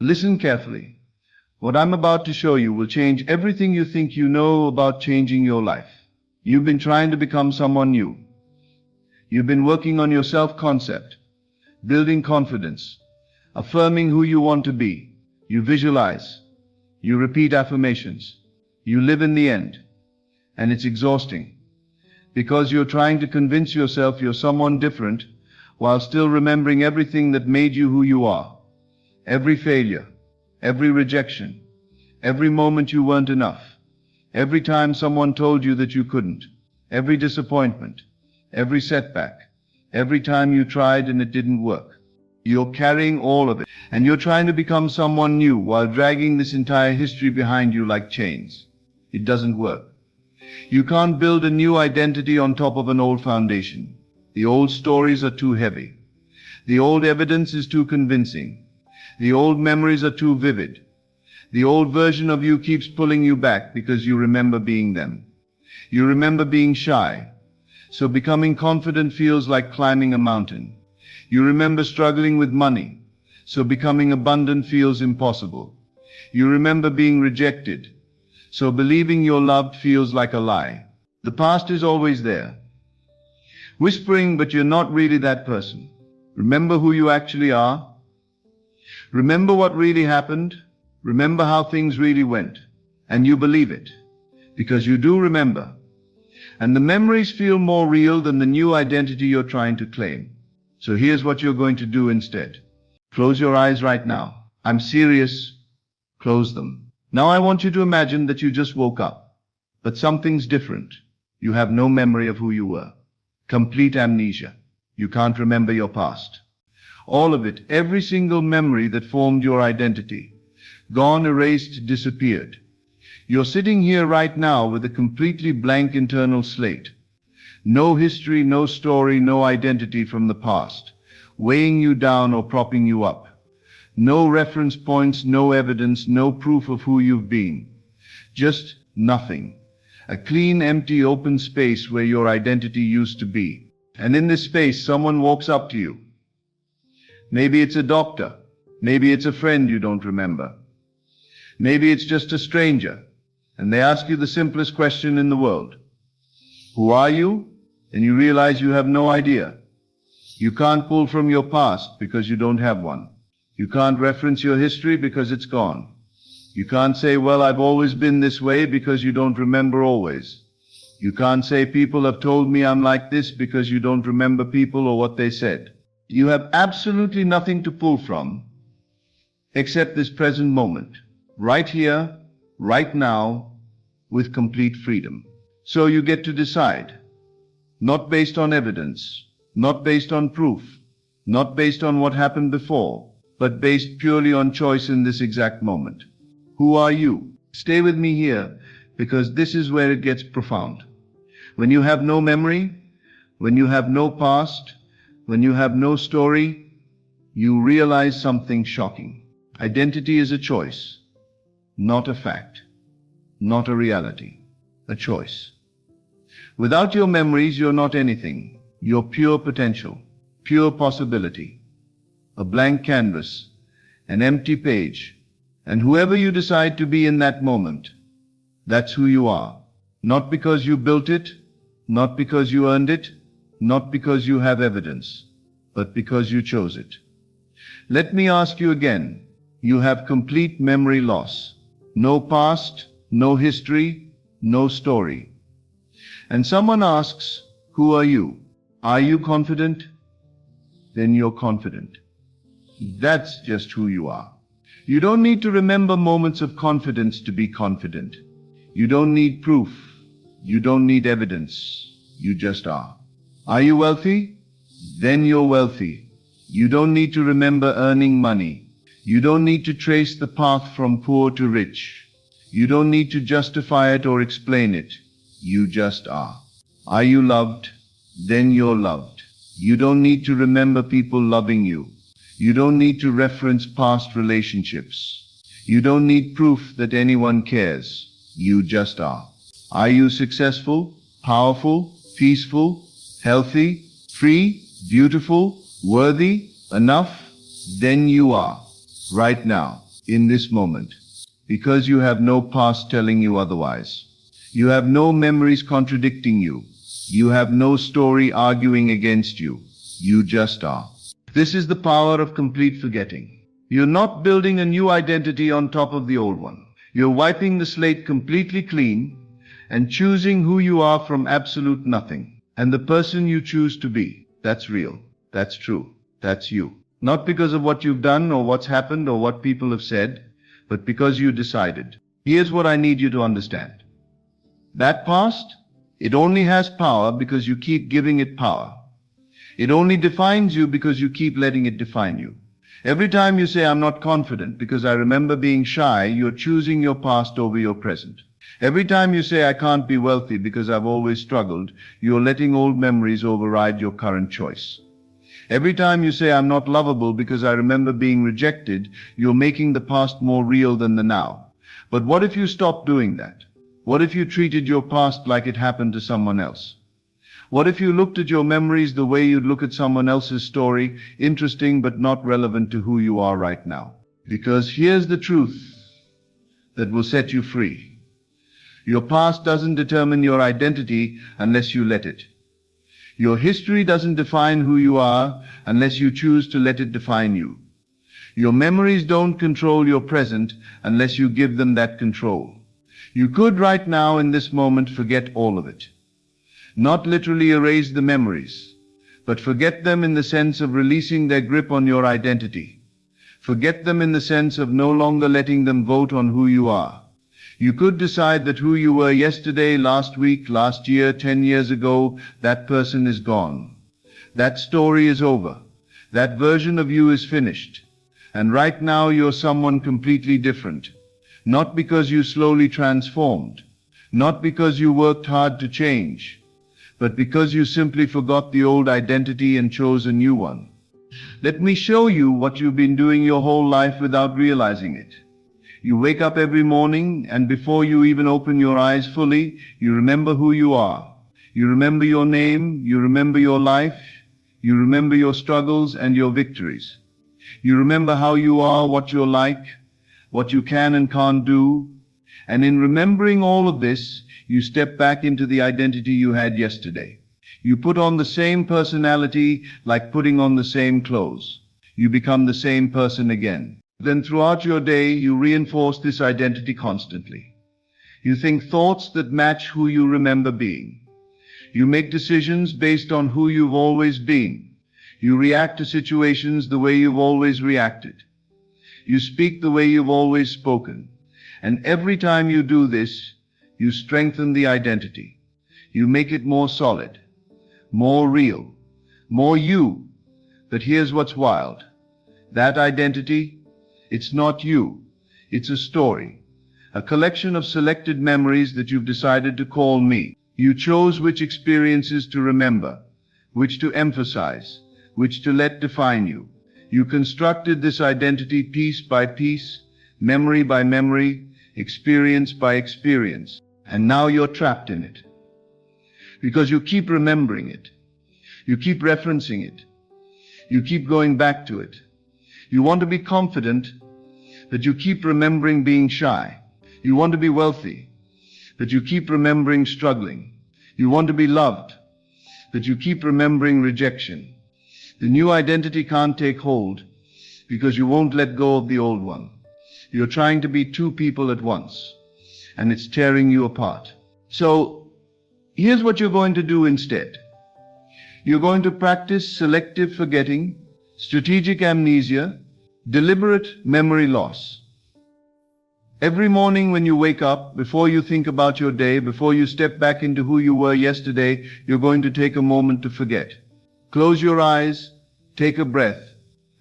Listen carefully. What I'm about to show you will change everything you think you know about changing your life. You've been trying to become someone new. You've been working on your self-concept, building confidence, affirming who you want to be. You visualize. You repeat affirmations. You live in the end. And it's exhausting. Because you're trying to convince yourself you're someone different while still remembering everything that made you who you are. Every failure, every rejection, every moment you weren't enough, every time someone told you that you couldn't, every disappointment, every setback, every time you tried and it didn't work. You're carrying all of it, and you're trying to become someone new while dragging this entire history behind you like chains. It doesn't work. You can't build a new identity on top of an old foundation. The old stories are too heavy. The old evidence is too convincing. The old memories are too vivid. The old version of you keeps pulling you back because you remember being them. You remember being shy, so becoming confident feels like climbing a mountain. You remember struggling with money, so becoming abundant feels impossible. You remember being rejected, so believing you're loved feels like a lie. The past is always there, whispering, but you're not really that person. Remember who you actually are. Remember what really happened. Remember how things really went. And you believe it, because you do remember. And the memories feel more real than the new identity you're trying to claim. So here's what you're going to do instead. Close your eyes right now. I'm serious. Close them. Now I want you to imagine that you just woke up. But something's different. You have no memory of who you were. Complete amnesia. You can't remember your past. All of it, every single memory that formed your identity. Gone, erased, disappeared. You're sitting here right now with a completely blank internal slate. No history, no story, no identity from the past, weighing you down or propping you up. No reference points, no evidence, no proof of who you've been. Just nothing. A clean, empty, open space where your identity used to be. And in this space, someone walks up to you. Maybe it's a doctor. Maybe it's a friend you don't remember. Maybe it's just a stranger. And they ask you the simplest question in the world. Who are you? And you realize you have no idea. You can't pull from your past because you don't have one. You can't reference your history because it's gone. You can't say, well, I've always been this way because you don't remember always. You can't say, people have told me I'm like this because you don't remember people or what they said. You have absolutely nothing to pull from except this present moment, right here, right now, with complete freedom. So you get to decide, not based on evidence, not based on proof, not based on what happened before, but based purely on choice in this exact moment. Who are you? Stay with me here, because this is where it gets profound. When you have no memory, when you have no past, when you have no story, you realize something shocking. Identity is a choice, not a fact, not a reality, a choice. Without your memories, you're not anything. You're pure potential, pure possibility, a blank canvas, an empty page. And whoever you decide to be in that moment, that's who you are. Not because you built it, not because you earned it, not because you have evidence, but because you chose it. Let me ask you again. You have complete memory loss. No past, no history, no story. And someone asks, who are you? Are you confident? Then you're confident. That's just who you are. You don't need to remember moments of confidence to be confident. You don't need proof. You don't need evidence. You just are. Are you wealthy? Then you're wealthy. You don't need to remember earning money. You don't need to trace the path from poor to rich. You don't need to justify it or explain it. You just are. Are you loved? Then you're loved. You don't need to remember people loving you. You don't need to reference past relationships. You don't need proof that anyone cares. You just are. Are you successful, powerful, peaceful, healthy, free, beautiful, worthy, enough? Then you are. Right now. in this moment, because you have no past telling you otherwise. You have no memories contradicting you. You have no story arguing against you. You just are. This is the power of complete forgetting. You're not building a new identity on top of the old one. You're wiping the slate completely clean and choosing who you are from absolute nothing. And the person you choose to be, that's real, that's true, that's you. Not because of what you've done or what's happened or what people have said, but because you decided. Here's what I need you to understand. That past, it only has power because you keep giving it power. It only defines you because you keep letting it define you. Every time you say, I'm not confident because I remember being shy, you're choosing your past over your present. Every time you say, I can't be wealthy because I've always struggled, you're letting old memories override your current choice. Every time you say, I'm not lovable because I remember being rejected, you're making the past more real than the now. But what if you stopped doing that? What if you treated your past like it happened to someone else? What if you looked at your memories the way you'd look at someone else's story, interesting but not relevant to who you are right now? Because here's the truth that will set you free. Your past doesn't determine your identity unless you let it. Your history doesn't define who you are unless you choose to let it define you. Your memories don't control your present unless you give them that control. You could right now in this moment forget all of it. Not literally erase the memories, but forget them in the sense of releasing their grip on your identity. Forget them in the sense of no longer letting them vote on who you are. You could decide that who you were yesterday, last week, last year, 10 years ago, that person is gone. That story is over. That version of you is finished. And right now you're someone completely different. Not because you slowly transformed. Not because you worked hard to change. But because you simply forgot the old identity and chose a new one. Let me show you what you've been doing your whole life without realizing it. You wake up every morning, and before you even open your eyes fully, you remember who you are. You remember your name, you remember your life, you remember your struggles and your victories. You remember how you are, what you're like, what you can and can't do. And in remembering all of this, you step back into the identity you had yesterday. You put on the same personality like putting on the same clothes. You become the same person again. Then throughout your day, you reinforce this identity constantly. You think thoughts that match who you remember being. You make decisions based on who you've always been. You react to situations the way you've always reacted. You speak the way you've always spoken. And every time you do this, you strengthen the identity. You make it more solid, more real, more you. But here's what's wild. That identity, it's not you. It's a story, a collection of selected memories that you've decided to call me. You chose which experiences to remember, which to emphasize, which to let define you. You constructed this identity piece by piece, memory by memory, experience by experience. And now you're trapped in it. Because you keep remembering it. You keep referencing it. You keep going back to it. You want to be confident, but you keep remembering being shy. You want to be wealthy, but you keep remembering struggling. You want to be loved, but you keep remembering rejection. The new identity can't take hold because you won't let go of the old one. You're trying to be two people at once, and it's tearing you apart. So, here's what you're going to do instead. You're going to practice selective forgetting, strategic amnesia, deliberate memory loss. Every morning when you wake up, before you think about your day, before you step back into who you were yesterday, you're going to take a moment to forget. Close your eyes, take a breath,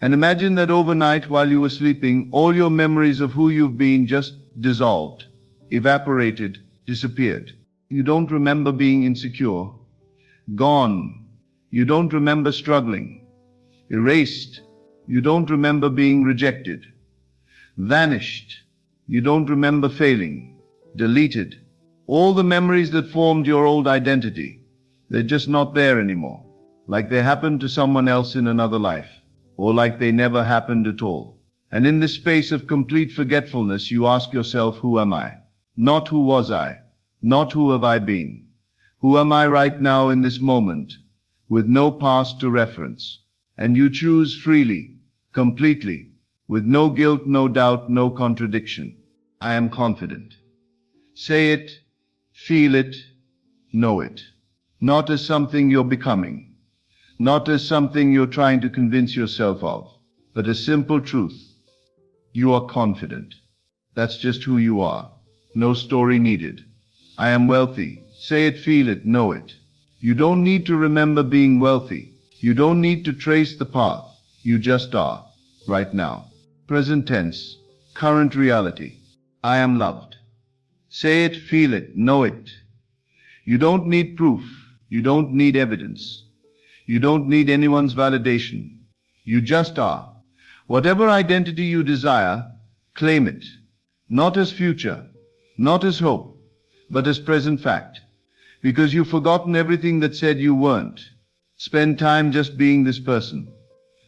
and imagine that overnight while you were sleeping, all your memories of who you've been just dissolved. Evaporated, disappeared. You don't remember being insecure. Gone. You don't remember struggling. Erased. You don't remember being rejected. Vanished. You don't remember failing. Deleted. All the memories that formed your old identity, they're just not there anymore. Like they happened to someone else in another life. Or like they never happened at all. And in this space of complete forgetfulness, you ask yourself, who am I? Not who was I? Not who have I been? Who am I right now in this moment, with no past to reference? And you choose freely, completely, with no guilt, no doubt, no contradiction. I am confident. Say it, feel it, know it. Not as something you're becoming, not as something you're trying to convince yourself of, but a simple truth. You are confident. That's just who you are. No story needed. I am wealthy. Say it, feel it, know it. You don't need to remember being wealthy. You don't need to trace the path. You just are, right now. Present tense, current reality. I am loved. Say it, feel it, know it. You don't need proof. You don't need evidence. You don't need anyone's validation. You just are. Whatever identity you desire, claim it. Not as future, not as hope, but as present fact. Because you've forgotten everything that said you weren't. Spend time just being this person.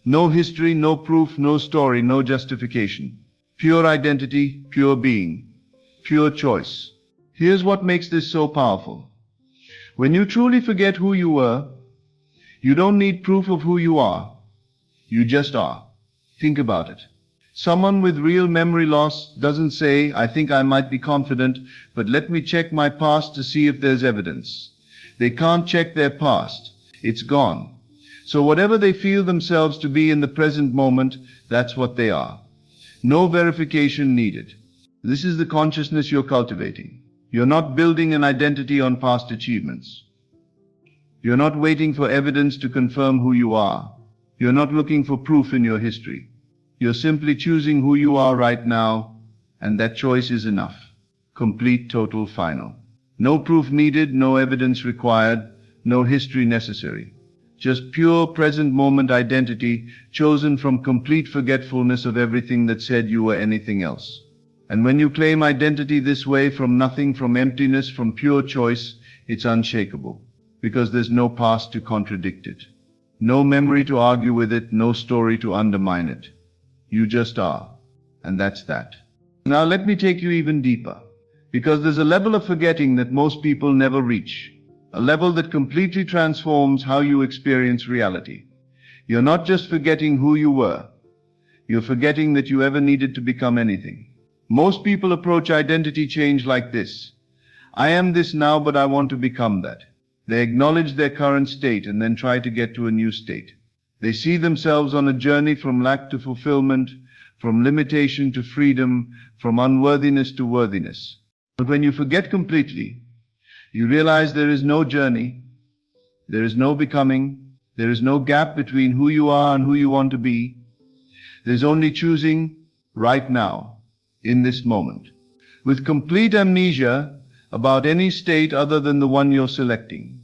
No history, no proof, no story, no justification. Pure identity, pure being, pure choice. Here's what makes this so powerful. When you truly forget who you were, you don't need proof of who you are. You just are. Think about it. Someone with real memory loss doesn't say, I think I might be confident, but let me check my past to see if there's evidence. They can't check their past. It's gone. So whatever they feel themselves to be in the present moment, that's what they are. No verification needed. This is the consciousness you're cultivating. You're not building an identity on past achievements. You're not waiting for evidence to confirm who you are. You're not looking for proof in your history. You're simply choosing who you are right now, and that choice is enough. Complete, total, final. No proof needed, no evidence required, no history necessary. Just pure present moment identity chosen from complete forgetfulness of everything that said you were anything else. And when you claim identity this way, from nothing, from emptiness, from pure choice, it's unshakable. Because there's no past to contradict it. No memory to argue with it, no story to undermine it. You just are. And that's that. Now let me take you even deeper. Because there's a level of forgetting that most people never reach. A level that completely transforms how you experience reality. You're not just forgetting who you were. You're forgetting that you ever needed to become anything. Most people approach identity change like this. I am this now, but I want to become that. They acknowledge their current state and then try to get to a new state. They see themselves on a journey from lack to fulfillment, from limitation to freedom, from unworthiness to worthiness. But when you forget completely, you realize there is no journey, there is no becoming, there is no gap between who you are and who you want to be. There's only choosing right now, in this moment, with complete amnesia about any state other than the one you're selecting.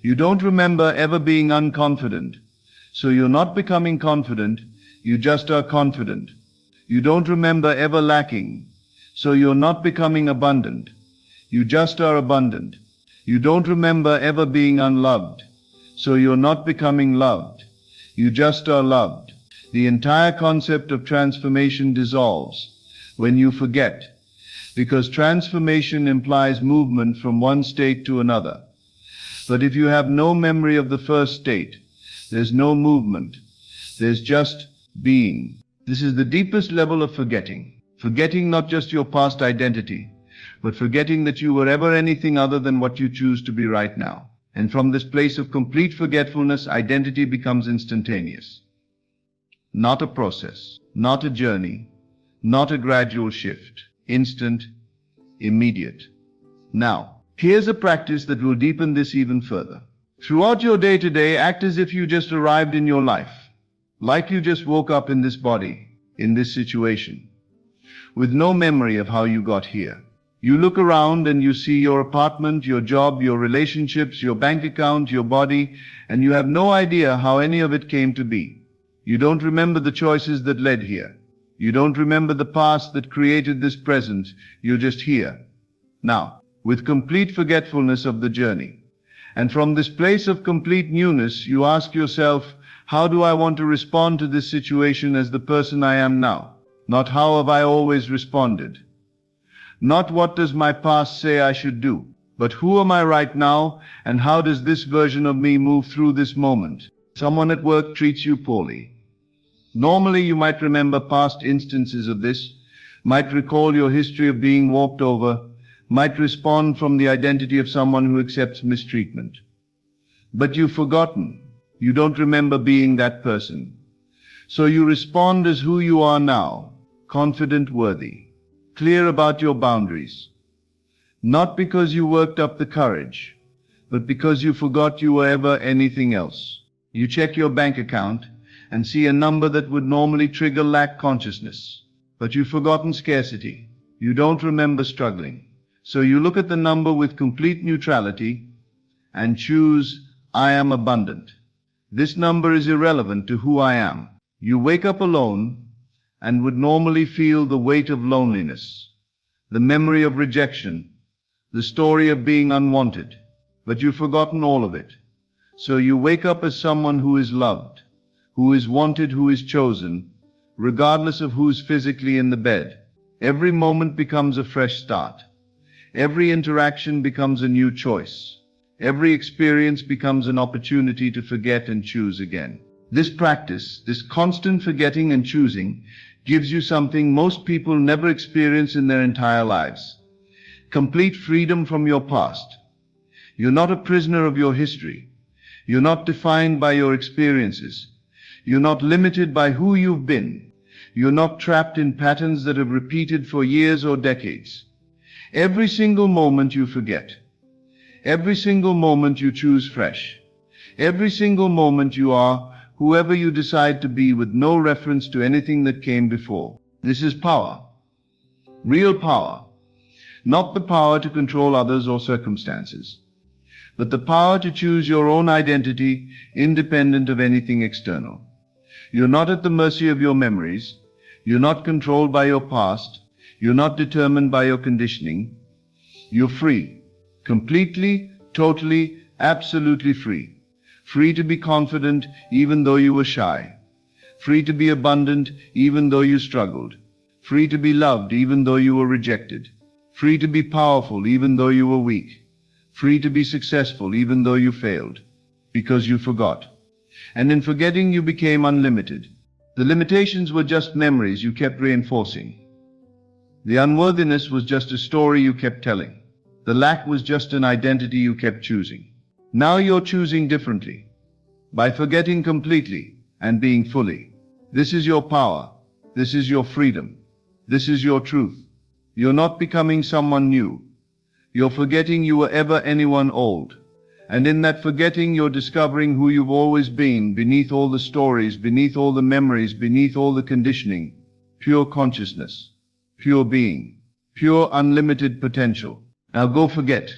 You don't remember ever being unconfident, so you're not becoming confident, you just are confident. You don't remember ever lacking, so you're not becoming abundant, you just are abundant. You don't remember ever being unloved, so you're not becoming loved, you just are loved. The entire concept of transformation dissolves when you forget, because transformation implies movement from one state to another. But if you have no memory of the first state, there's no movement, there's just being. This is the deepest level of forgetting. Forgetting not just your past identity, but forgetting that you were ever anything other than what you choose to be right now. And from this place of complete forgetfulness, identity becomes instantaneous. Not a process, not a journey, not a gradual shift. Instant, immediate. Now, here's a practice that will deepen this even further. Throughout your day-to-day, act as if you just arrived in your life, like you just woke up in this body, in this situation, with no memory of how you got here. You look around and you see your apartment, your job, your relationships, your bank account, your body, and you have no idea how any of it came to be. You don't remember the choices that led here. You don't remember the past that created this present. You're just here, now, with complete forgetfulness of the journey. And from this place of complete newness, you ask yourself, how do I want to respond to this situation as the person I am now? Not how have I always responded. Not what does my past say I should do, but who am I right now, and how does this version of me move through this moment? Someone at work treats you poorly. Normally you might remember past instances of this, might recall your history of being walked over, might respond from the identity of someone who accepts mistreatment. But you've forgotten. You don't remember being that person. So you respond as who you are now, confident, worthy, clear about your boundaries. Not because you worked up the courage, but because you forgot you were ever anything else. You check your bank account and see a number that would normally trigger lack consciousness. But you've forgotten scarcity. You don't remember struggling. So you look at the number with complete neutrality and choose, I am abundant. This number is irrelevant to who I am. You wake up alone and would normally feel the weight of loneliness, the memory of rejection, the story of being unwanted. But you've forgotten all of it. So you wake up as someone who is loved, who is wanted, who is chosen, regardless of who's physically in the bed. Every moment becomes a fresh start. Every interaction becomes a new choice. Every experience becomes an opportunity to forget and choose again. This practice, this constant forgetting and choosing, gives you something most people never experience in their entire lives. Complete freedom from your past. You're not a prisoner of your history. You're not defined by your experiences. You're not limited by who you've been. You're not trapped in patterns that have repeated for years or decades. Every single moment you forget. Every single moment you choose fresh. Every single moment you are whoever you decide to be with no reference to anything that came before. This is power. Real power. Not the power to control others or circumstances, but the power to choose your own identity independent of anything external. You're not at the mercy of your memories. You're not controlled by your past. You're not determined by your conditioning. You're free. Completely, totally, absolutely free. Free to be confident even though you were shy. Free to be abundant even though you struggled. Free to be loved even though you were rejected. Free to be powerful even though you were weak. Free to be successful even though you failed, because you forgot. And in forgetting you became unlimited. The limitations were just memories you kept reinforcing. The unworthiness was just a story you kept telling. The lack was just an identity you kept choosing. Now you're choosing differently, by forgetting completely and being fully. This is your power. This is your freedom. This is your truth. You're not becoming someone new. You're forgetting you were ever anyone old. And in that forgetting, you're discovering who you've always been, beneath all the stories, beneath all the memories, beneath all the conditioning. Pure consciousness, pure being, pure unlimited potential. Now go forget.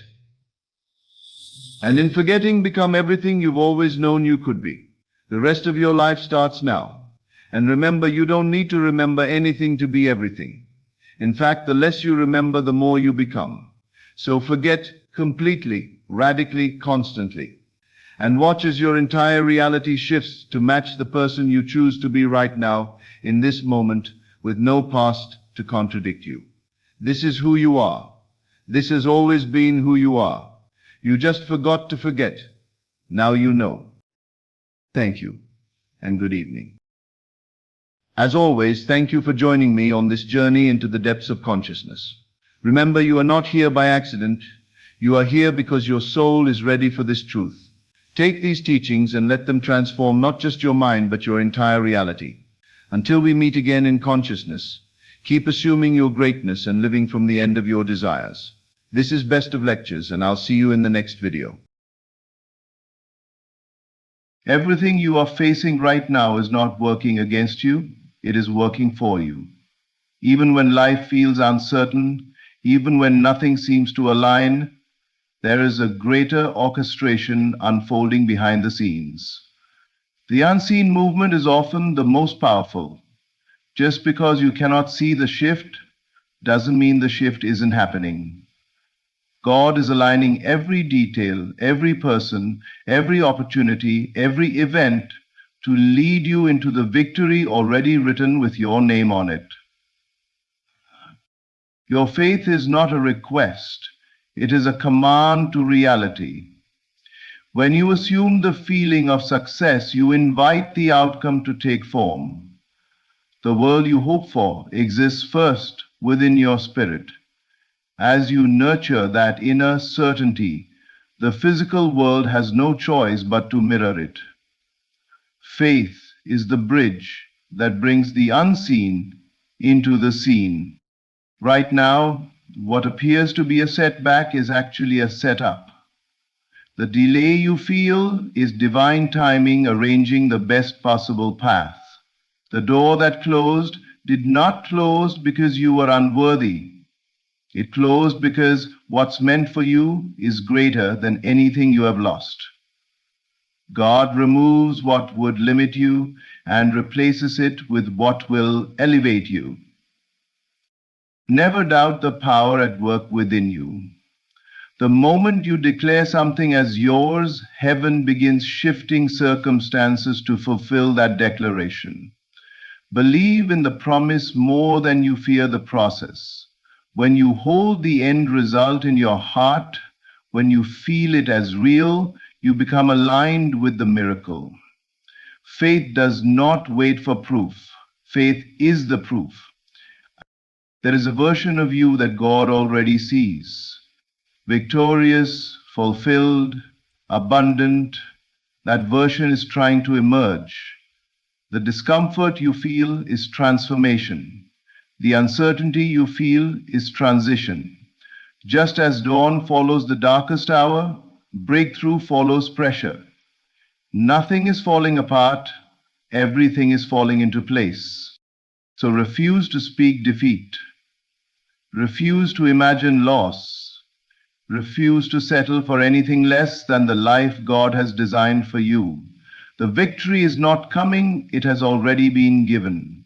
And in forgetting, become everything you've always known you could be. The rest of your life starts now. And remember, you don't need to remember anything to be everything. In fact, the less you remember, the more you become. So forget completely, radically, constantly. And watch as your entire reality shifts to match the person you choose to be right now, in this moment, with no past to contradict you. This is who you are. This has always been who you are. You just forgot to forget. Now you know. Thank you, and good evening. As always, thank you for joining me on this journey into the depths of consciousness. Remember, you are not here by accident. You are here because your soul is ready for this truth. Take these teachings and let them transform not just your mind, but your entire reality. Until we meet again in consciousness, keep assuming your greatness and living from the end of your desires. This is Best of Lectures, and I'll see you in the next video. Everything you are facing right now is not working against you. It is working for you. Even when life feels uncertain, even when nothing seems to align, there is a greater orchestration unfolding behind the scenes. The unseen movement is often the most powerful. Just because you cannot see the shift doesn't mean the shift isn't happening. God is aligning every detail, every person, every opportunity, every event to lead you into the victory already written with your name on it. Your faith is not a request, it is a command to reality. When you assume the feeling of success, you invite the outcome to take form. The world you hope for exists first within your spirit. As you nurture that inner certainty, the physical world has no choice but to mirror it. Faith is the bridge that brings the unseen into the seen. Right now, what appears to be a setback is actually a setup. The delay you feel is divine timing arranging the best possible path. The door that closed did not close because you were unworthy. It closed because what's meant for you is greater than anything you have lost. God removes what would limit you and replaces it with what will elevate you. Never doubt the power at work within you. The moment you declare something as yours, heaven begins shifting circumstances to fulfill that declaration. Believe in the promise more than you fear the process. When you hold the end result in your heart, when you feel it as real, you become aligned with the miracle. Faith does not wait for proof. Faith is the proof. There is a version of you that God already sees. Victorious, fulfilled, abundant, that version is trying to emerge. The discomfort you feel is transformation. The uncertainty you feel is transition. Just as dawn follows the darkest hour, breakthrough follows pressure. Nothing is falling apart, everything is falling into place. So refuse to speak defeat. Refuse to imagine loss. Refuse to settle for anything less than the life God has designed for you. The victory is not coming, it has already been given.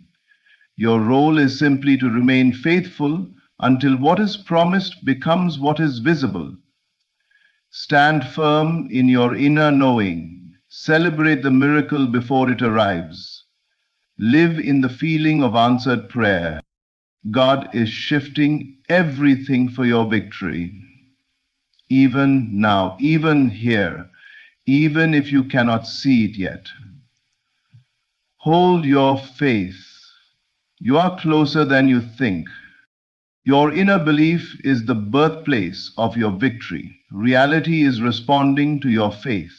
Your role is simply to remain faithful until what is promised becomes what is visible. Stand firm in your inner knowing. Celebrate the miracle before it arrives. Live in the feeling of answered prayer. God is shifting everything for your victory. Even now, even here, even if you cannot see it yet. Hold your faith. You are closer than you think. Your inner belief is the birthplace of your victory. Reality is responding to your faith.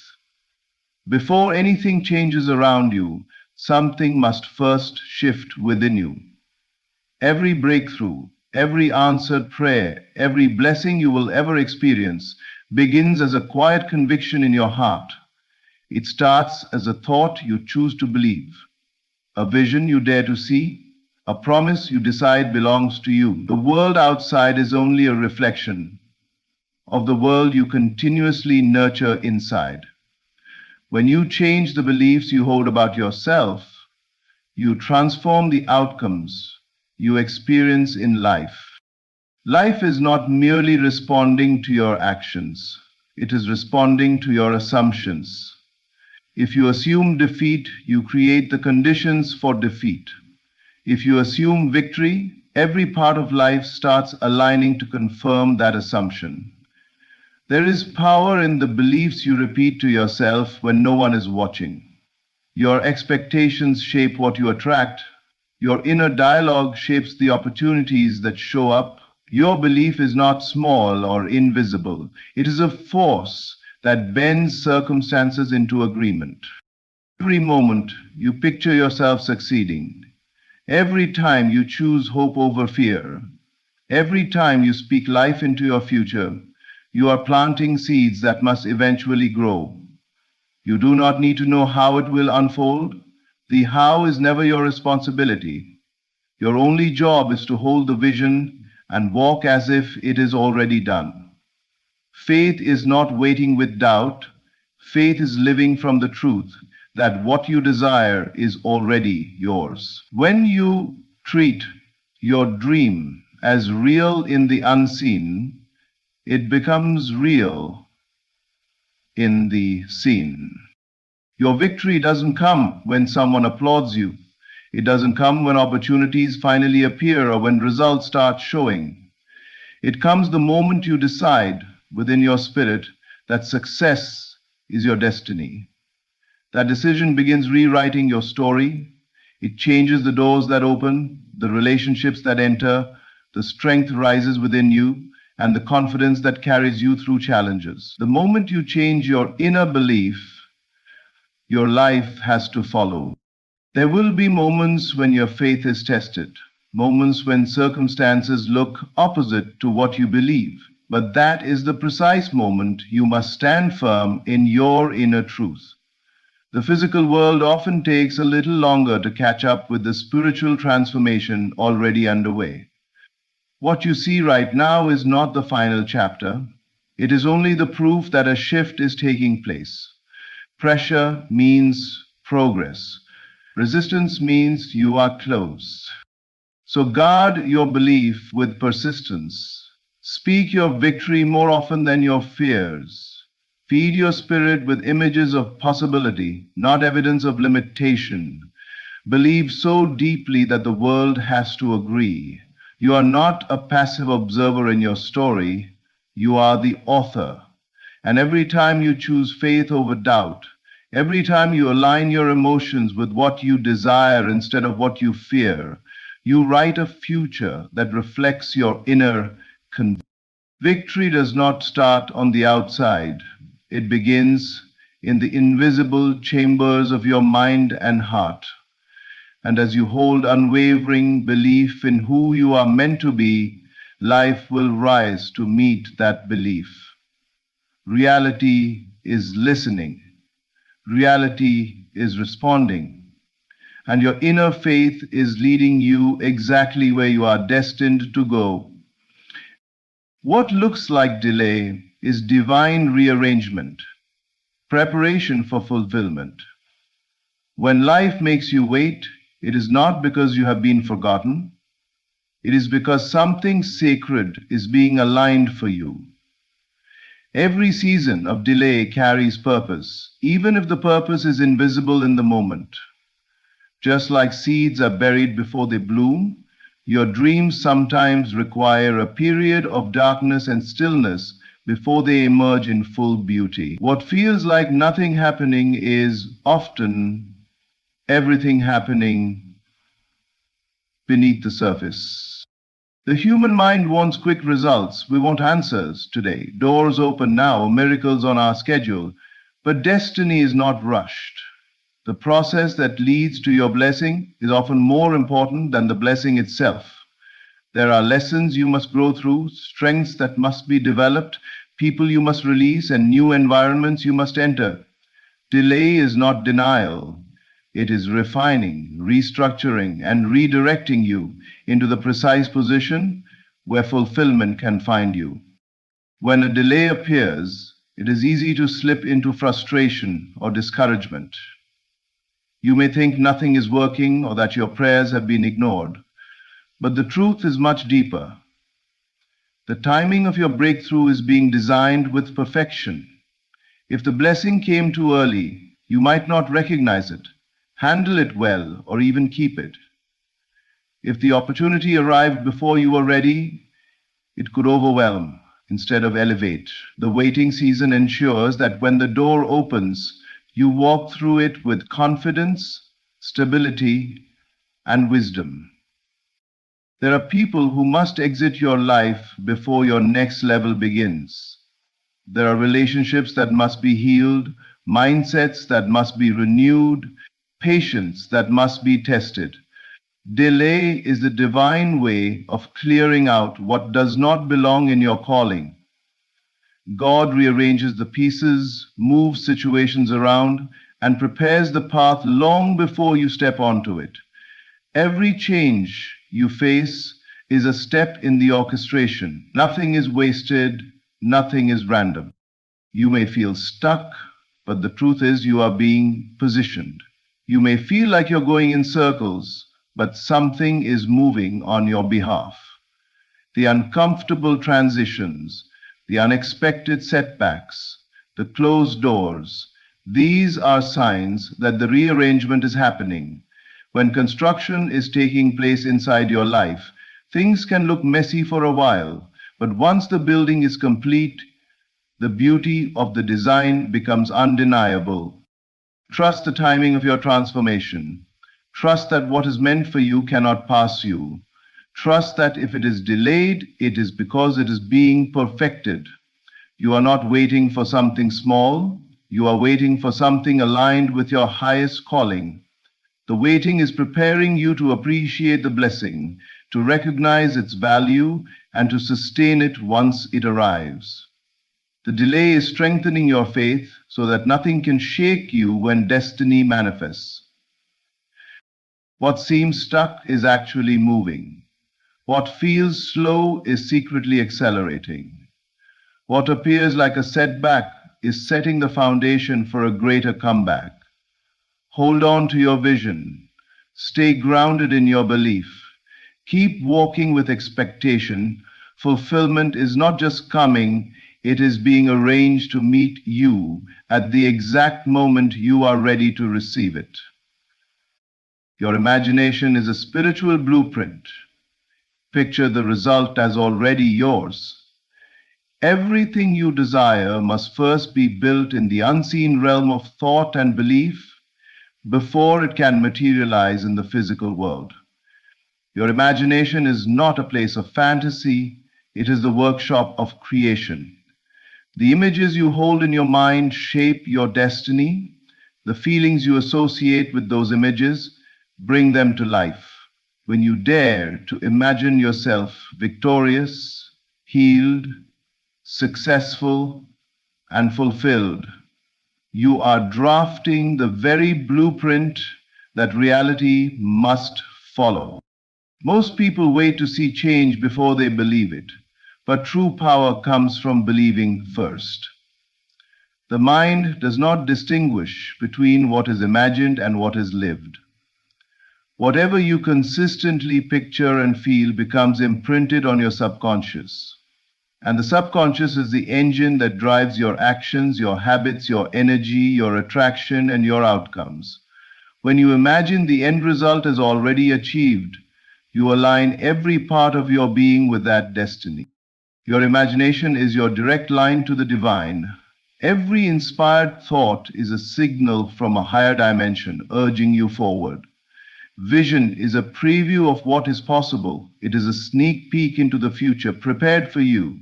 Before anything changes around you, something must first shift within you. Every breakthrough, every answered prayer, every blessing you will ever experience begins as a quiet conviction in your heart. It starts as a thought you choose to believe, a vision you dare to see, a promise you decide belongs to you. The world outside is only a reflection of the world you continuously nurture inside. When you change the beliefs you hold about yourself, you transform the outcomes you experience in life. Life is not merely responding to your actions, it is responding to your assumptions. If you assume defeat, you create the conditions for defeat. If you assume victory, every part of life starts aligning to confirm that assumption. There is power in the beliefs you repeat to yourself when no one is watching. Your expectations shape what you attract. Your inner dialogue shapes the opportunities that show up. Your belief is not small or invisible. It is a force that bends circumstances into agreement. Every moment you picture yourself succeeding. Every time you choose hope over fear. Every time you speak life into your future, you are planting seeds that must eventually grow. You do not need to know how it will unfold. The how is never your responsibility. Your only job is to hold the vision and walk as if it is already done. Faith is not waiting with doubt. Faith is living from the truth that what you desire is already yours. When you treat your dream as real in the unseen, it becomes real in the seen. Your victory doesn't come when someone applauds you. It doesn't come when opportunities finally appear or when results start showing. It comes the moment you decide within your spirit that success is your destiny. That decision begins rewriting your story. It changes the doors that open, the relationships that enter, the strength rises within you, and the confidence that carries you through challenges. The moment you change your inner belief, your life has to follow. There will be moments when your faith is tested, moments when circumstances look opposite to what you believe. But that is the precise moment you must stand firm in your inner truth. The physical world often takes a little longer to catch up with the spiritual transformation already underway. What you see right now is not the final chapter. It is only the proof that a shift is taking place. Pressure means progress. Resistance means you are close. So guard your belief with persistence. Speak your victory more often than your fears. Feed your spirit with images of possibility, not evidence of limitation. Believe so deeply that the world has to agree. You are not a passive observer in your story. You are the author. And every time you choose faith over doubt, every time you align your emotions with what you desire instead of what you fear, you write a future that reflects your inner conviction. Victory does not start on the outside. It begins in the invisible chambers of your mind and heart. And as you hold unwavering belief in who you are meant to be, life will rise to meet that belief. Reality is listening. Reality is responding. And your inner faith is leading you exactly where you are destined to go. What looks like delay is divine rearrangement, preparation for fulfillment. When life makes you wait, it is not because you have been forgotten. It is because something sacred is being aligned for you. Every season of delay carries purpose, even if the purpose is invisible in the moment. Just like seeds are buried before they bloom, your dreams sometimes require a period of darkness and stillness before they emerge in full beauty. What feels like nothing happening is often everything happening beneath the surface. The human mind wants quick results. We want answers today. Doors open now, miracles on our schedule. But destiny is not rushed. The process that leads to your blessing is often more important than the blessing itself. There are lessons you must grow through, strengths that must be developed, people you must release, and new environments you must enter. Delay is not denial. It is refining, restructuring, and redirecting you into the precise position where fulfillment can find you. When a delay appears, it is easy to slip into frustration or discouragement. You may think nothing is working or that your prayers have been ignored, but the truth is much deeper. The timing of your breakthrough is being designed with perfection. If the blessing came too early, you might not recognize it, handle it well, or even keep it. If the opportunity arrived before you were ready, it could overwhelm instead of elevate. The waiting season ensures that when the door opens, you walk through it with confidence, stability, and wisdom. There are people who must exit your life before your next level begins. There are relationships that must be healed, mindsets that must be renewed, patience that must be tested. Delay is the divine way of clearing out what does not belong in your calling. God rearranges the pieces, moves situations around, and prepares the path long before you step onto it. Every change you face is a step in the orchestration. Nothing is wasted, nothing is random. You may feel stuck, but the truth is you are being positioned. You may feel like you're going in circles, but something is moving on your behalf. The uncomfortable transitions, the unexpected setbacks, the closed doors, these are signs that the rearrangement is happening. When construction is taking place inside your life, things can look messy for a while, But once the building is complete, the beauty of the design becomes undeniable. Trust the timing of your transformation. Trust that what is meant for you cannot pass you. Trust that if it is delayed, it is because it is being perfected. You are not waiting for something small. You are waiting for something aligned with your highest calling. The waiting is preparing you to appreciate the blessing, to recognize its value, and to sustain it once it arrives. The delay is strengthening your faith so that nothing can shake you when destiny manifests. What seems stuck is actually moving. What feels slow is secretly accelerating. What appears like a setback is setting the foundation for a greater comeback. Hold on to your vision. Stay grounded in your belief. Keep walking with expectation. Fulfillment is not just coming, it is being arranged to meet you at the exact moment you are ready to receive it. Your imagination is a spiritual blueprint. Picture the result as already yours. Everything you desire must first be built in the unseen realm of thought and belief before it can materialize in the physical world. Your imagination is not a place of fantasy, it is the workshop of creation. The images you hold in your mind shape your destiny. The feelings you associate with those images bring them to life. When you dare to imagine yourself victorious, healed, successful, and fulfilled, you are drafting the very blueprint that reality must follow. Most people wait to see change before they believe it, but true power comes from believing first. The mind does not distinguish between what is imagined and what is lived. Whatever you consistently picture and feel becomes imprinted on your subconscious. And the subconscious is the engine that drives your actions, your habits, your energy, your attraction, and your outcomes. When you imagine the end result is already achieved, you align every part of your being with that destiny. Your imagination is your direct line to the divine. Every inspired thought is a signal from a higher dimension urging you forward. Vision is a preview of what is possible. It is a sneak peek into the future prepared for you.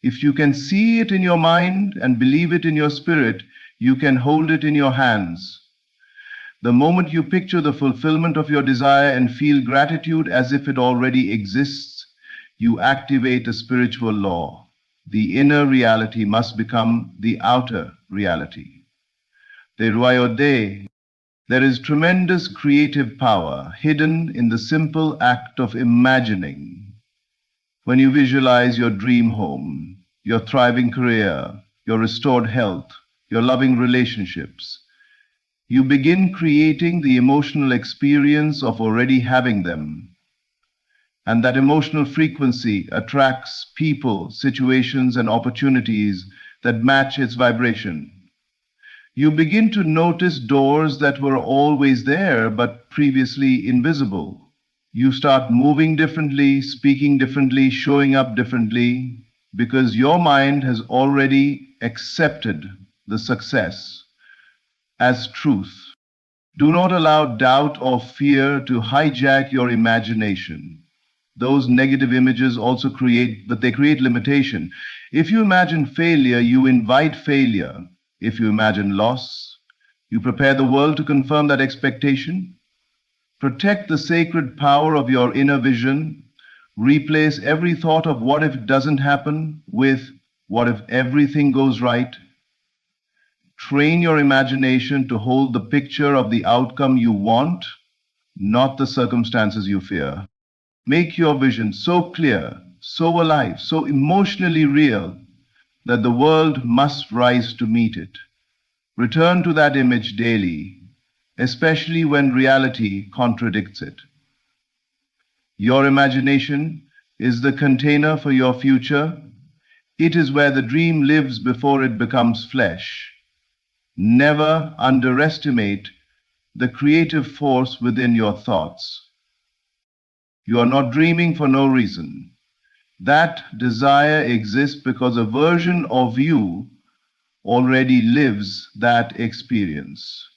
If you can see it in your mind and believe it in your spirit, you can hold it in your hands. The moment you picture the fulfillment of your desire and feel gratitude as if it already exists, you activate a spiritual law. The inner reality must become the outer reality. There is tremendous creative power hidden in the simple act of imagining. When you visualize your dream home, your thriving career, your restored health, your loving relationships, you begin creating the emotional experience of already having them. And that emotional frequency attracts people, situations, and opportunities that match its vibration. You begin to notice doors that were always there but previously invisible. You start moving differently, speaking differently, showing up differently, because your mind has already accepted the success as truth. Do not allow doubt or fear to hijack your imagination. Those negative images also create limitation. If you imagine failure, you invite failure. If you imagine loss, you prepare the world to confirm that expectation. Protect the sacred power of your inner vision. Replace every thought of what if it doesn't happen with what if everything goes right. Train your imagination to hold the picture of the outcome you want, not the circumstances you fear. Make your vision so clear, so alive, so emotionally real that the world must rise to meet it. Return to that image daily, especially when reality contradicts it. Your imagination is the container for your future. It is where the dream lives before it becomes flesh. Never underestimate the creative force within your thoughts. You are not dreaming for no reason. That desire exists because a version of you already lives that experience.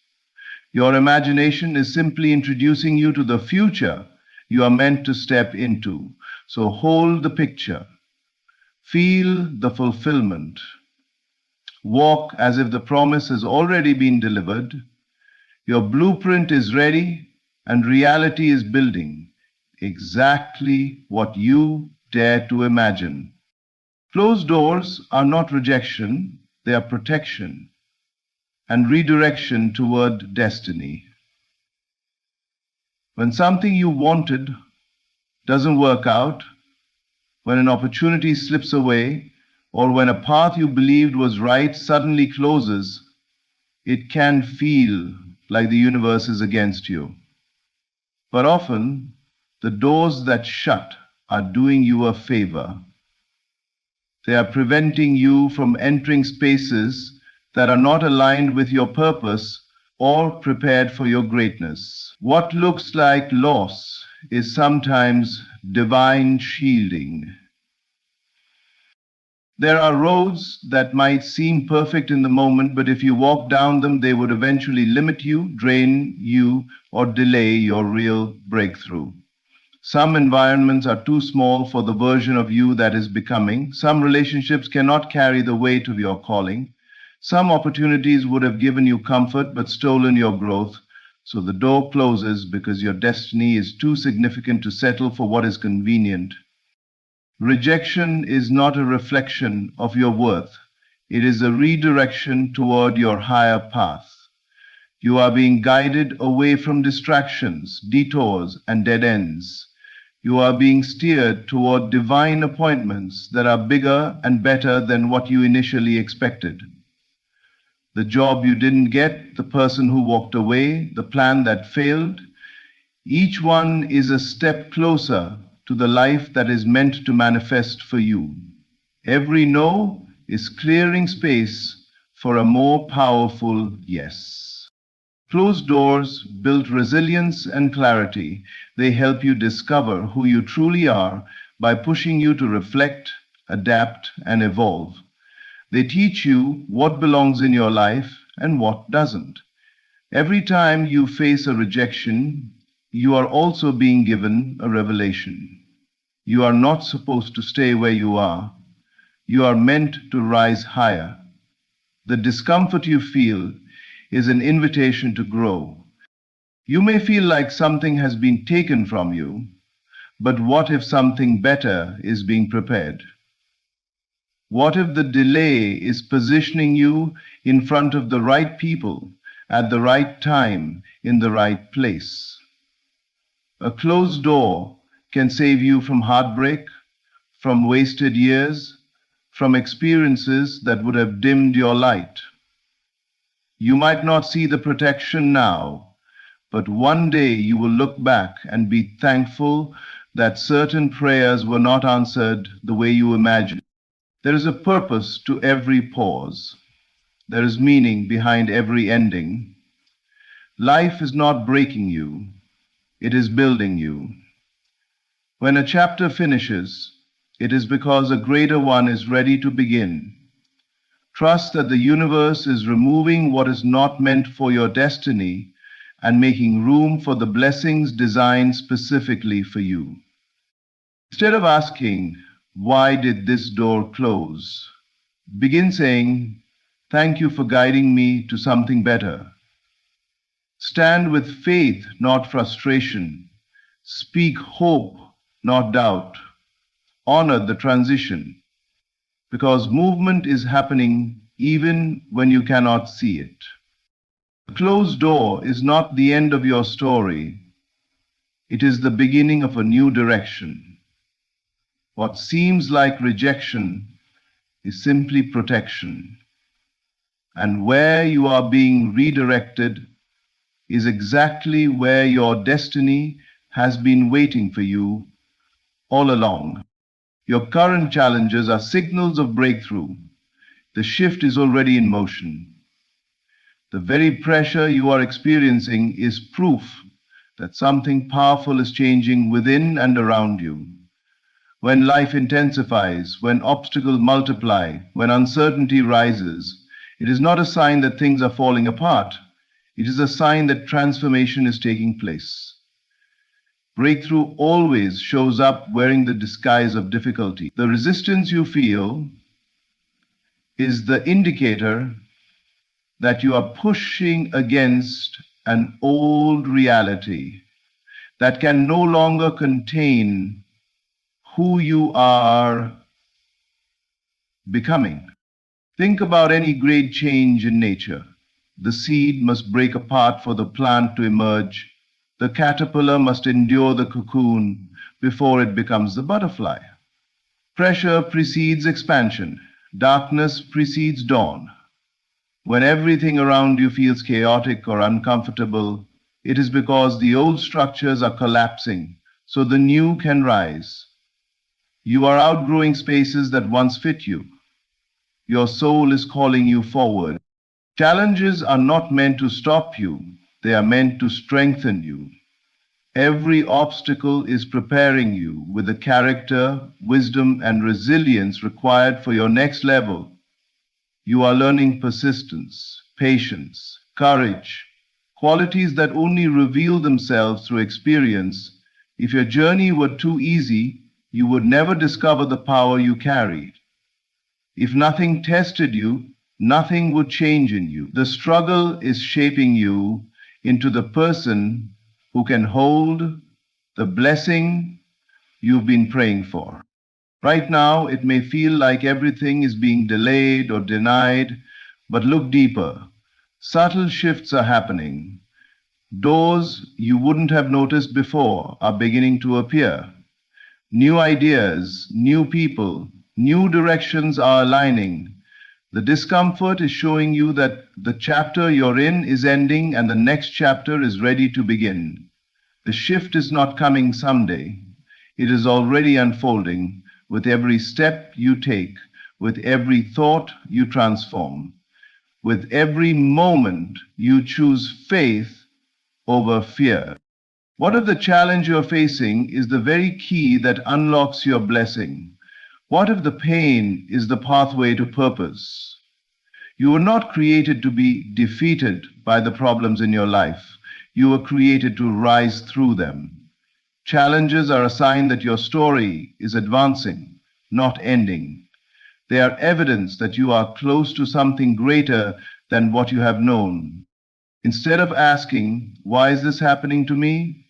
Your imagination is simply introducing you to the future you are meant to step into. So hold the picture, feel the fulfillment, walk as if the promise has already been delivered. Your blueprint is ready and reality is building exactly what you dare to imagine. Closed doors are not rejection, they are protection and redirection toward destiny. When something you wanted doesn't work out, when an opportunity slips away, or when a path you believed was right suddenly closes, it can feel like the universe is against you. But often, the doors that shut are doing you a favor. They are preventing you from entering spaces that are not aligned with your purpose or prepared for your greatness. What looks like loss is sometimes divine shielding. There are roads that might seem perfect in the moment, but if you walk down them, they would eventually limit you, drain you, or delay your real breakthrough. Some environments are too small for the version of you that is becoming. Some relationships cannot carry the weight of your calling. Some opportunities would have given you comfort but stolen your growth. So the door closes because your destiny is too significant to settle for what is convenient. Rejection is not a reflection of your worth. It is a redirection toward your higher path. You are being guided away from distractions, detours, and dead ends. You are being steered toward divine appointments that are bigger and better than what you initially expected. The job you didn't get, the person who walked away, the plan that failed, each one is a step closer to the life that is meant to manifest for you. Every no is clearing space for a more powerful yes. Closed doors build resilience and clarity. They help you discover who you truly are by pushing you to reflect, adapt, and evolve. They teach you what belongs in your life and what doesn't. Every time you face a rejection, you are also being given a revelation. You are not supposed to stay where you are. You are meant to rise higher. The discomfort you feel is an invitation to grow. You may feel like something has been taken from you, but what if something better is being prepared? What if the delay is positioning you in front of the right people at the right time in the right place? A closed door can save you from heartbreak, from wasted years, from experiences that would have dimmed your light. You might not see the protection now, but one day you will look back and be thankful that certain prayers were not answered the way you imagined. There is a purpose to every pause. There is meaning behind every ending. Life is not breaking you, it is building you. When a chapter finishes, it is because a greater one is ready to begin. Trust that the universe is removing what is not meant for your destiny and making room for the blessings designed specifically for you. Instead of asking, "Why did this door close?" begin saying, "Thank you for guiding me to something better." Stand with faith, not frustration. Speak hope, not doubt. Honor the transition, because movement is happening even when you cannot see it. A closed door is not the end of your story. It is the beginning of a new direction. What seems like rejection is simply protection. And where you are being redirected is exactly where your destiny has been waiting for you all along. Your current challenges are signals of breakthrough. The shift is already in motion. The very pressure you are experiencing is proof that something powerful is changing within and around you. when life intensifies, when obstacles multiply, when uncertainty rises, it is not a sign that things are falling apart. It is a sign that transformation is taking place. Breakthrough always shows up wearing the disguise of difficulty. The resistance you feel is the indicator that you are pushing against an old reality that can no longer contain who you are becoming. Think about any great change in nature. The seed must break apart for the plant to emerge. The caterpillar must endure the cocoon before it becomes the butterfly. Pressure precedes expansion. Darkness precedes dawn. When everything around you feels chaotic or uncomfortable, it is because the old structures are collapsing so the new can rise. You are outgrowing spaces that once fit you. Your soul is calling you forward. Challenges are not meant to stop you, they are meant to strengthen you. Every obstacle is preparing you with the character, wisdom, and resilience required for your next level. You are learning persistence, patience, courage, qualities that only reveal themselves through experience. If your journey were too easy, you would never discover the power you carry. If nothing tested you, nothing would change in you. The struggle is shaping you into the person who can hold the blessing you've been praying for. Right now, it may feel like everything is being delayed or denied, but look deeper. Subtle shifts are happening. Doors you wouldn't have noticed before are beginning to appear. New ideas, new people, new directions are aligning. The discomfort is showing you that the chapter you're in is ending and the next chapter is ready to begin. The shift is not coming someday. It is already unfolding with every step you take, with every thought you transform, with every moment you choose faith over fear. What if the challenge you're facing is the very key that unlocks your blessing? What if the pain is the pathway to purpose? You were not created to be defeated by the problems in your life. You were created to rise through them. Challenges are a sign that your story is advancing, not ending. They are evidence that you are close to something greater than what you have known. Instead of asking, "Why is this happening to me?"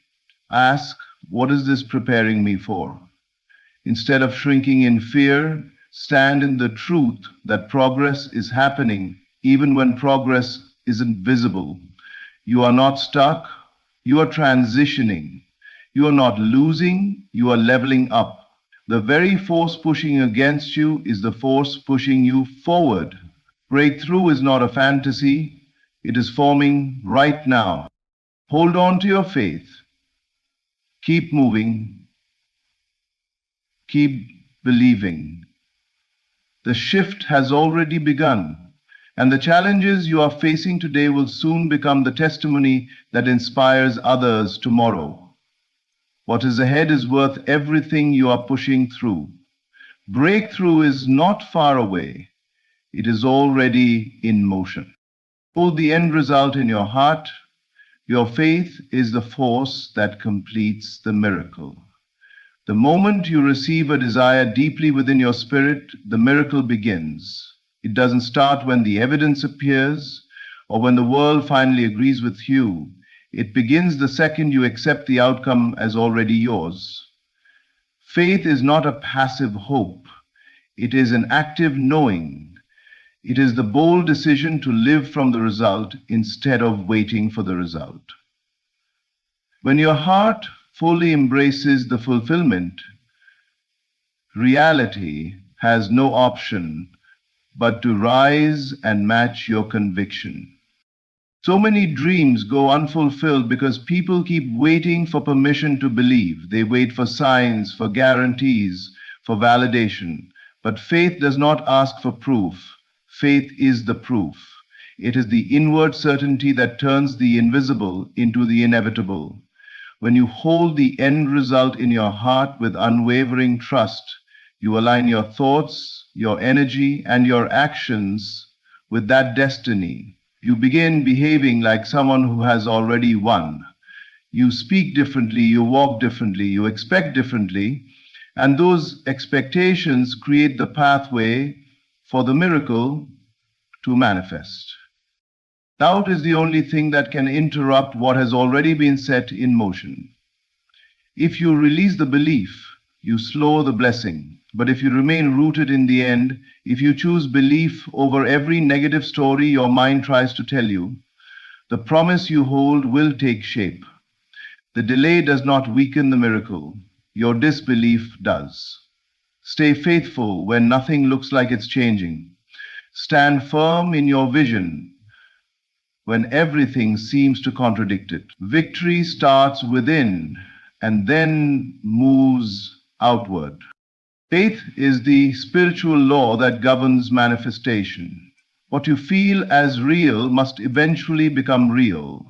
ask, "What is this preparing me for?" Instead of shrinking in fear, stand in the truth that progress is happening even when progress isn't visible. You are not stuck, you are transitioning. You are not losing, you are leveling up. The very force pushing against you is the force pushing you forward. Breakthrough is not a fantasy, it is forming right now. Hold on to your faith. Keep moving. Keep believing. The shift has already begun, and the challenges you are facing today will soon become the testimony that inspires others tomorrow. What is ahead is worth everything you are pushing through. Breakthrough is not far away. It is already in motion. Hold the end result in your heart. Your faith is the force that completes the miracle. The moment you receive a desire deeply within your spirit, the miracle begins. It doesn't start when the evidence appears or when the world finally agrees with you. It begins the second you accept the outcome as already yours. Faith is not a passive hope. It is an active knowing. It is the bold decision to live from the result instead of waiting for the result. When your heart fully embraces the fulfillment, reality has no option but to rise and match your conviction. So many dreams go unfulfilled because people keep waiting for permission to believe. They wait for signs, for guarantees, for validation. But faith does not ask for proof. Faith is the proof. It is the inward certainty that turns the invisible into the inevitable. When you hold the end result in your heart with unwavering trust, you align your thoughts, your energy, and your actions with that destiny. You begin behaving like someone who has already won. You speak differently, you walk differently, you expect differently, and those expectations create the pathway for the miracle to manifest. Doubt is the only thing that can interrupt what has already been set in motion. If you release the belief, you slow the blessing. But if you remain rooted in the end, if you choose belief over every negative story your mind tries to tell you, the promise you hold will take shape. The delay does not weaken the miracle. Your disbelief does. Stay faithful when nothing looks like it's changing. Stand firm in your vision when everything seems to contradict it. Victory starts within and then moves outward. Faith is the spiritual law that governs manifestation. What you feel as real must eventually become real.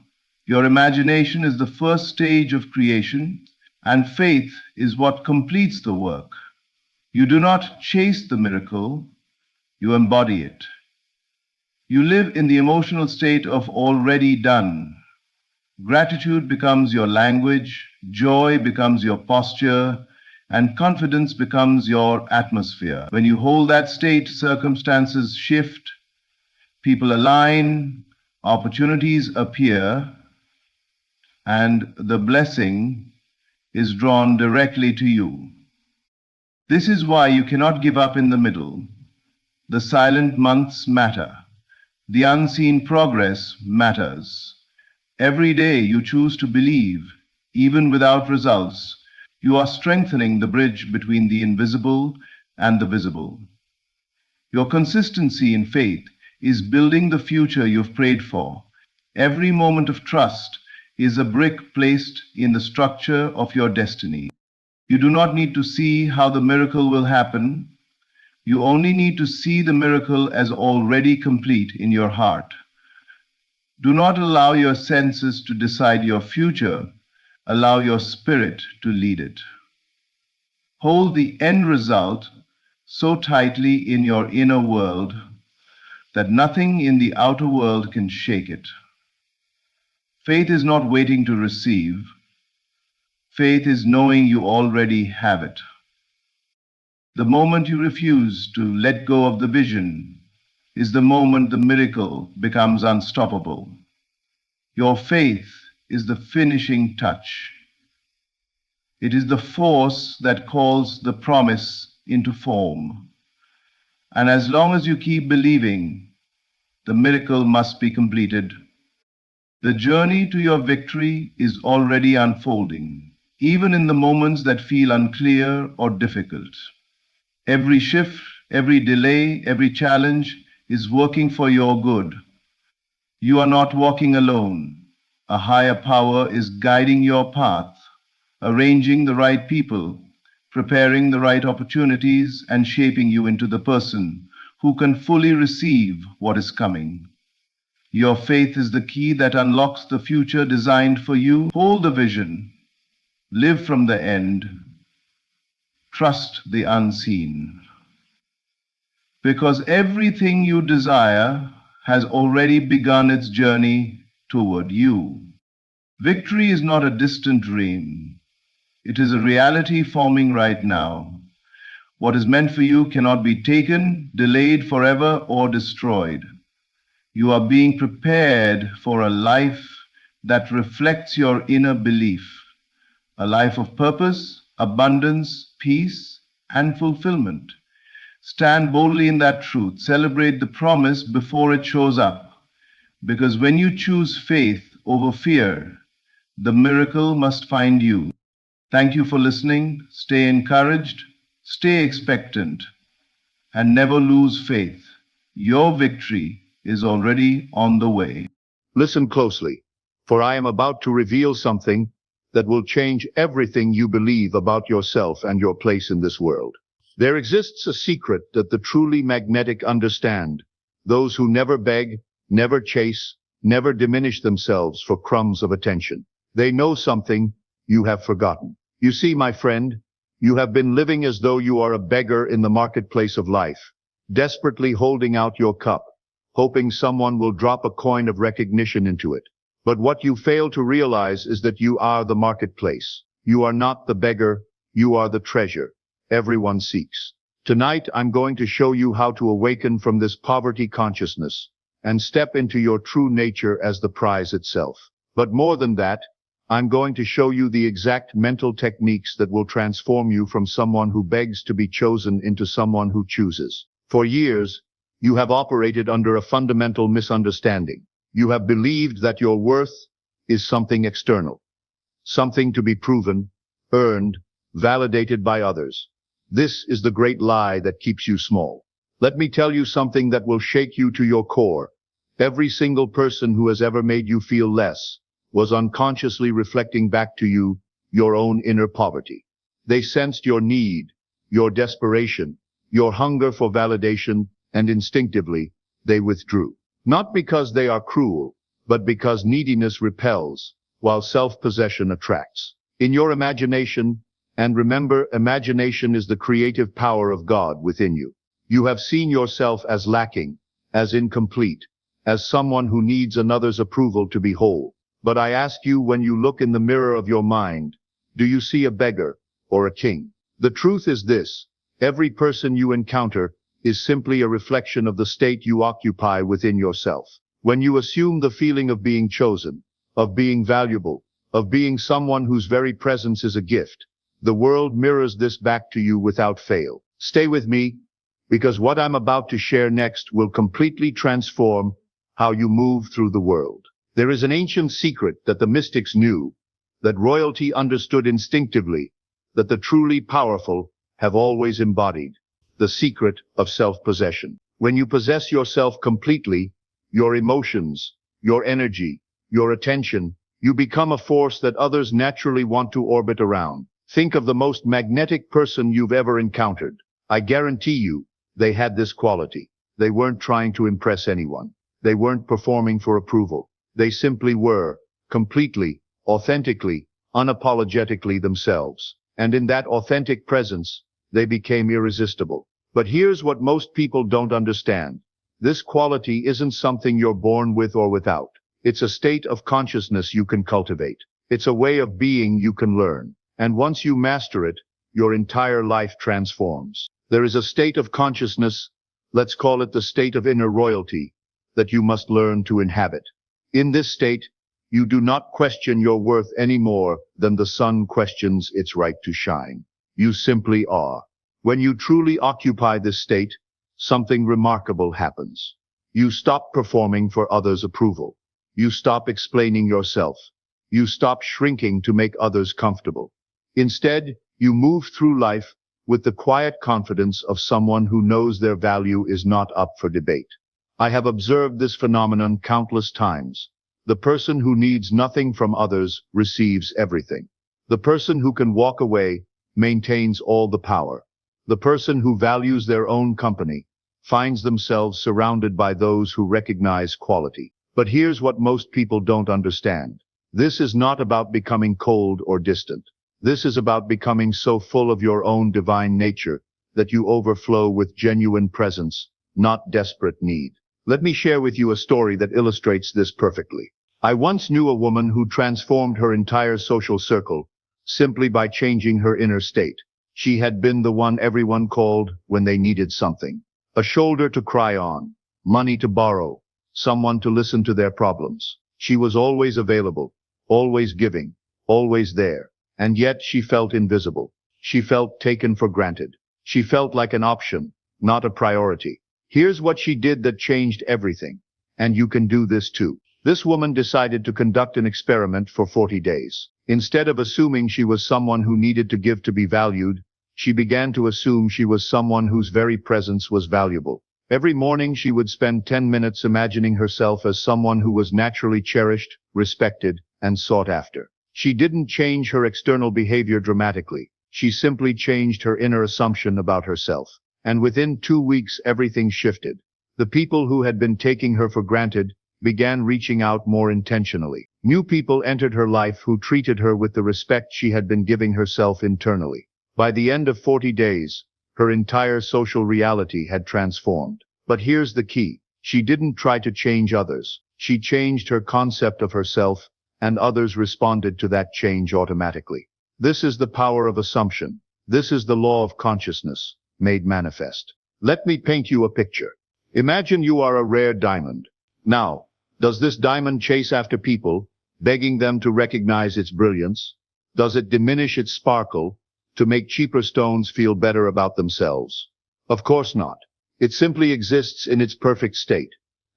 Your imagination is the first stage of creation, and faith is what completes the work. You do not chase the miracle, you embody it. You live in the emotional state of already done. Gratitude becomes your language, joy becomes your posture, and confidence becomes your atmosphere. When you hold that state, circumstances shift, people align, opportunities appear, and the blessing is drawn directly to you. This is why you cannot give up in the middle. The silent months matter. The unseen progress matters. Every day you choose to believe, even without results, you are strengthening the bridge between the invisible and the visible. Your consistency in faith is building the future you've prayed for. Every moment of trust is a brick placed in the structure of your destiny. You do not need to see how the miracle will happen. You only need to see the miracle as already complete in your heart. Do not allow your senses to decide your future. Allow your spirit to lead it. Hold the end result so tightly in your inner world that nothing in the outer world can shake it. Faith is not waiting to receive. Faith is knowing you already have it. The moment you refuse to let go of the vision is the moment the miracle becomes unstoppable. Your faith is the finishing touch. It is the force that calls the promise into form. And as long as you keep believing, the miracle must be completed. The journey to your victory is already unfolding, even in the moments that feel unclear or difficult. Every shift, every delay, every challenge is working for your good. You are not walking alone. A higher power is guiding your path, arranging the right people, preparing the right opportunities, and shaping you into the person who can fully receive what is coming. Your faith is the key that unlocks the future designed for you. Hold the vision, live from the end, trust the unseen. Because everything you desire has already begun its journey toward you. Victory is not a distant dream. It is a reality forming right now. What is meant for you cannot be taken, delayed forever, or destroyed. You are being prepared for a life that reflects your inner belief, a life of purpose, abundance, peace, and fulfillment. Stand boldly in that truth. Celebrate the promise before it shows up. Because when you choose faith over fear, the miracle must find you. Thank you for listening. Stay encouraged, stay expectant, and never lose faith. Your victory is already on the way. Listen closely, for I am about to reveal something that will change everything you believe about yourself and your place in this world. There exists a secret that the truly magnetic understand, those who never beg, never chase, never diminish themselves for crumbs of attention. They know something you have forgotten. You see, my friend, you have been living as though you are a beggar in the marketplace of life, desperately holding out your cup, hoping someone will drop a coin of recognition into it. But what you fail to realize is that you are the marketplace. You are not the beggar, you are the treasure everyone seeks. Tonight I'm going to show you how to awaken from this poverty consciousness and step into your true nature as the prize itself. But more than that, I'm going to show you the exact mental techniques that will transform you from someone who begs to be chosen into someone who chooses. For years, you have operated under a fundamental misunderstanding. You have believed that your worth is something external, something to be proven, earned, validated by others. This is the great lie that keeps you small. Let me tell you something that will shake you to your core. Every single person who has ever made you feel less was unconsciously reflecting back to you your own inner poverty. They sensed your need, your desperation, your hunger for validation, and instinctively, they withdrew. Not because they are cruel, but because neediness repels, while self-possession attracts. In your imagination, and remember, imagination is the creative power of God within you. You have seen yourself as lacking, as incomplete, as someone who needs another's approval to be whole. But I ask you, when you look in the mirror of your mind, do you see a beggar or a king? The truth is this: every person you encounter is simply a reflection of the state you occupy within yourself. When you assume the feeling of being chosen, of being valuable, of being someone whose very presence is a gift, the world mirrors this back to you without fail. Stay with me, because what I'm about to share next will completely transform how you move through the world. There is an ancient secret that the mystics knew, that royalty understood instinctively, that the truly powerful have always embodied: the secret of self-possession. When you possess yourself completely, your emotions, your energy, your attention, you become a force that others naturally want to orbit around. Think of the most magnetic person you've ever encountered. I guarantee you, they had this quality. They weren't trying to impress anyone. They weren't performing for approval. They simply were, completely, authentically, unapologetically themselves. And in that authentic presence, they became irresistible. But here's what most people don't understand. This quality isn't something you're born with or without. It's a state of consciousness you can cultivate. It's a way of being you can learn. And once you master it, your entire life transforms. There is a state of consciousness, let's call it the state of inner royalty, that you must learn to inhabit. In this state, you do not question your worth any more than the sun questions its right to shine. You simply are. When you truly occupy this state, something remarkable happens. You stop performing for others' approval. You stop explaining yourself. You stop shrinking to make others comfortable. Instead, you move through life with the quiet confidence of someone who knows their value is not up for debate. I have observed this phenomenon countless times. The person who needs nothing from others receives everything. The person who can walk away maintains all the power. The person who values their own company finds themselves surrounded by those who recognize quality. But here's what most people don't understand. This is not about becoming cold or distant. This is about becoming so full of your own divine nature that you overflow with genuine presence, not desperate need. Let me share with you a story that illustrates this perfectly. I once knew a woman who transformed her entire social circle simply by changing her inner state. She had been the one everyone called when they needed something. A shoulder to cry on, money to borrow, someone to listen to their problems. She was always available, always giving, always there. And yet she felt invisible. She felt taken for granted. She felt like an option, not a priority. Here's what she did that changed everything. And you can do this too. This woman decided to conduct an experiment for 40 days. Instead of assuming she was someone who needed to give to be valued, she began to assume she was someone whose very presence was valuable. Every morning she would spend 10 minutes imagining herself as someone who was naturally cherished, respected, and sought after. She didn't change her external behavior dramatically. She simply changed her inner assumption about herself. And within 2 weeks everything shifted. The people who had been taking her for granted began reaching out more intentionally. New people entered her life who treated her with the respect she had been giving herself internally. By the end of 40 days, her entire social reality had transformed. But here's the key. She didn't try to change others. She changed her concept of herself, and others responded to that change automatically. This is the power of assumption. This is the law of consciousness, made manifest. Let me paint you a picture. Imagine you are a rare diamond. Now, does this diamond chase after people, begging them to recognize its brilliance? Does it diminish its sparkle to make cheaper stones feel better about themselves? Of course not. It simply exists in its perfect state,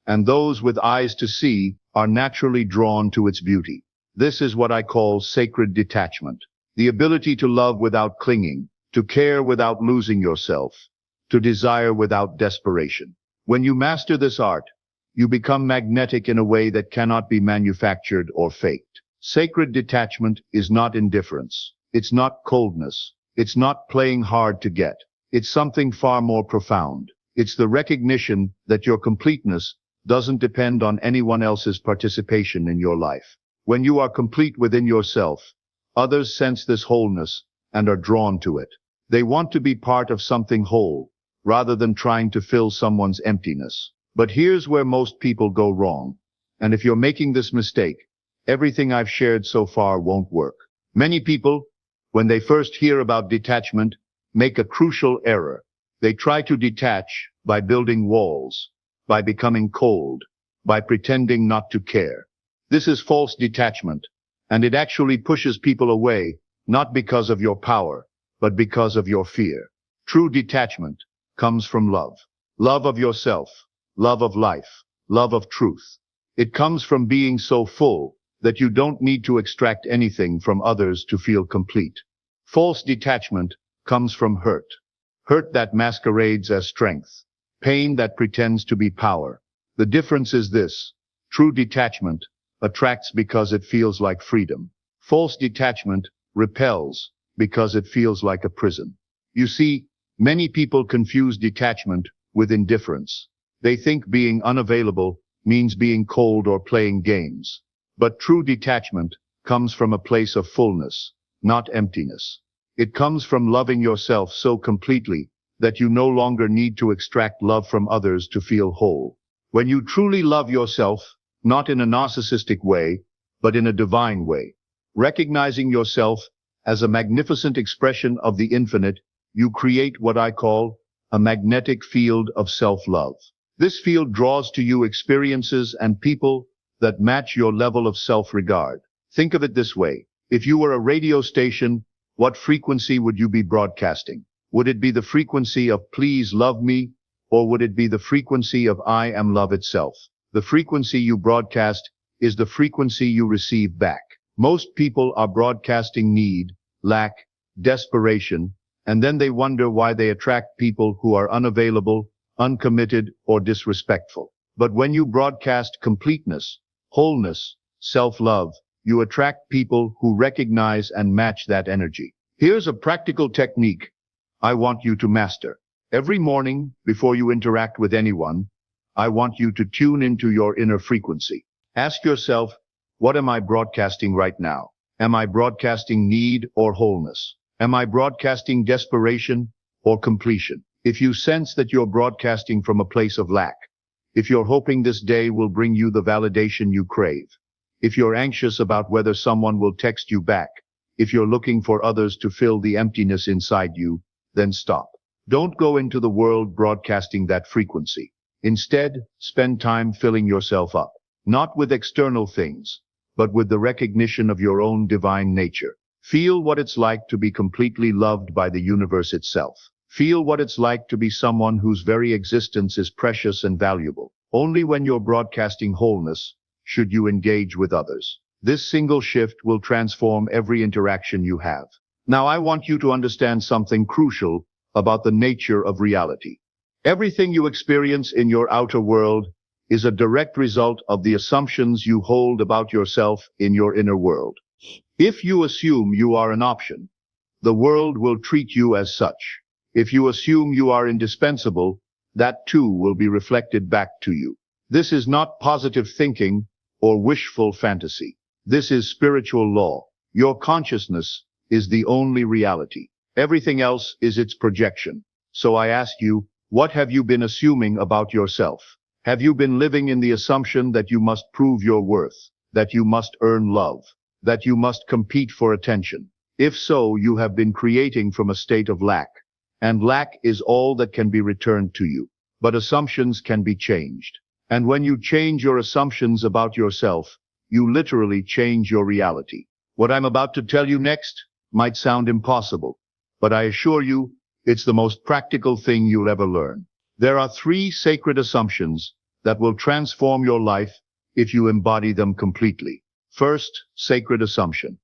and those with eyes to see are naturally drawn to its beauty. This is what I call sacred detachment. The ability to love without clinging, to care without losing yourself, to desire without desperation. When you master this art, you become magnetic in a way that cannot be manufactured or faked. Sacred detachment is not indifference. It's not coldness. It's not playing hard to get. It's something far more profound. It's the recognition that your completeness doesn't depend on anyone else's participation in your life. When you are complete within yourself, others sense this wholeness and are drawn to it. They want to be part of something whole, rather than trying to fill someone's emptiness. But here's where most people go wrong. And if you're making this mistake, everything I've shared so far won't work. Many people, when they first hear about detachment, make a crucial error. They try to detach by building walls, by becoming cold, by pretending not to care. This is false detachment, and it actually pushes people away, not because of your power, but because of your fear. True detachment comes from love. Love of yourself, love of life, love of truth. It comes from being so full that you don't need to extract anything from others to feel complete. False detachment comes from hurt. Hurt that masquerades as strength. Pain that pretends to be power. The difference is this. True detachment attracts because it feels like freedom. False detachment repels because it feels like a prison. You see, many people confuse detachment with indifference. They think being unavailable means being cold or playing games. But true detachment comes from a place of fullness, not emptiness. It comes from loving yourself so completely that you no longer need to extract love from others to feel whole. When you truly love yourself, not in a narcissistic way, but in a divine way, recognizing yourself as a magnificent expression of the infinite, you create what I call a magnetic field of self-love. This field draws to you experiences and people that match your level of self-regard. Think of it this way. If you were a radio station, what frequency would you be broadcasting? Would it be the frequency of please love me, or would it be the frequency of I am love itself? The frequency you broadcast is the frequency you receive back. Most people are broadcasting need, lack, desperation, and then they wonder why they attract people who are unavailable, uncommitted, or disrespectful. But when you broadcast completeness, wholeness, self-love, you attract people who recognize and match that energy. Here's a practical technique I want you to master. Every morning, before you interact with anyone, I want you to tune into your inner frequency. Ask yourself, what am I broadcasting right now? Am I broadcasting need or wholeness? Am I broadcasting desperation or completion? If you sense that you're broadcasting from a place of lack, if you're hoping this day will bring you the validation you crave, if you're anxious about whether someone will text you back, if you're looking for others to fill the emptiness inside you, then stop. Don't go into the world broadcasting that frequency. Instead, spend time filling yourself up, not with external things, but with the recognition of your own divine nature. Feel what it's like to be completely loved by the universe itself. Feel what it's like to be someone whose very existence is precious and valuable. Only when you're broadcasting wholeness should you engage with others. This single shift will transform every interaction you have. Now I want you to understand something crucial about the nature of reality. Everything you experience in your outer world is a direct result of the assumptions you hold about yourself in your inner world. If you assume you are an option, the world will treat you as such. If you assume you are indispensable, that too will be reflected back to you. This is not positive thinking or wishful fantasy. This is spiritual law. Your consciousness is the only reality. Everything else is its projection. So I ask you, what have you been assuming about yourself? Have you been living in the assumption that you must prove your worth, that you must earn love, that you must compete for attention? If so, you have been creating from a state of lack, and lack is all that can be returned to you. But assumptions can be changed. And when you change your assumptions about yourself, you literally change your reality. What I'm about to tell you next might sound impossible, but I assure you, it's the most practical thing you'll ever learn. There are 3 sacred assumptions that will transform your life if you embody them completely. First, sacred assumption.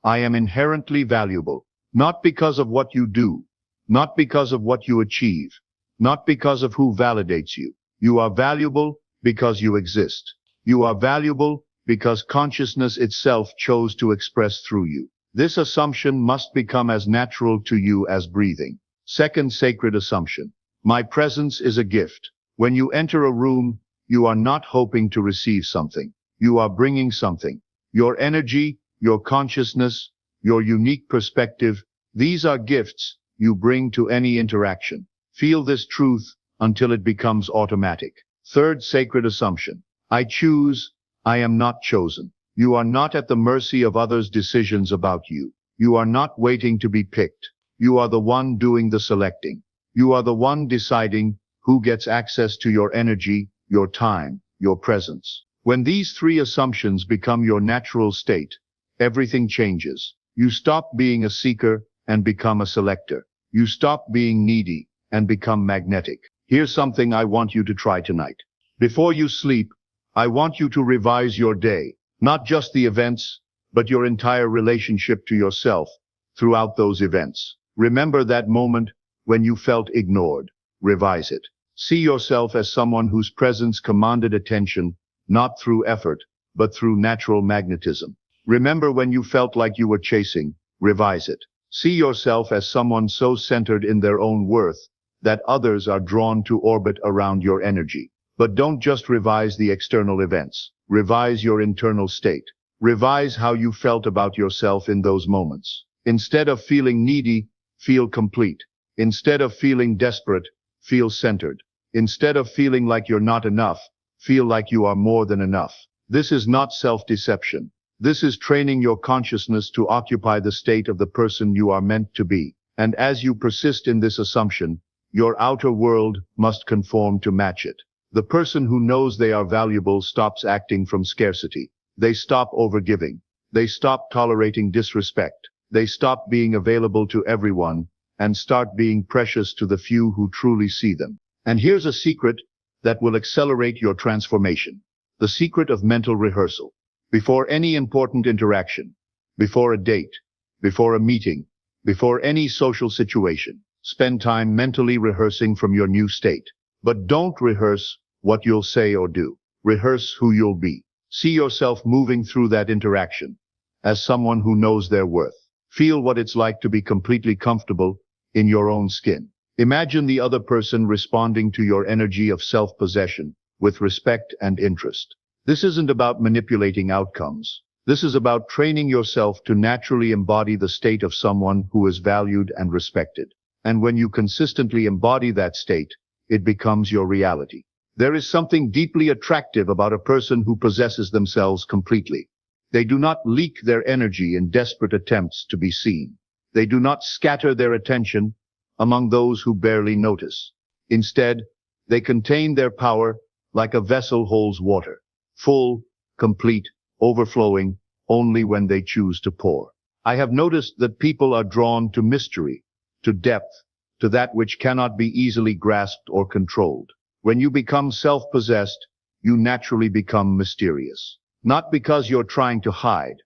I am inherently valuable, not because of what you do, not because of what you achieve, not because of who validates you. You are valuable because you exist. You are valuable because consciousness itself chose to express through you. This assumption must become as natural to you as breathing. Second sacred assumption. My presence is a gift. When you enter a room, you are not hoping to receive something. You are bringing something. Your energy, your consciousness, your unique perspective, these are gifts you bring to any interaction. Feel this truth until it becomes automatic. Third sacred assumption. I choose, I am not chosen. You are not at the mercy of others' decisions about you. You are not waiting to be picked. You are the one doing the selecting. You are the one deciding who gets access to your energy, your time, your presence. When these 3 assumptions become your natural state, everything changes. You stop being a seeker and become a selector. You stop being needy and become magnetic. Here's something I want you to try tonight. Before you sleep, I want you to revise your day, not just the events, but your entire relationship to yourself throughout those events. Remember that moment when you felt ignored. Revise it. See yourself as someone whose presence commanded attention, not through effort, but through natural magnetism. Remember when you felt like you were chasing. Revise it. See yourself as someone so centered in their own worth that others are drawn to orbit around your energy. But don't just revise the external events. Revise your internal state. Revise how you felt about yourself in those moments. Instead of feeling needy, feel complete. Instead of feeling desperate, feel centered. Instead of feeling like you're not enough, feel like you are more than enough. This is not self-deception. This is training your consciousness to occupy the state of the person you are meant to be. And as you persist in this assumption, your outer world must conform to match it. The person who knows they are valuable stops acting from scarcity. They stop overgiving. They stop tolerating disrespect. They stop being available to everyone and start being precious to the few who truly see them. And here's a secret that will accelerate your transformation. The secret of mental rehearsal. Before any important interaction, before a date, before a meeting, before any social situation, spend time mentally rehearsing from your new state. But don't rehearse what you'll say or do. Rehearse who you'll be. See yourself moving through that interaction as someone who knows their worth. Feel what it's like to be completely comfortable in your own skin. Imagine the other person responding to your energy of self-possession with respect and interest. This isn't about manipulating outcomes. This is about training yourself to naturally embody the state of someone who is valued and respected. And when you consistently embody that state, it becomes your reality. There is something deeply attractive about a person who possesses themselves completely. They do not leak their energy in desperate attempts to be seen. They do not scatter their attention among those who barely notice. Instead, they contain their power like a vessel holds water, full, complete, overflowing, only when they choose to pour. I have noticed that people are drawn to mystery, to depth, to that which cannot be easily grasped or controlled. When you become self-possessed, you naturally become mysterious. Not because you're trying to hide,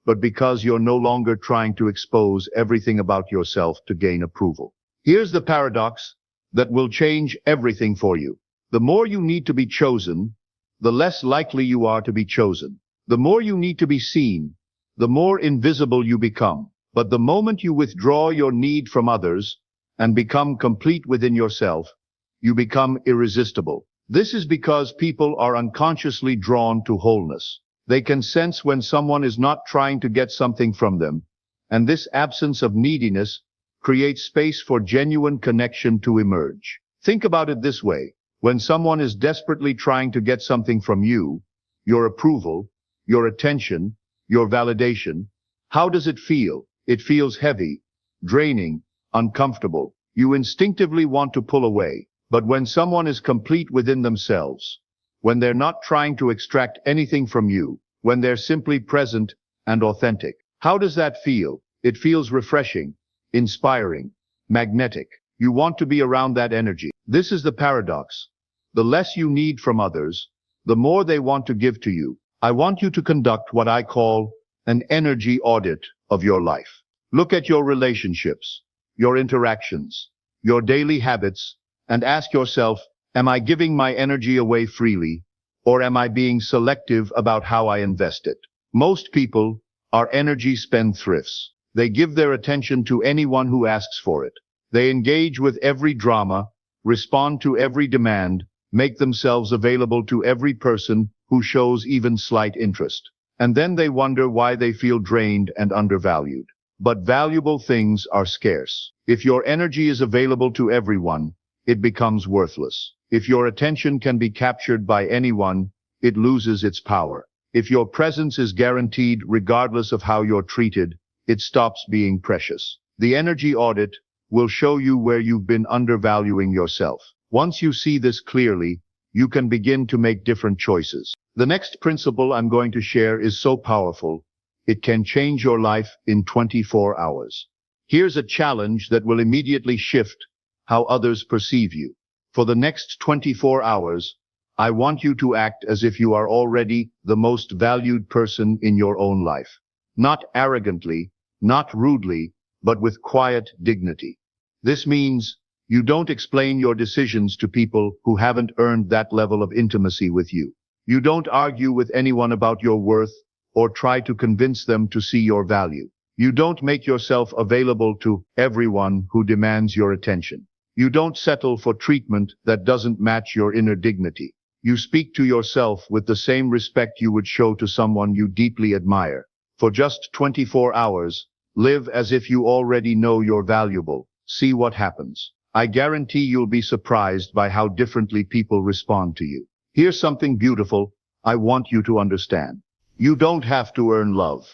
but because you're no longer trying to expose everything about yourself to gain approval. Here's the paradox that will change everything for you. The more you need to be chosen, the less likely you are to be chosen. The more you need to be seen, the more invisible you become. But the moment you withdraw your need from others and become complete within yourself, you become irresistible. This is because people are unconsciously drawn to wholeness. They can sense when someone is not trying to get something from them, and this absence of neediness creates space for genuine connection to emerge. Think about it this way. When someone is desperately trying to get something from you, your approval, your attention, your validation, how does it feel? It feels heavy, draining, uncomfortable. You instinctively want to pull away. But when someone is complete within themselves, when they're not trying to extract anything from you, when they're simply present and authentic, how does that feel? It feels refreshing, inspiring, magnetic. You want to be around that energy. This is the paradox. The less you need from others, the more they want to give to you. I want you to conduct what I call an energy audit of your life. Look at your relationships, your interactions, your daily habits, and ask yourself, am I giving my energy away freely, or am I being selective about how I invest it? Most people are energy spendthrifts. They give their attention to anyone who asks for it. They engage with every drama, respond to every demand, make themselves available to every person who shows even slight interest. And then they wonder why they feel drained and undervalued. But valuable things are scarce. If your energy is available to everyone, it becomes worthless. If your attention can be captured by anyone, it loses its power. If your presence is guaranteed regardless of how you're treated, it stops being precious. The energy audit will show you where you've been undervaluing yourself. Once you see this clearly, you can begin to make different choices. The next principle I'm going to share is so powerful, it can change your life in 24 hours. Here's a challenge that will immediately shift how others perceive you. For the next 24 hours, I want you to act as if you are already the most valued person in your own life. Not arrogantly, not rudely, but with quiet dignity. This means you don't explain your decisions to people who haven't earned that level of intimacy with you. You don't argue with anyone about your worth or try to convince them to see your value. You don't make yourself available to everyone who demands your attention. You don't settle for treatment that doesn't match your inner dignity. You speak to yourself with the same respect you would show to someone you deeply admire. For just 24 hours, live as if you already know you're valuable. See what happens. I guarantee you'll be surprised by how differently people respond to you. Here's something beautiful I want you to understand. You don't have to earn love.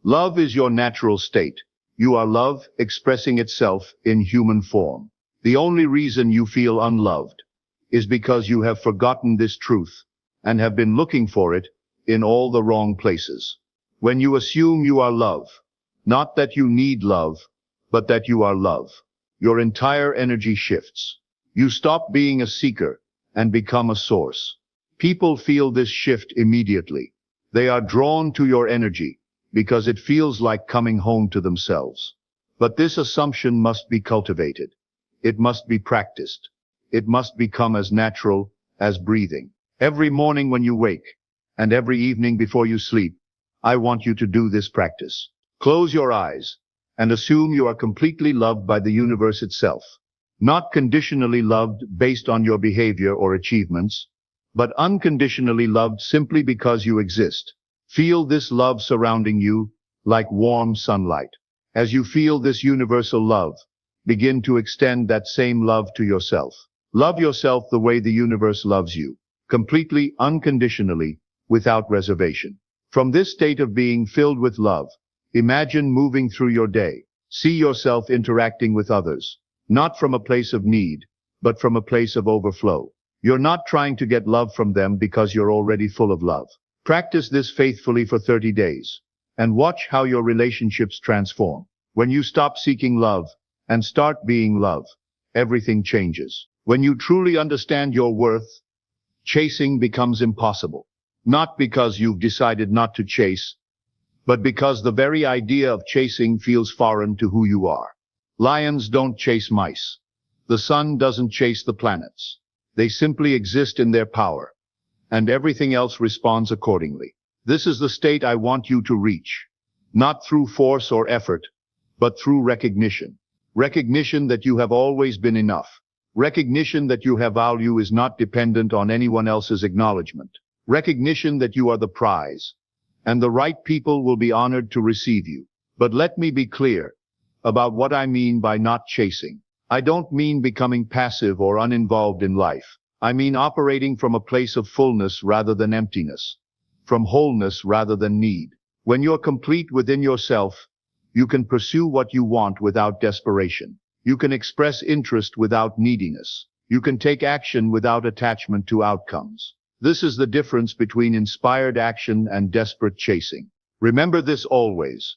Love is your natural state. You are love expressing itself in human form. The only reason you feel unloved is because you have forgotten this truth and have been looking for it in all the wrong places. When you assume you are love, not that you need love, but that you are love, your entire energy shifts. You stop being a seeker and become a source. People feel this shift immediately. They are drawn to your energy because it feels like coming home to themselves. But this assumption must be cultivated. It must be practiced. It must become as natural as breathing. Every morning when you wake, and every evening before you sleep, I want you to do this practice. Close your eyes and assume you are completely loved by the universe itself. Not conditionally loved based on your behavior or achievements, but unconditionally loved simply because you exist. Feel this love surrounding you like warm sunlight. As you feel this universal love, begin to extend that same love to yourself. Love yourself the way the universe loves you, completely, unconditionally, without reservation. From this state of being filled with love, imagine moving through your day. See yourself interacting with others, not from a place of need, but from a place of overflow. You're not trying to get love from them because you're already full of love. Practice this faithfully for 30 days, and watch how your relationships transform. When you stop seeking love and start being love, everything changes. When you truly understand your worth, chasing becomes impossible. Not because you've decided not to chase, but because the very idea of chasing feels foreign to who you are. Lions don't chase mice. The sun doesn't chase the planets. They simply exist in their power, and everything else responds accordingly. This is the state I want you to reach, not through force or effort, but through recognition. Recognition that you have always been enough. Recognition that your value is not dependent on anyone else's acknowledgement. Recognition that you are the prize, and the right people will be honored to receive you. But let me be clear about what I mean by not chasing. I don't mean becoming passive or uninvolved in life. I mean operating from a place of fullness rather than emptiness, from wholeness rather than need. When you're complete within yourself, you can pursue what you want without desperation. You can express interest without neediness. You can take action without attachment to outcomes. This is the difference between inspired action and desperate chasing. Remember this always.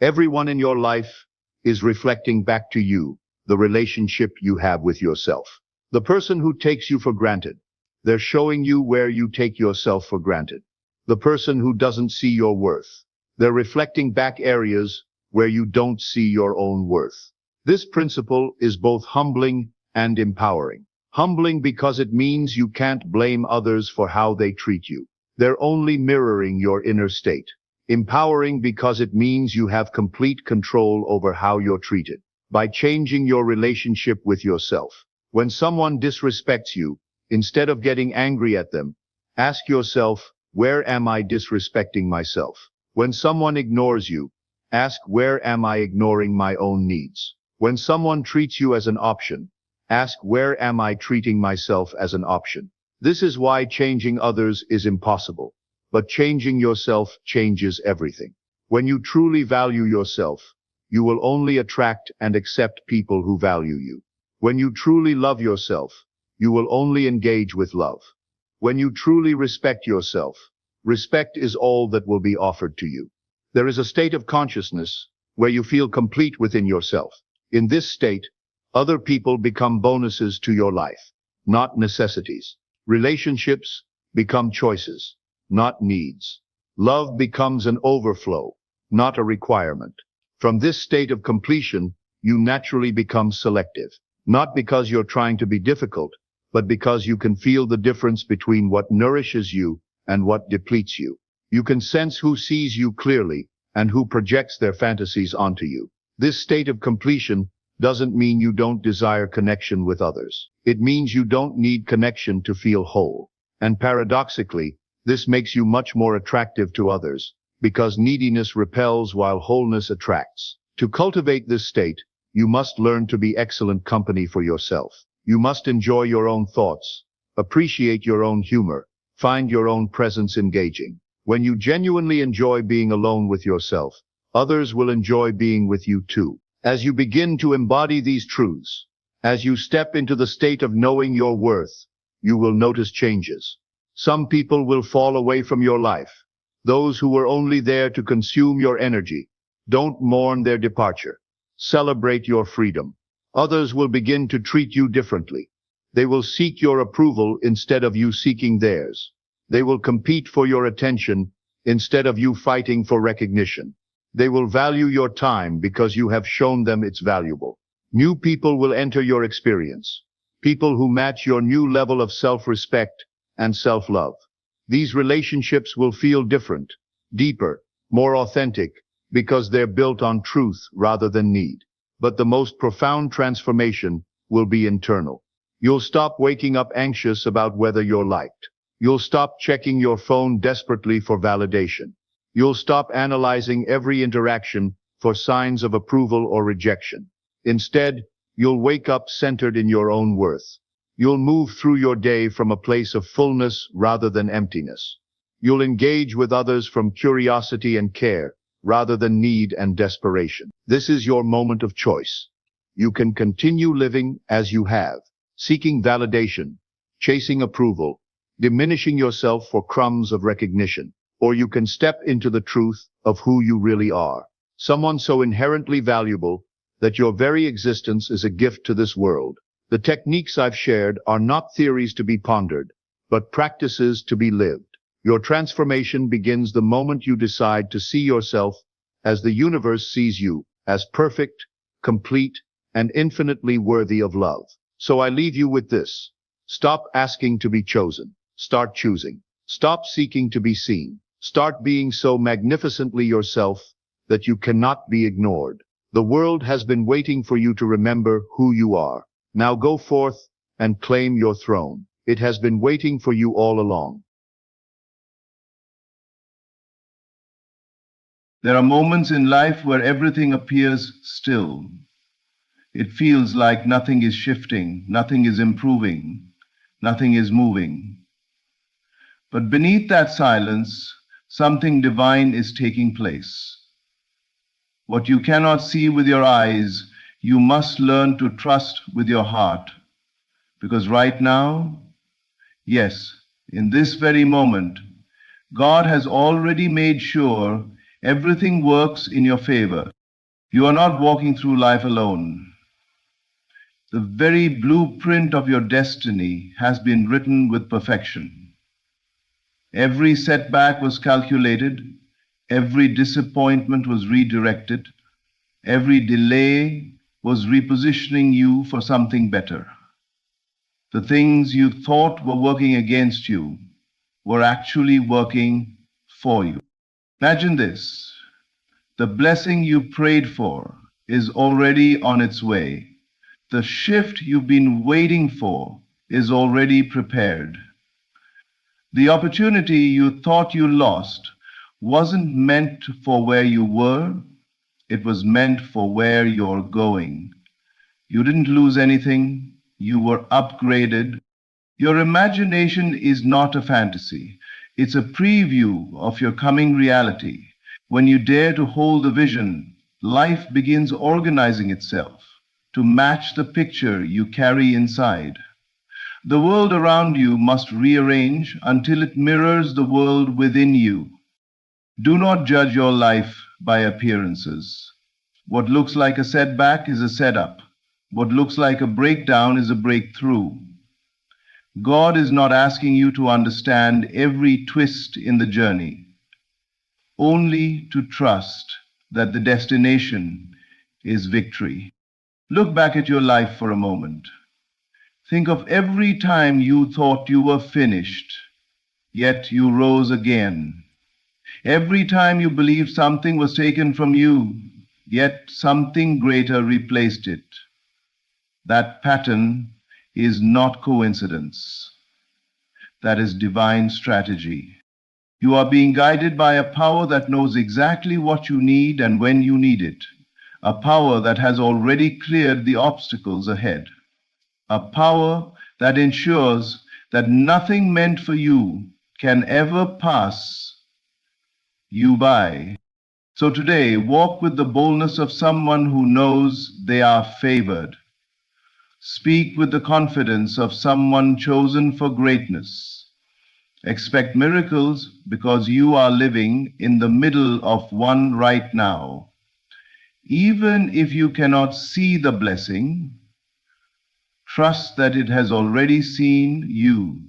Everyone in your life is reflecting back to you the relationship you have with yourself. The person who takes you for granted, they're showing you where you take yourself for granted. The person who doesn't see your worth, they're reflecting back areas where you don't see your own worth. This principle is both humbling and empowering. Humbling because it means you can't blame others for how they treat you. They're only mirroring your inner state. Empowering because it means you have complete control over how you're treated. By changing your relationship with yourself. When someone disrespects you, instead of getting angry at them, ask yourself, where am I disrespecting myself? When someone ignores you, ask, where am I ignoring my own needs? When someone treats you as an option, ask, where am I treating myself as an option? This is why changing others is impossible, but changing yourself changes everything. When you truly value yourself, you will only attract and accept people who value you. When you truly love yourself, you will only engage with love. When you truly respect yourself, respect is all that will be offered to you. There is a state of consciousness where you feel complete within yourself. In this state, other people become bonuses to your life, not necessities. Relationships become choices, not needs. Love becomes an overflow, not a requirement. From this state of completion, you naturally become selective. Not because you're trying to be difficult, but because you can feel the difference between what nourishes you and what depletes you. You can sense who sees you clearly and who projects their fantasies onto you. This state of completion doesn't mean you don't desire connection with others. It means you don't need connection to feel whole. And paradoxically, this makes you much more attractive to others, because neediness repels while wholeness attracts. To cultivate this state, you must learn to be excellent company for yourself. You must enjoy your own thoughts, appreciate your own humor, find your own presence engaging. When you genuinely enjoy being alone with yourself, others will enjoy being with you too. As you begin to embody these truths, as you step into the state of knowing your worth, you will notice changes. Some people will fall away from your life. Those who were only there to consume your energy. Don't mourn their departure. Celebrate your freedom. Others will begin to treat you differently. They will seek your approval instead of you seeking theirs. They will compete for your attention instead of you fighting for recognition. They will value your time because you have shown them it's valuable. New people will enter your experience. People who match your new level of self-respect and self-love. These relationships will feel different, deeper, more authentic, because they're built on truth rather than need. But the most profound transformation will be internal. You'll stop waking up anxious about whether you're liked. You'll stop checking your phone desperately for validation. You'll stop analyzing every interaction for signs of approval or rejection. Instead, you'll wake up centered in your own worth. You'll move through your day from a place of fullness rather than emptiness. You'll engage with others from curiosity and care rather than need and desperation. This is your moment of choice. You can continue living as you have, seeking validation, chasing approval, diminishing yourself for crumbs of recognition. Or you can step into the truth of who you really are. Someone so inherently valuable that your very existence is a gift to this world. The techniques I've shared are not theories to be pondered, but practices to be lived. Your transformation begins the moment you decide to see yourself as the universe sees you, as perfect, complete, and infinitely worthy of love. So I leave you with this. Stop asking to be chosen. Start choosing. Stop seeking to be seen. Start being so magnificently yourself that you cannot be ignored. The world has been waiting for you to remember who you are. Now go forth and claim your throne. It has been waiting for you all along. There are moments in life where everything appears still. It feels like nothing is shifting, nothing is improving, nothing is moving. But beneath that silence, something divine is taking place. What you cannot see with your eyes, you must learn to trust with your heart. Because right now, yes, in this very moment, God has already made sure everything works in your favor. You are not walking through life alone. The very blueprint of your destiny has been written with perfection. Every setback was calculated, every disappointment was redirected, every delay was repositioning you for something better. The things you thought were working against you were actually working for you. Imagine this. The blessing you prayed for is already on its way. The shift you've been waiting for is already prepared. The opportunity you thought you lost wasn't meant for where you were, it was meant for where you're going. You didn't lose anything, you were upgraded. Your imagination is not a fantasy, it's a preview of your coming reality. When you dare to hold the vision, life begins organizing itself to match the picture you carry inside. The world around you must rearrange until it mirrors the world within you. Do not judge your life by appearances. What looks like a setback is a setup. What looks like a breakdown is a breakthrough. God is not asking you to understand every twist in the journey, only to trust that the destination is victory. Look back at your life for a moment. Think of every time you thought you were finished, yet you rose again. Every time you believed something was taken from you, yet something greater replaced it. That pattern is not coincidence. That is divine strategy. You are being guided by a power that knows exactly what you need and when you need it. A power that has already cleared the obstacles ahead. A power that ensures that nothing meant for you can ever pass you by. So today, walk with the boldness of someone who knows they are favored. Speak with the confidence of someone chosen for greatness. Expect miracles because you are living in the middle of one right now. Even if you cannot see the blessing, trust that it has already seen you.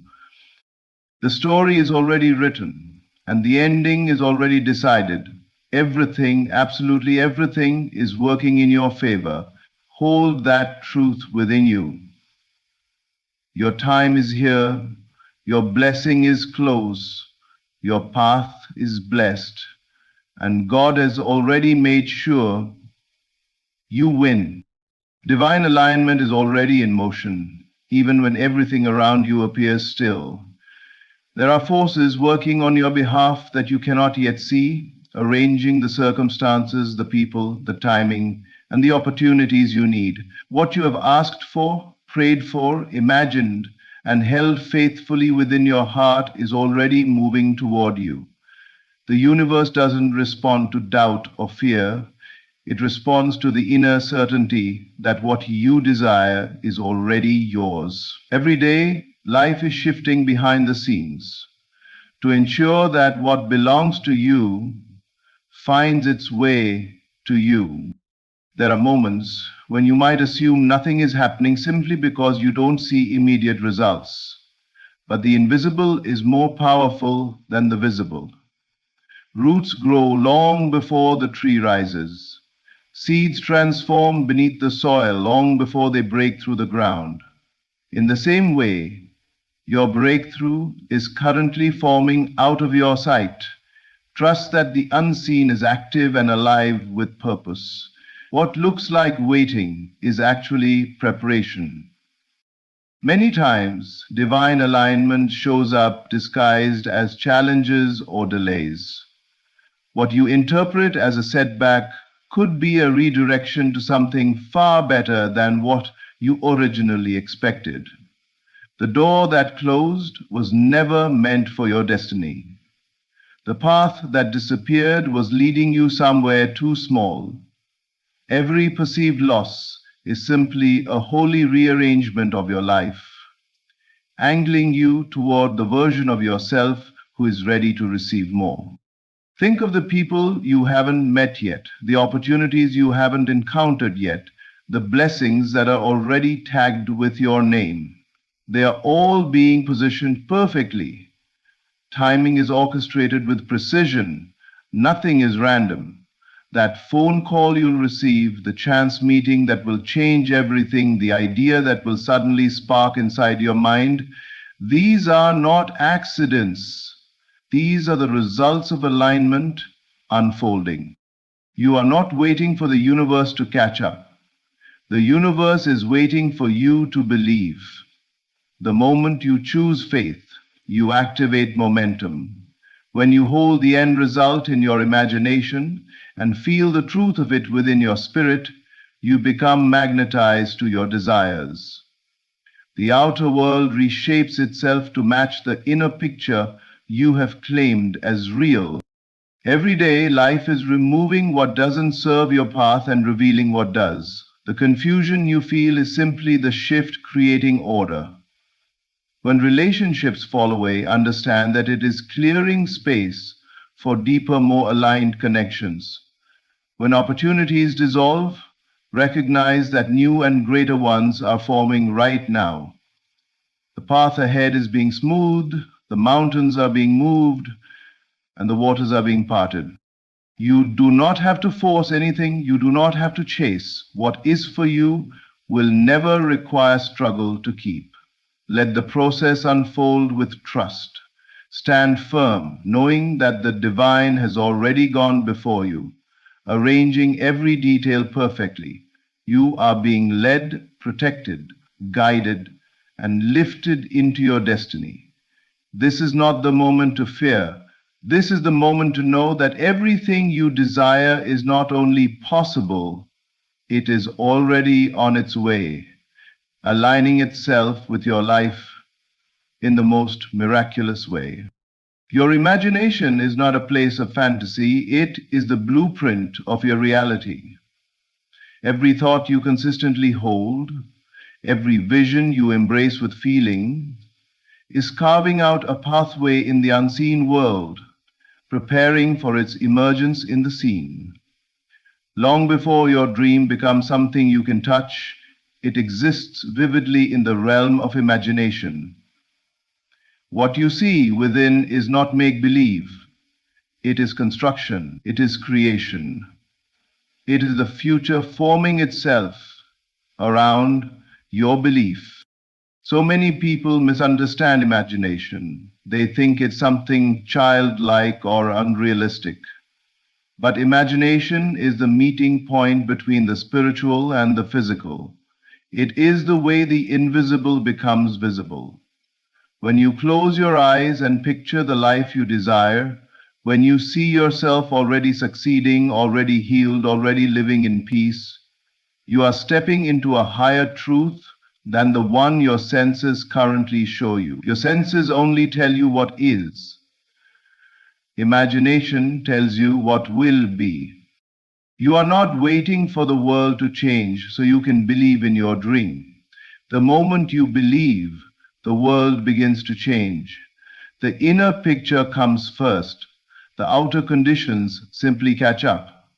The story is already written, and the ending is already decided. Everything, absolutely everything, is working in your favor. Hold that truth within you. Your time is here. Your blessing is close. Your path is blessed. And God has already made sure you win. Divine alignment is already in motion, even when everything around you appears still. There are forces working on your behalf that you cannot yet see, arranging the circumstances, the people, the timing, and the opportunities you need. What you have asked for, prayed for, imagined, and held faithfully within your heart is already moving toward you. The universe doesn't respond to doubt or fear. It responds to the inner certainty that what you desire is already yours. Every day, life is shifting behind the scenes to ensure that what belongs to you finds its way to you. There are moments when you might assume nothing is happening simply because you don't see immediate results. But the invisible is more powerful than the visible. Roots grow long before the tree rises. Seeds transform beneath the soil long before they break through the ground. In the same way, your breakthrough is currently forming out of your sight. Trust that the unseen is active and alive with purpose. What looks like waiting is actually preparation. Many times, divine alignment shows up disguised as challenges or delays. What you interpret as a setback could be a redirection to something far better than what you originally expected. The door that closed was never meant for your destiny. The path that disappeared was leading you somewhere too small. Every perceived loss is simply a holy rearrangement of your life, angling you toward the version of yourself who is ready to receive more. Think of the people you haven't met yet, the opportunities you haven't encountered yet, the blessings that are already tagged with your name. They are all being positioned perfectly. Timing is orchestrated with precision. Nothing is random. That phone call you'll receive, the chance meeting that will change everything, the idea that will suddenly spark inside your mind, these are not accidents. These are the results of alignment unfolding. You are not waiting for the universe to catch up. The universe is waiting for you to believe. The moment you choose faith, you activate momentum. When you hold the end result in your imagination and feel the truth of it within your spirit, you become magnetized to your desires. The outer world reshapes itself to match the inner picture you have claimed as real. Every day, life is removing what doesn't serve your path and revealing what does. The confusion you feel is simply the shift creating order. When relationships fall away, understand that it is clearing space for deeper, more aligned connections. When opportunities dissolve, recognize that new and greater ones are forming right now. The path ahead is being smoothed, the mountains are being moved, and the waters are being parted. You do not have to force anything, you do not have to chase. What is for you will never require struggle to keep. Let the process unfold with trust. Stand firm, knowing that the divine has already gone before you, arranging every detail perfectly. You are being led, protected, guided, and lifted into your destiny. This is not the moment to fear. This is the moment to know that everything you desire is not only possible, it is already on its way, aligning itself with your life in the most miraculous way. Your imagination is not a place of fantasy, it is the blueprint of your reality. Every thought you consistently hold, every vision you embrace with feeling, is carving out a pathway in the unseen world, preparing for its emergence in the seen. Long before your dream becomes something you can touch, it exists vividly in the realm of imagination. What you see within is not make-believe. It is construction. It is creation. It is the future forming itself around your belief. So many people misunderstand imagination. They think it's something childlike or unrealistic. But imagination is the meeting point between the spiritual and the physical. It is the way the invisible becomes visible. When you close your eyes and picture the life you desire, when you see yourself already succeeding, already healed, already living in peace, you are stepping into a higher truth than the one your senses currently show you. Your senses only tell you what is. Imagination tells you what will be. You are not waiting for the world to change so you can believe in your dream. The moment you believe, the world begins to change. The inner picture comes first. The outer conditions simply catch up.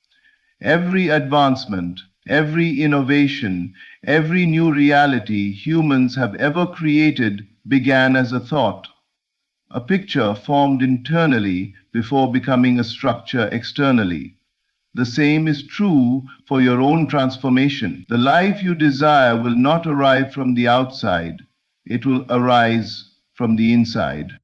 Every advancement, every innovation, every new reality humans have ever created began as a thought, a picture formed internally before becoming a structure externally. The same is true for your own transformation. The life you desire will not arrive from the outside. It will arise from the inside.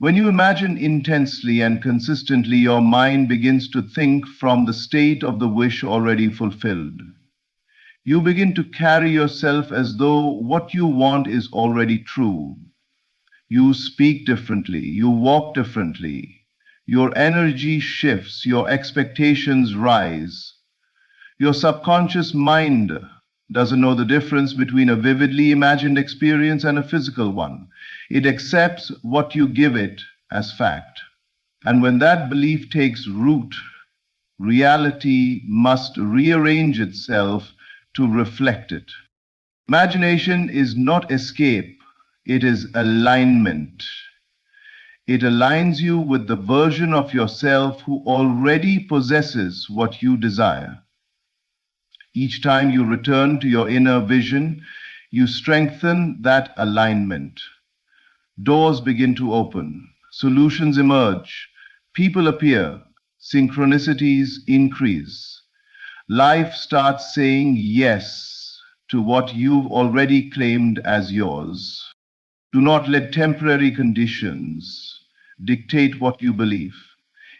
When you imagine intensely and consistently, your mind begins to think from the state of the wish already fulfilled. You begin to carry yourself as though what you want is already true. You speak differently. You walk differently. Your energy shifts, your expectations rise. Your subconscious mind doesn't know the difference between a vividly imagined experience and a physical one. It accepts what you give it as fact. And when that belief takes root, reality must rearrange itself to reflect it. Imagination is not escape, it is alignment. It aligns you with the version of yourself who already possesses what you desire. Each time you return to your inner vision, you strengthen that alignment. Doors begin to open, solutions emerge, people appear, synchronicities increase. Life starts saying yes to what you've already claimed as yours. Do not let temporary conditions dictate what you believe.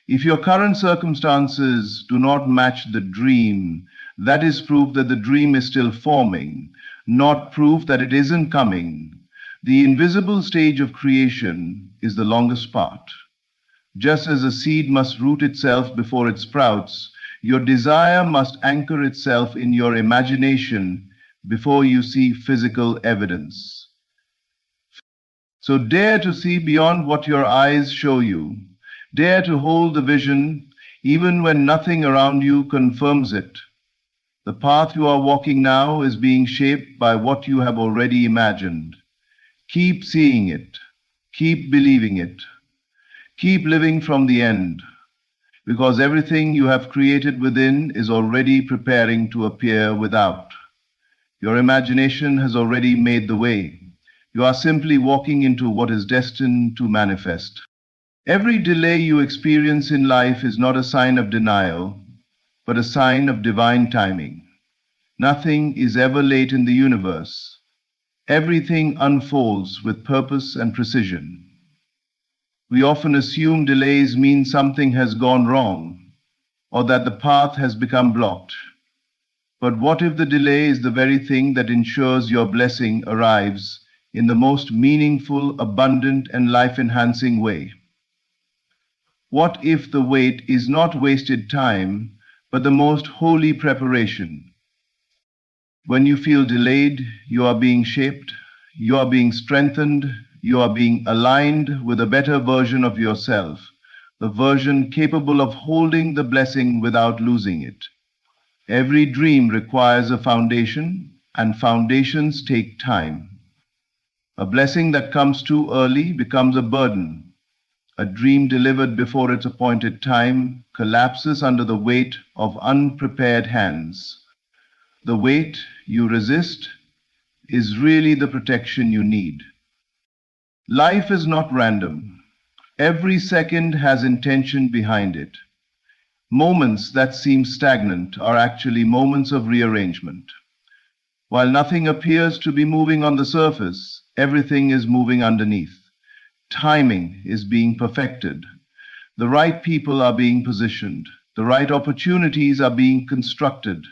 If your current circumstances do not match the dream, that is proof that the dream is still forming, not proof that it isn't coming. The invisible stage of creation is the longest part. Just as a seed must root itself before it sprouts, your desire must anchor itself in your imagination before you see physical evidence. So dare to see beyond what your eyes show you. Dare to hold the vision even when nothing around you confirms it. The path you are walking now is being shaped by what you have already imagined. Keep seeing it. Keep believing it. Keep living from the end, because everything you have created within is already preparing to appear without. Your imagination has already made the way. You are simply walking into what is destined to manifest. Every delay you experience in life is not a sign of denial, but a sign of divine timing. Nothing is ever late in the universe. Everything unfolds with purpose and precision. We often assume delays mean something has gone wrong, or that the path has become blocked. But what if the delay is the very thing that ensures your blessing arrives in the most meaningful, abundant, and life-enhancing way? What if the wait is not wasted time, but the most holy preparation? When you feel delayed, you are being shaped, you are being strengthened, you are being aligned with a better version of yourself, the version capable of holding the blessing without losing it. Every dream requires a foundation, and foundations take time. A blessing that comes too early becomes a burden. A dream delivered before its appointed time collapses under the weight of unprepared hands. The weight you resist is really the protection you need. Life is not random. Every second has intention behind it. Moments that seem stagnant are actually moments of rearrangement. While nothing appears to be moving on the surface, everything is moving underneath. Timing is being perfected. The right people are being positioned. The right opportunities are being constructed.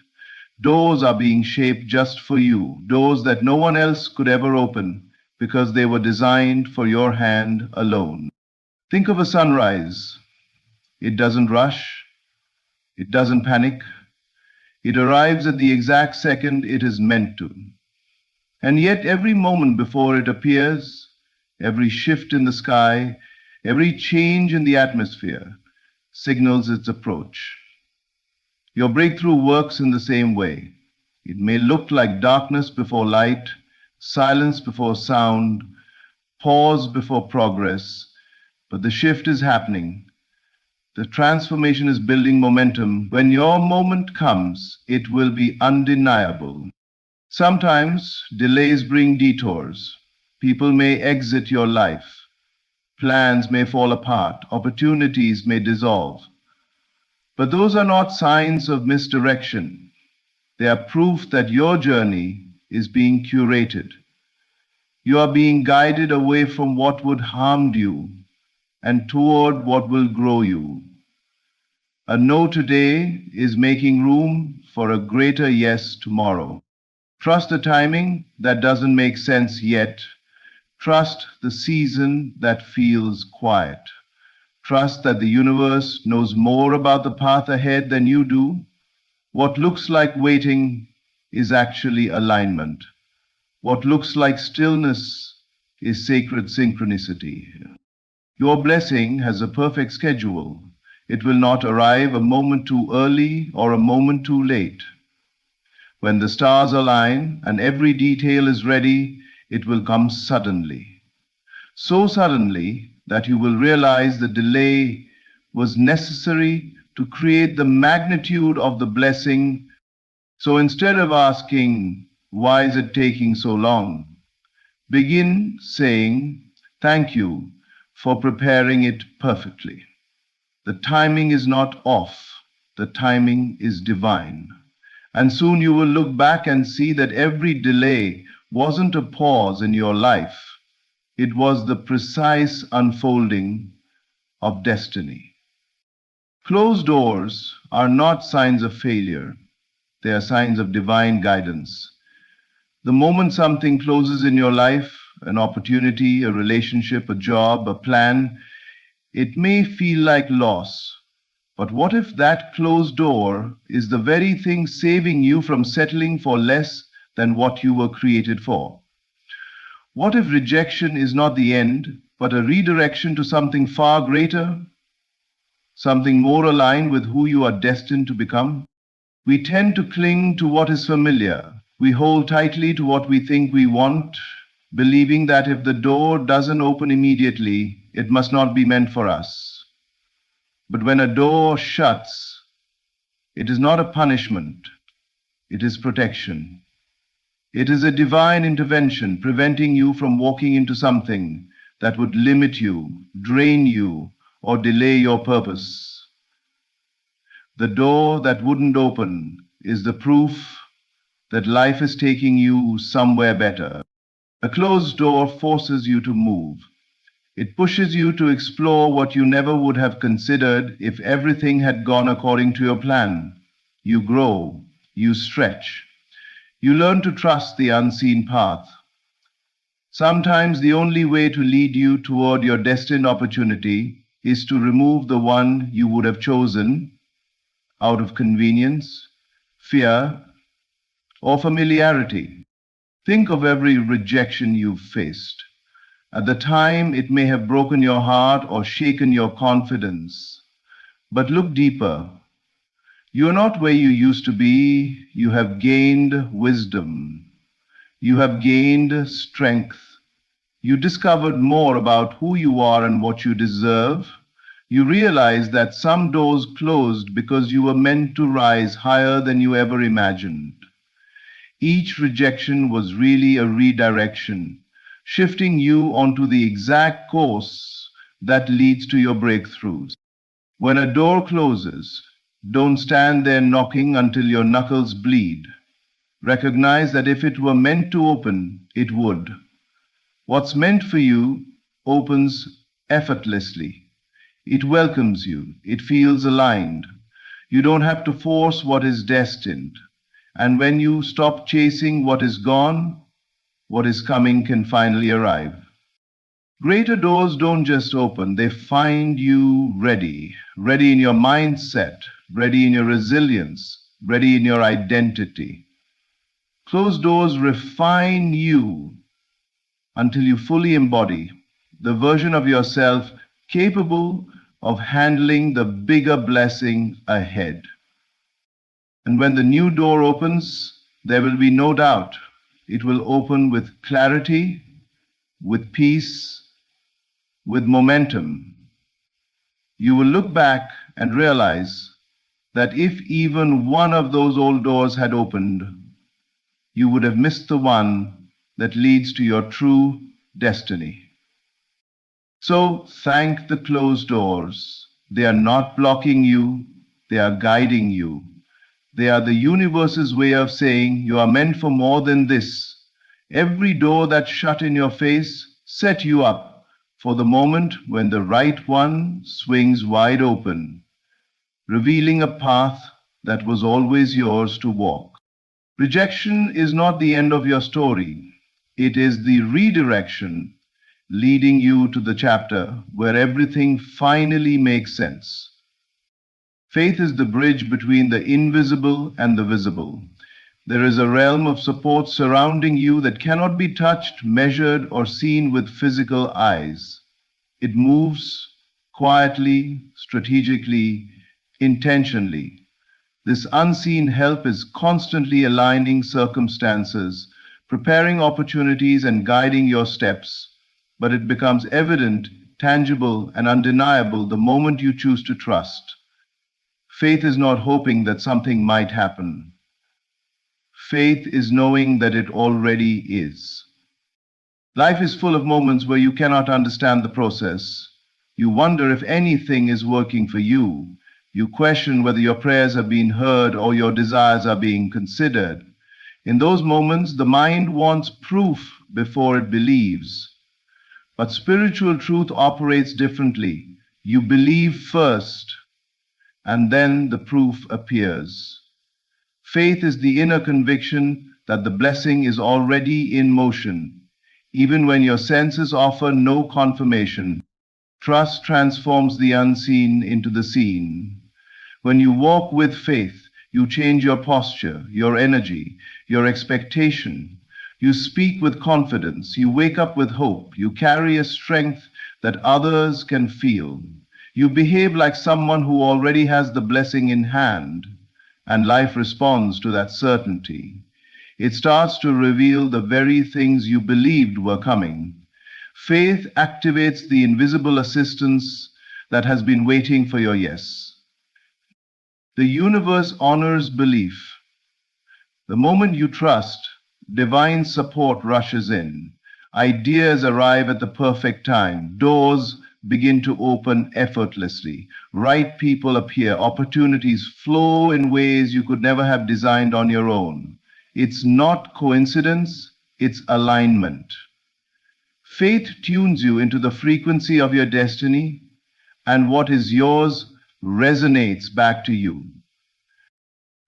Doors are being shaped just for you, doors that no one else could ever open because they were designed for your hand alone. Think of a sunrise. It doesn't rush. It doesn't panic. It arrives at the exact second it is meant to. And yet every moment before it appears, every shift in the sky, every change in the atmosphere signals its approach. Your breakthrough works in the same way. It may look like darkness before light, silence before sound, pause before progress, but the shift is happening. The transformation is building momentum. When your moment comes, it will be undeniable. Sometimes delays bring detours. People may exit your life. Plans may fall apart. Opportunities may dissolve. But those are not signs of misdirection. They are proof that your journey is being curated. You are being guided away from what would harm you and toward what will grow you. A no today is making room for a greater yes tomorrow. Trust the timing that doesn't make sense yet. Trust the season that feels quiet. Trust that the universe knows more about the path ahead than you do. What looks like waiting is actually alignment. What looks like stillness is sacred synchronicity. Your blessing has a perfect schedule. It will not arrive a moment too early or a moment too late. When the stars align and every detail is ready, it will come suddenly. So suddenly that you will realize the delay was necessary to create the magnitude of the blessing. So instead of asking, why is it taking so long? Begin saying, thank you for preparing it perfectly. The timing is not off, the timing is divine. And soon you will look back and see that every delay wasn't a pause in your life. It was the precise unfolding of destiny. Closed doors are not signs of failure. They are signs of divine guidance. The moment something closes in your life, an opportunity, a relationship, a job, a plan, it may feel like loss. But what if that closed door is the very thing saving you from settling for less than what you were created for? What if rejection is not the end, but a redirection to something far greater, something more aligned with who you are destined to become? We tend to cling to what is familiar. We hold tightly to what we think we want, believing that if the door doesn't open immediately, it must not be meant for us. But when a door shuts, it is not a punishment, it is protection. It is a divine intervention preventing you from walking into something that would limit you, drain you, or delay your purpose. The door that wouldn't open is the proof that life is taking you somewhere better. A closed door forces you to move. It pushes you to explore what you never would have considered if everything had gone according to your plan. You grow, you stretch. You learn to trust the unseen path. Sometimes the only way to lead you toward your destined opportunity is to remove the one you would have chosen out of convenience, fear, or familiarity. Think of every rejection you've faced. At the time, it may have broken your heart or shaken your confidence. But look deeper. You are not where you used to be. You have gained wisdom. You have gained strength. You discovered more about who you are and what you deserve. You realize that some doors closed because you were meant to rise higher than you ever imagined. Each rejection was really a redirection, shifting you onto the exact course that leads to your breakthroughs. When a door closes, don't stand there knocking until your knuckles bleed. Recognize that if it were meant to open, it would. What's meant for you opens effortlessly. It welcomes you. It feels aligned. You don't have to force what is destined. And when you stop chasing what is gone, what is coming can finally arrive. Greater doors don't just open, they find you ready. Ready in your mindset, ready in your resilience, ready in your identity. Closed doors refine you until you fully embody the version of yourself capable of handling the bigger blessing ahead. And when the new door opens, there will be no doubt. It will open with clarity, with peace, with momentum. You will look back and realize that if even one of those old doors had opened, you would have missed the one that leads to your true destiny. So thank the closed doors. They are not blocking you, they are guiding you. They are the universe's way of saying you are meant for more than this. Every door that shut in your face set you up for the moment when the right one swings wide open, revealing a path that was always yours to walk. Rejection is not the end of your story. It is the redirection. leading you to the chapter where everything finally makes sense. Faith is the bridge between the invisible and the visible. There is a realm of support surrounding you that cannot be touched, measured, or seen with physical eyes. It moves quietly, strategically, intentionally. This unseen help is constantly aligning circumstances, preparing opportunities, and guiding your steps, but it becomes evident, tangible, and undeniable the moment you choose to trust. Faith is not hoping that something might happen. Faith is knowing that it already is. Life is full of moments where you cannot understand the process. You wonder if anything is working for you. You question whether your prayers have been heard or your desires are being considered. In those moments, the mind wants proof before it believes. But spiritual truth operates differently. You believe first, and then the proof appears. Faith is the inner conviction that the blessing is already in motion, even when your senses offer no confirmation. Trust transforms the unseen into the seen. When you walk with faith, you change your posture, your energy, your expectation. You speak with confidence. You wake up with hope. You carry a strength that others can feel. You behave like someone who already has the blessing in hand, and life responds to that certainty. It starts to reveal the very things you believed were coming. Faith activates the invisible assistance that has been waiting for your yes. The universe honors belief. The moment you trust, divine support rushes in. Ideas arrive at the perfect time. Doors begin to open effortlessly. Right people appear. Opportunities flow in ways you could never have designed on your own. It's not coincidence, it's alignment. Faith tunes you into the frequency of your destiny, and what is yours resonates back to you.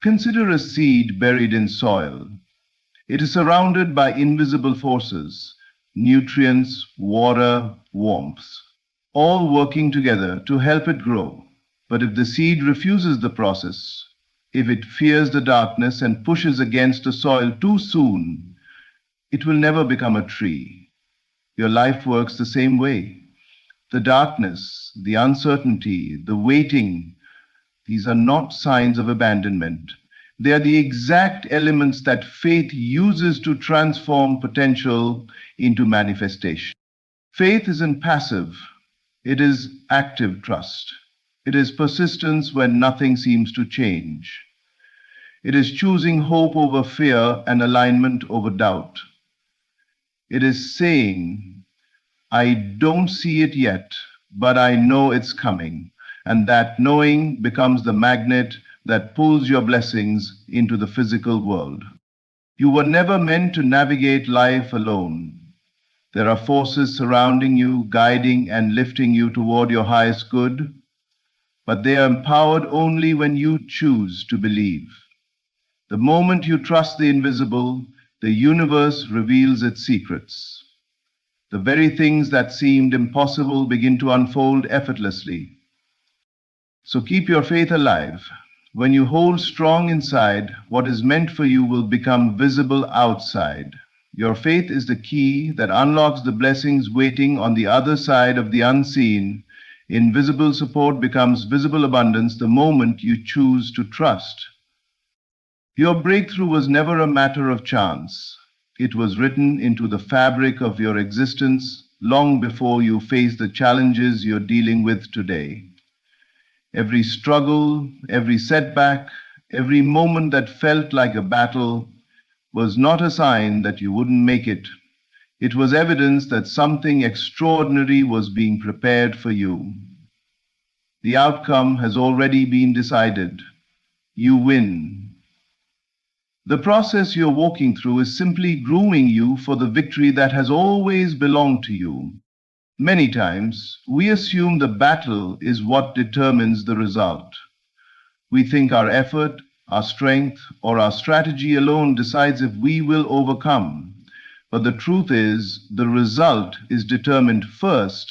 Consider a seed buried in soil. It is surrounded by invisible forces, nutrients, water, warmth, all working together to help it grow. But if the seed refuses the process, if it fears the darkness and pushes against the soil too soon, it will never become a tree. Your life works the same way. The darkness, the uncertainty, the waiting, these are not signs of abandonment. They are the exact elements that faith uses to transform potential into manifestation. Faith isn't passive, it is active trust. It is persistence when nothing seems to change. It is choosing hope over fear and alignment over doubt. It is saying, I don't see it yet, but I know it's coming. And that knowing becomes the magnet that pulls your blessings into the physical world. You were never meant to navigate life alone. There are forces surrounding you, guiding and lifting you toward your highest good, but they are empowered only when you choose to believe. The moment you trust the invisible, the universe reveals its secrets. The very things that seemed impossible begin to unfold effortlessly. So keep your faith alive. When you hold strong inside, what is meant for you will become visible outside. Your faith is the key that unlocks the blessings waiting on the other side of the unseen. Invisible support becomes visible abundance the moment you choose to trust. Your breakthrough was never a matter of chance. It was written into the fabric of your existence long before you faced the challenges you're dealing with today. Every struggle, every setback, every moment that felt like a battle was not a sign that you wouldn't make it. It was evidence that something extraordinary was being prepared for you. The outcome has already been decided. You win. The process you're walking through is simply grooming you for the victory that has always belonged to you. Many times, we assume the battle is what determines the result. We think our effort, our strength, or our strategy alone decides if we will overcome. But the truth is, the result is determined first.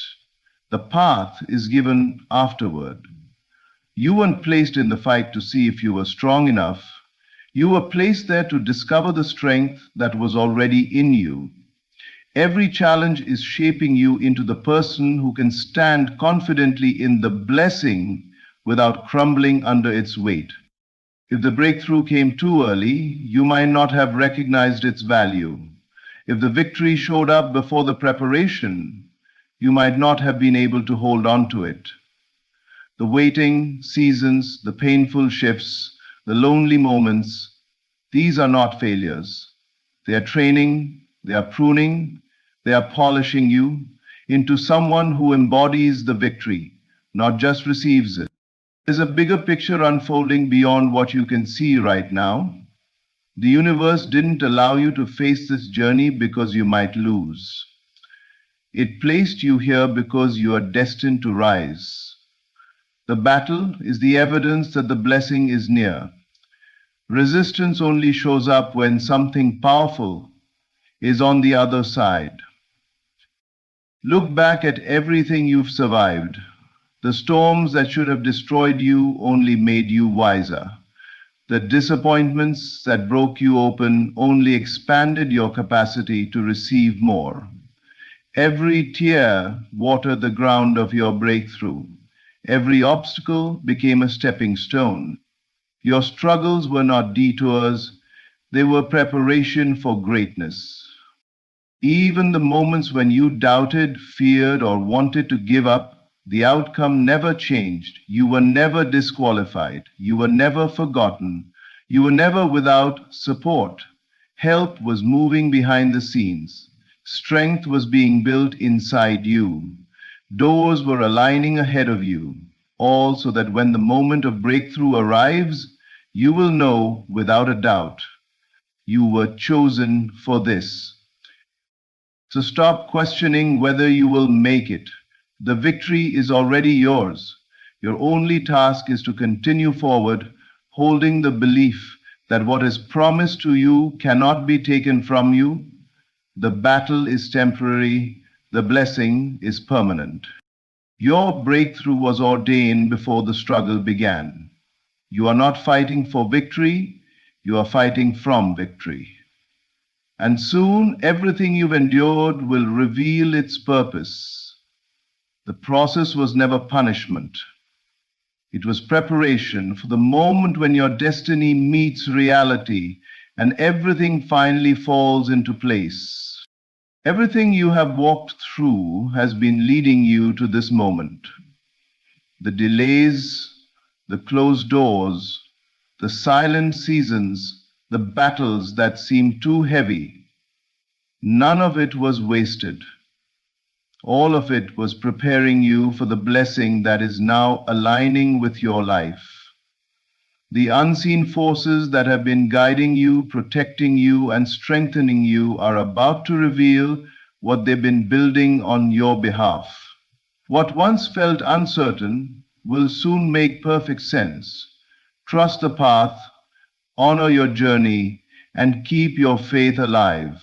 The path is given afterward. You weren't placed in the fight to see if you were strong enough. You were placed there to discover the strength that was already in you. Every challenge is shaping you into the person who can stand confidently in the blessing without crumbling under its weight. If the breakthrough came too early, you might not have recognized its value. If the victory showed up before the preparation, you might not have been able to hold on to it. The waiting seasons, the painful shifts, the lonely moments, these are not failures. They are training, they are pruning, they are polishing you into someone who embodies the victory, not just receives it. There's a bigger picture unfolding beyond what you can see right now. The universe didn't allow you to face this journey because you might lose. It placed you here because you are destined to rise. The battle is the evidence that the blessing is near. Resistance only shows up when something powerful is on the other side. Look back at everything you've survived. The storms that should have destroyed you only made you wiser. The disappointments that broke you open only expanded your capacity to receive more. Every tear watered the ground of your breakthrough. Every obstacle became a stepping stone. Your struggles were not detours, they were preparation for greatness. Even the moments when you doubted, feared, or wanted to give up, the outcome never changed. You were never disqualified. You were never forgotten. You were never without support. Help was moving behind the scenes. Strength was being built inside you. Doors were aligning ahead of you, all so that when the moment of breakthrough arrives, you will know without a doubt you were chosen for this. So stop questioning whether you will make it. The victory is already yours. Your only task is to continue forward, holding the belief that what is promised to you cannot be taken from you. The battle is temporary, the blessing is permanent. Your breakthrough was ordained before the struggle began. You are not fighting for victory, you are fighting from victory. And soon everything you've endured will reveal its purpose. The process was never punishment. It was preparation for the moment when your destiny meets reality and everything finally falls into place. Everything you have walked through has been leading you to this moment. The delays, the closed doors, the silent seasons, the battles that seemed too heavy, none of it was wasted. All of it was preparing you for the blessing that is now aligning with your life. The unseen forces that have been guiding you, protecting you, and strengthening you are about to reveal what they've been building on your behalf. What once felt uncertain will soon make perfect sense. Trust the path, honor your journey, and keep your faith alive,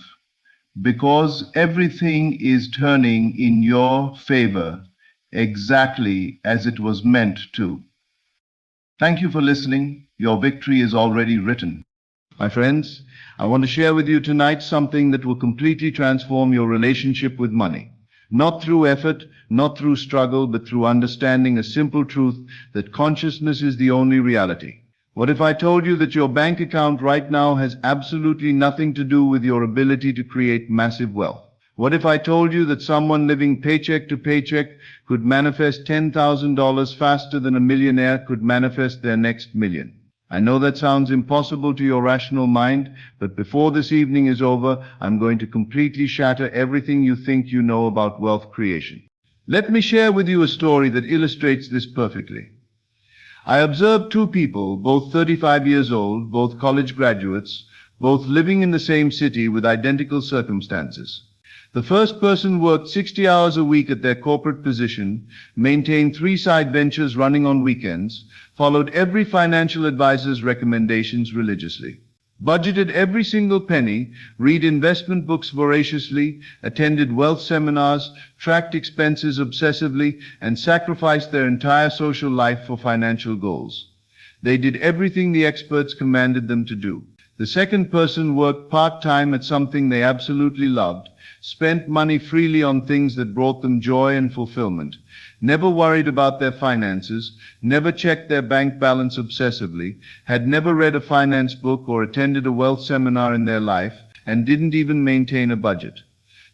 because everything is turning in your favor exactly as it was meant to. Thank you for listening. Your victory is already written. My friends, I want to share with you tonight something that will completely transform your relationship with money. Not through effort, not through struggle, but through understanding a simple truth that consciousness is the only reality. What if I told you that your bank account right now has absolutely nothing to do with your ability to create massive wealth? What if I told you that someone living paycheck to paycheck could manifest $10,000 faster than a millionaire could manifest their next million? I know that sounds impossible to your rational mind, but before this evening is over, I'm going to completely shatter everything you think you know about wealth creation. Let me share with you a story that illustrates this perfectly. I observed two people, both 35 years old, both college graduates, both living in the same city with identical circumstances. The first person worked 60 hours a week at their corporate position, maintained 3 side ventures running on weekends, followed every financial advisor's recommendations religiously. budgeted every single penny, read investment books voraciously, attended wealth seminars, tracked expenses obsessively, and sacrificed their entire social life for financial goals. They did everything the experts commanded them to do. The second person worked part-time at something they absolutely loved, spent money freely on things that brought them joy and fulfillment, never worried about their finances, never checked their bank balance obsessively, had never read a finance book or attended a wealth seminar in their life, and didn't even maintain a budget.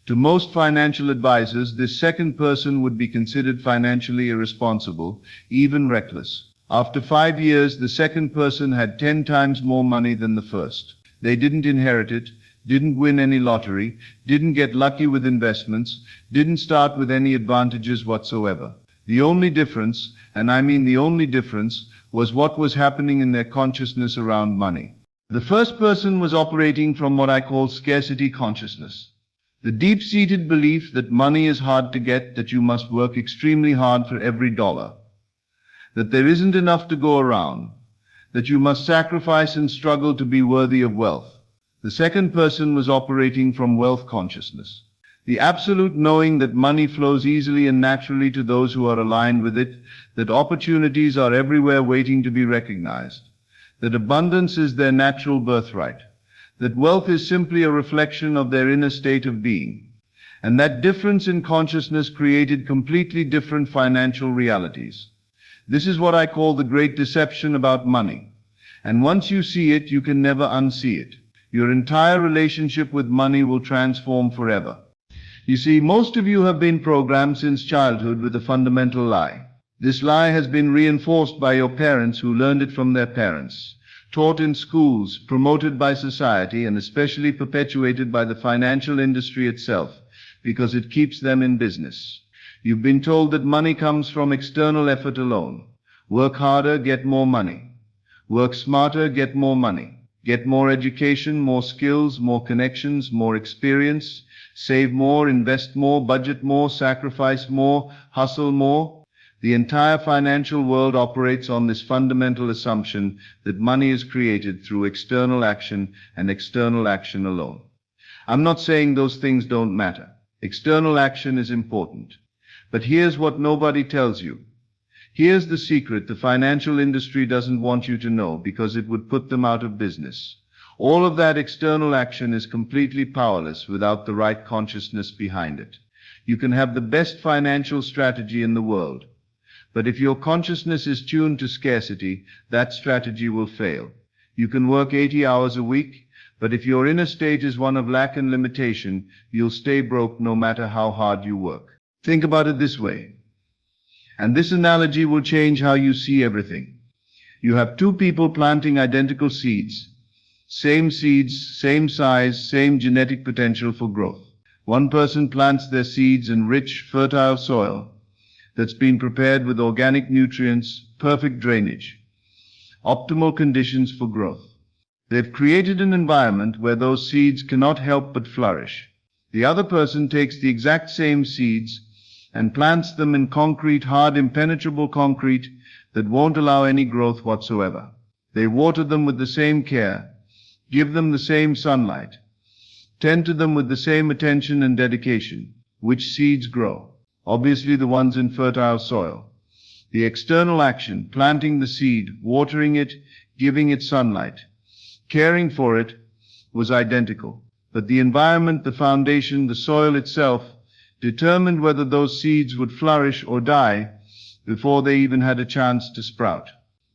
To most financial advisors, this second person would be considered financially irresponsible, even reckless. After 5 years, the second person had 10 times more money than the first. They didn't inherit it, didn't win any lottery, didn't get lucky with investments, didn't start with any advantages whatsoever. The only difference, and I mean the only difference, was what was happening in their consciousness around money. The first person was operating from what I call scarcity consciousness. The deep-seated belief that money is hard to get, that you must work extremely hard for every dollar, that there isn't enough to go around, that you must sacrifice and struggle to be worthy of wealth. The second person was operating from wealth consciousness. The absolute knowing that money flows easily and naturally to those who are aligned with it, that opportunities are everywhere waiting to be recognized, that abundance is their natural birthright, that wealth is simply a reflection of their inner state of being, and that difference in consciousness created completely different financial realities. This is what I call the great deception about money. And once you see it, you can never unsee it. Your entire relationship with money will transform forever. You see, most of you have been programmed since childhood with a fundamental lie. This lie has been reinforced by your parents who learned it from their parents, taught in schools, promoted by society, and especially perpetuated by the financial industry itself, because it keeps them in business. You've been told that money comes from external effort alone. Work harder, get more money. Work smarter, get more money. Get more education, more skills, more connections, more experience, save more, invest more, budget more, sacrifice more, hustle more. The entire financial world operates on this fundamental assumption that money is created through external action and external action alone. I'm not saying those things don't matter. External action is important. But here's what nobody tells you. Here's the secret the financial industry doesn't want you to know because it would put them out of business. All of that external action is completely powerless without the right consciousness behind it. You can have the best financial strategy in the world, but if your consciousness is tuned to scarcity, that strategy will fail. You can work 80 hours a week, but if your inner state is one of lack and limitation, you'll stay broke no matter how hard you work. Think about it this way. And this analogy will change how you see everything. You have two people planting identical seeds. Same seeds, same size, same genetic potential for growth. One person plants their seeds in rich, fertile soil that's been prepared with organic nutrients, perfect drainage, optimal conditions for growth. They've created an environment where those seeds cannot help but flourish. The other person takes the exact same seeds and plants them in concrete, hard, impenetrable concrete that won't allow any growth whatsoever. They water them with the same care, give them the same sunlight, tend to them with the same attention and dedication. Which seeds grow? Obviously the ones in fertile soil. The external action, planting the seed, watering it, giving it sunlight, caring for it, was identical. But the environment, the foundation, the soil itself, determined whether those seeds would flourish or die before they even had a chance to sprout.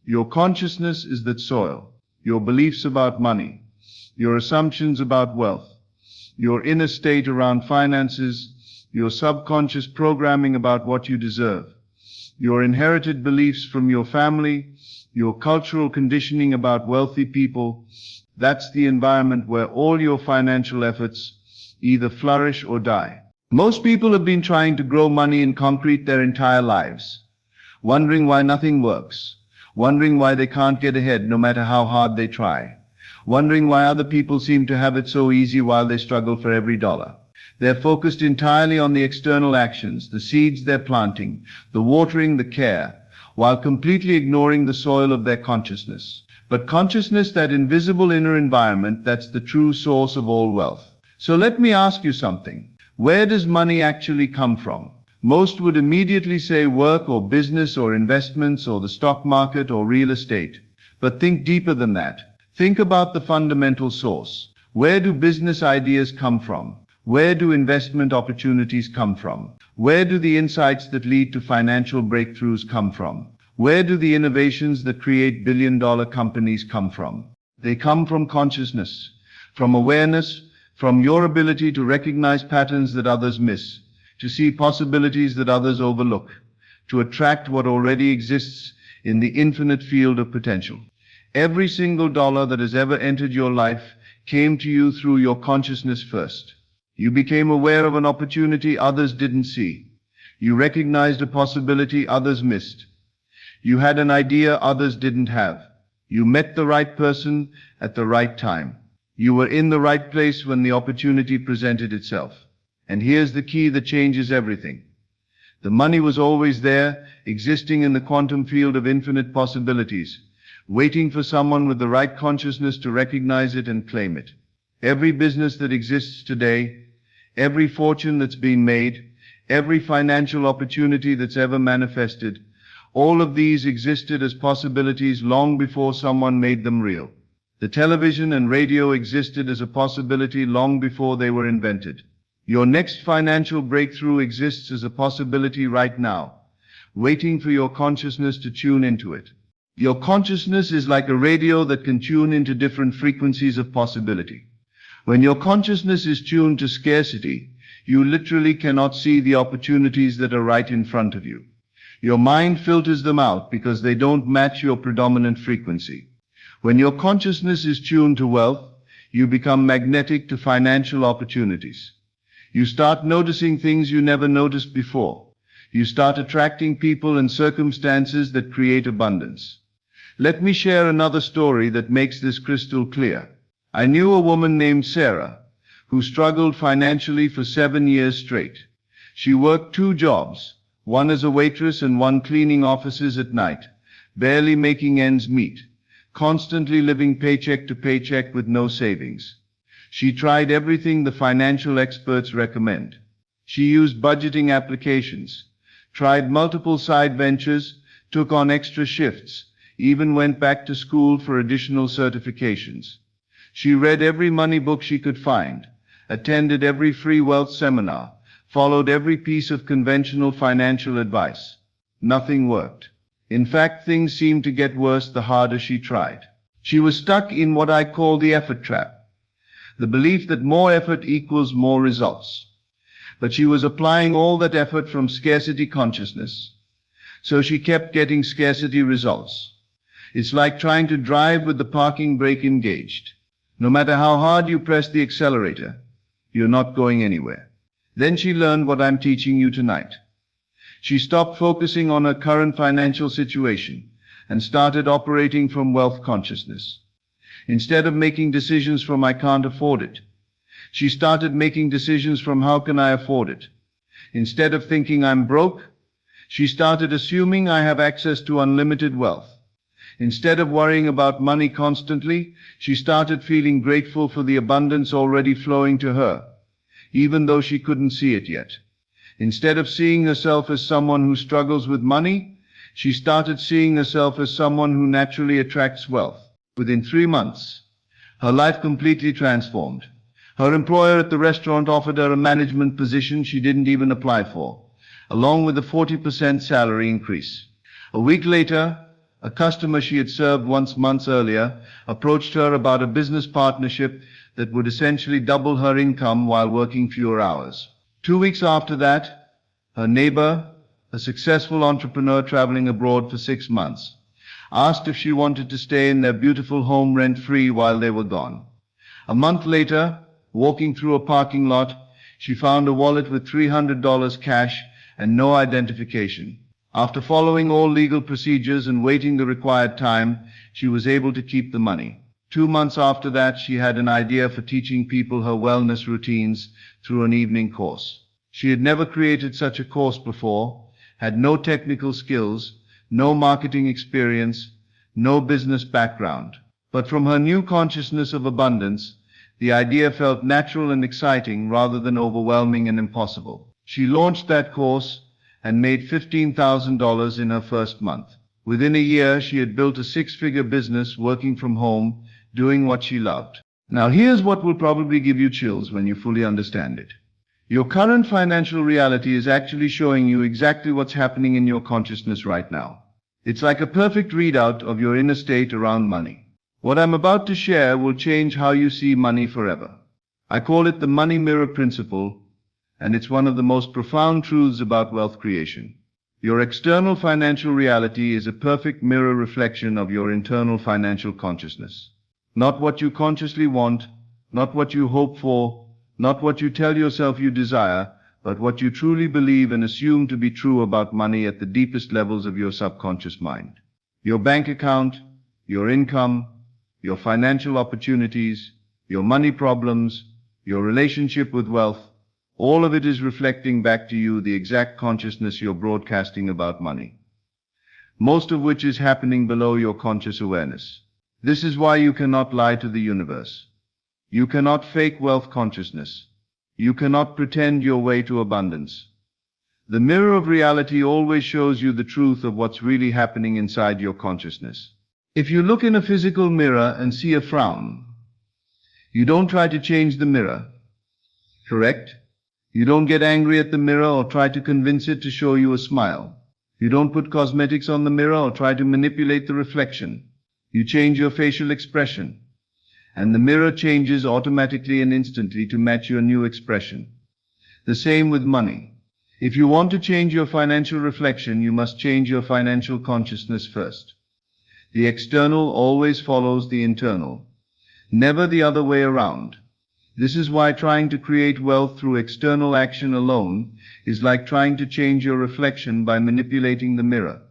Your consciousness is that soil. Your beliefs about money, your assumptions about wealth, your inner state around finances, your subconscious programming about what you deserve, your inherited beliefs from your family, your cultural conditioning about wealthy people. That's the environment where all your financial efforts either flourish or die. Most people have been trying to grow money in concrete their entire lives, wondering why nothing works, wondering why they can't get ahead no matter how hard they try, wondering why other people seem to have it so easy while they struggle for every dollar. They're focused entirely on the external actions, the seeds they're planting, the watering, the care, while completely ignoring the soil of their consciousness. But consciousness, that invisible inner environment, that's the true source of all wealth. So let me ask you something. Where does money actually come from? Most would immediately say work or business or investments or the stock market or real estate. But think deeper than that. Think about the fundamental source. Where do business ideas come from? Where do investment opportunities come from? Where do the insights that lead to financial breakthroughs come from? Where do the innovations that create billion-dollar companies come from? They come from consciousness, from awareness, from your ability to recognize patterns that others miss, to see possibilities that others overlook, to attract what already exists in the infinite field of potential. Every single dollar that has ever entered your life came to you through your consciousness first. You became aware of an opportunity others didn't see. You recognized a possibility others missed. You had an idea others didn't have. You met the right person at the right time. You were in the right place when the opportunity presented itself. And here's the key that changes everything. The money was always there, existing in the quantum field of infinite possibilities, waiting for someone with the right consciousness to recognize it and claim it. Every business that exists today, every fortune that's been made, every financial opportunity that's ever manifested, all of these existed as possibilities long before someone made them real. The television and radio existed as a possibility long before they were invented. Your next financial breakthrough exists as a possibility right now, waiting for your consciousness to tune into it. Your consciousness is like a radio that can tune into different frequencies of possibility. When your consciousness is tuned to scarcity, you literally cannot see the opportunities that are right in front of you. Your mind filters them out because they don't match your predominant frequency. When your consciousness is tuned to wealth, you become magnetic to financial opportunities. You start noticing things you never noticed before. You start attracting people and circumstances that create abundance. Let me share another story that makes this crystal clear. I knew a woman named Sarah who struggled financially for 7 years straight. She worked 2 jobs, one as a waitress and one cleaning offices at night, barely making ends meet, constantly living paycheck to paycheck with no savings. She tried everything the financial experts recommend. She used budgeting applications, tried multiple side ventures, took on extra shifts, even went back to school for additional certifications. She read every money book she could find, attended every free wealth seminar, followed every piece of conventional financial advice. Nothing worked. In fact, things seemed to get worse the harder she tried. She was stuck in what I call the effort trap, the belief that more effort equals more results. But she was applying all that effort from scarcity consciousness, so she kept getting scarcity results. It's like trying to drive with the parking brake engaged. No matter how hard you press the accelerator, you're not going anywhere. Then she learned what I'm teaching you tonight. She stopped focusing on her current financial situation and started operating from wealth consciousness. Instead of making decisions from I can't afford it, she started making decisions from how can I afford it. Instead of thinking I'm broke, she started assuming I have access to unlimited wealth. Instead of worrying about money constantly, she started feeling grateful for the abundance already flowing to her, even though she couldn't see it yet. Instead of seeing herself as someone who struggles with money, she started seeing herself as someone who naturally attracts wealth. Within 3 months, her life completely transformed. Her employer at the restaurant offered her a management position she didn't even apply for, along with a 40% salary increase. A week later, a customer she had served once months earlier approached her about a business partnership that would essentially double her income while working fewer hours. 2 weeks after that, her neighbor, a successful entrepreneur traveling abroad for 6 months, asked if she wanted to stay in their beautiful home rent-free while they were gone. A month later, walking through a parking lot, she found a wallet with $300 cash and no identification. After following all legal procedures and waiting the required time, she was able to keep the money. 2 months after that, she had an idea for teaching people her wellness routines through an evening course. She had never created such a course before, had no technical skills, no marketing experience, no business background. But from her new consciousness of abundance, the idea felt natural and exciting rather than overwhelming and impossible. She launched that course and made $15,000 in her first month. Within a year, she had built a six-figure business working from home, doing what she loved. Now here's what will probably give you chills when you fully understand it. Your current financial reality is actually showing you exactly what's happening in your consciousness right now. It's like a perfect readout of your inner state around money. What I'm about to share will change how you see money forever. I call it the money mirror principle, and it's one of the most profound truths about wealth creation. Your external financial reality is a perfect mirror reflection of your internal financial consciousness. Not what you consciously want, not what you hope for, not what you tell yourself you desire, but what you truly believe and assume to be true about money at the deepest levels of your subconscious mind. Your bank account, your income, your financial opportunities, your money problems, your relationship with wealth, all of it is reflecting back to you the exact consciousness you're broadcasting about money, most of which is happening below your conscious awareness. This is why you cannot lie to the universe. You cannot fake wealth consciousness. You cannot pretend your way to abundance. The mirror of reality always shows you the truth of what's really happening inside your consciousness. If you look in a physical mirror and see a frown, you don't try to change the mirror, correct? You don't get angry at the mirror or try to convince it to show you a smile. You don't put cosmetics on the mirror or try to manipulate the reflection. You change your facial expression, and the mirror changes automatically and instantly to match your new expression. The same with money. If you want to change your financial reflection, you must change your financial consciousness first. The external always follows the internal, never the other way around. This is why trying to create wealth through external action alone is like trying to change your reflection by manipulating the mirror.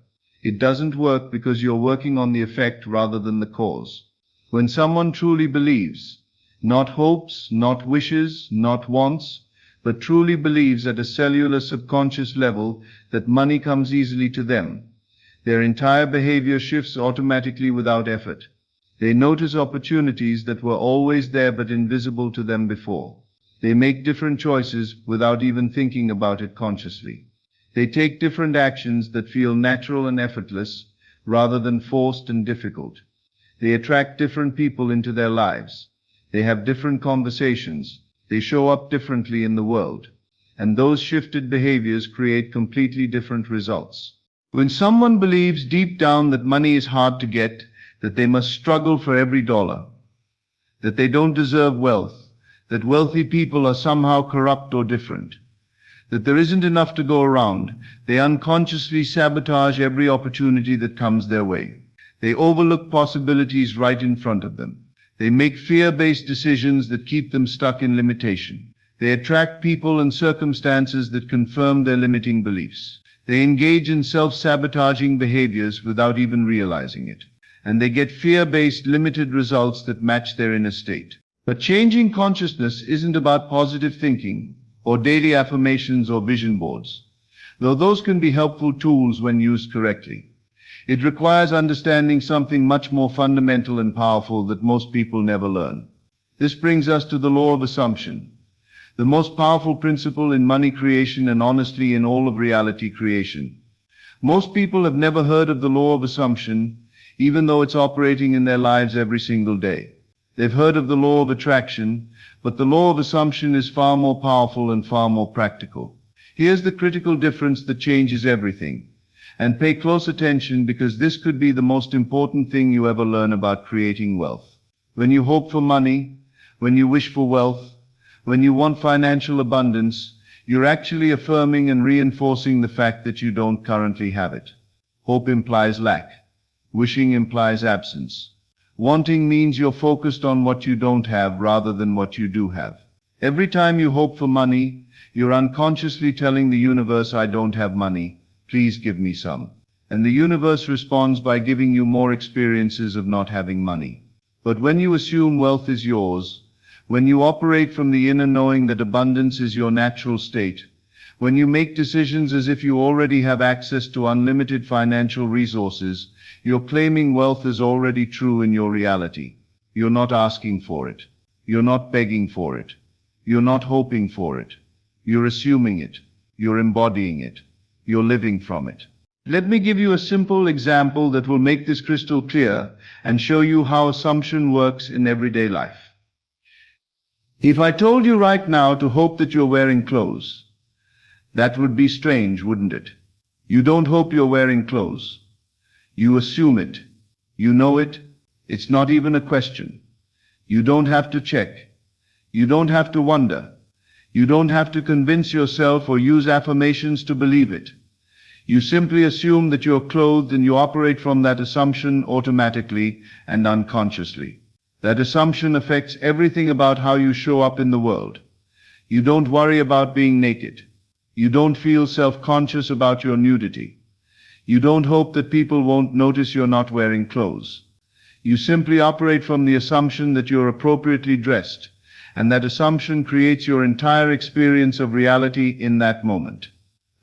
It doesn't work because you're working on the effect rather than the cause. When someone truly believes, not hopes, not wishes, not wants, but truly believes at a cellular subconscious level that money comes easily to them, their entire behavior shifts automatically without effort. They notice opportunities that were always there but invisible to them before. They make different choices without even thinking about it consciously. They take different actions that feel natural and effortless rather than forced and difficult. They attract different people into their lives. They have different conversations. They show up differently in the world. And those shifted behaviors create completely different results. When someone believes deep down that money is hard to get, that they must struggle for every dollar, that they don't deserve wealth, that wealthy people are somehow corrupt or different, that there isn't enough to go around, they unconsciously sabotage every opportunity that comes their way. They overlook possibilities right in front of them. They make fear-based decisions that keep them stuck in limitation. They attract people and circumstances that confirm their limiting beliefs. They engage in self-sabotaging behaviors without even realizing it. And they get fear-based limited results that match their inner state. But changing consciousness isn't about positive thinking or daily affirmations or vision boards, though those can be helpful tools when used correctly. It requires understanding something much more fundamental and powerful that most people never learn. This brings us to the law of assumption, the most powerful principle in money creation and honestly in all of reality creation. Most people have never heard of the law of assumption, even though it's operating in their lives every single day. They've heard of the law of attraction, but the law of assumption is far more powerful and far more practical. Here's the critical difference that changes everything. And pay close attention because this could be the most important thing you ever learn about creating wealth. When you hope for money, when you wish for wealth, when you want financial abundance, you're actually affirming and reinforcing the fact that you don't currently have it. Hope implies lack. Wishing implies absence. Wanting means you're focused on what you don't have rather than what you do have. Every time you hope for money, you're unconsciously telling the universe, I don't have money, please give me some. And the universe responds by giving you more experiences of not having money. But when you assume wealth is yours, when you operate from the inner knowing that abundance is your natural state, When you make decisions as if you already have access to unlimited financial resources, you're claiming wealth is already true in your reality. You're not asking for it. You're not begging for it. You're not hoping for it. You're assuming it. You're embodying it. You're living from it. Let me give you a simple example that will make this crystal clear and show you how assumption works in everyday life. If I told you right now to hope that you're wearing clothes, that would be strange, wouldn't it? You don't hope you're wearing clothes. You assume it. You know it. It's not even a question. You don't have to check. You don't have to wonder. You don't have to convince yourself or use affirmations to believe it. You simply assume that you're clothed and you operate from that assumption automatically and unconsciously. That assumption affects everything about how you show up in the world. You don't worry about being naked. You don't feel self-conscious about your nudity. You don't hope that people won't notice you're not wearing clothes. You simply operate from the assumption that you're appropriately dressed, and that assumption creates your entire experience of reality in that moment.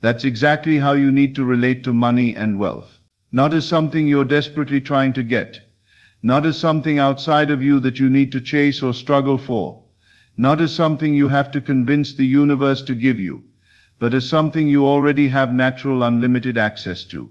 That's exactly how you need to relate to money and wealth. Not as something you're desperately trying to get. Not as something outside of you that you need to chase or struggle for. Not as something you have to convince the universe to give you, but as something you already have natural unlimited access to.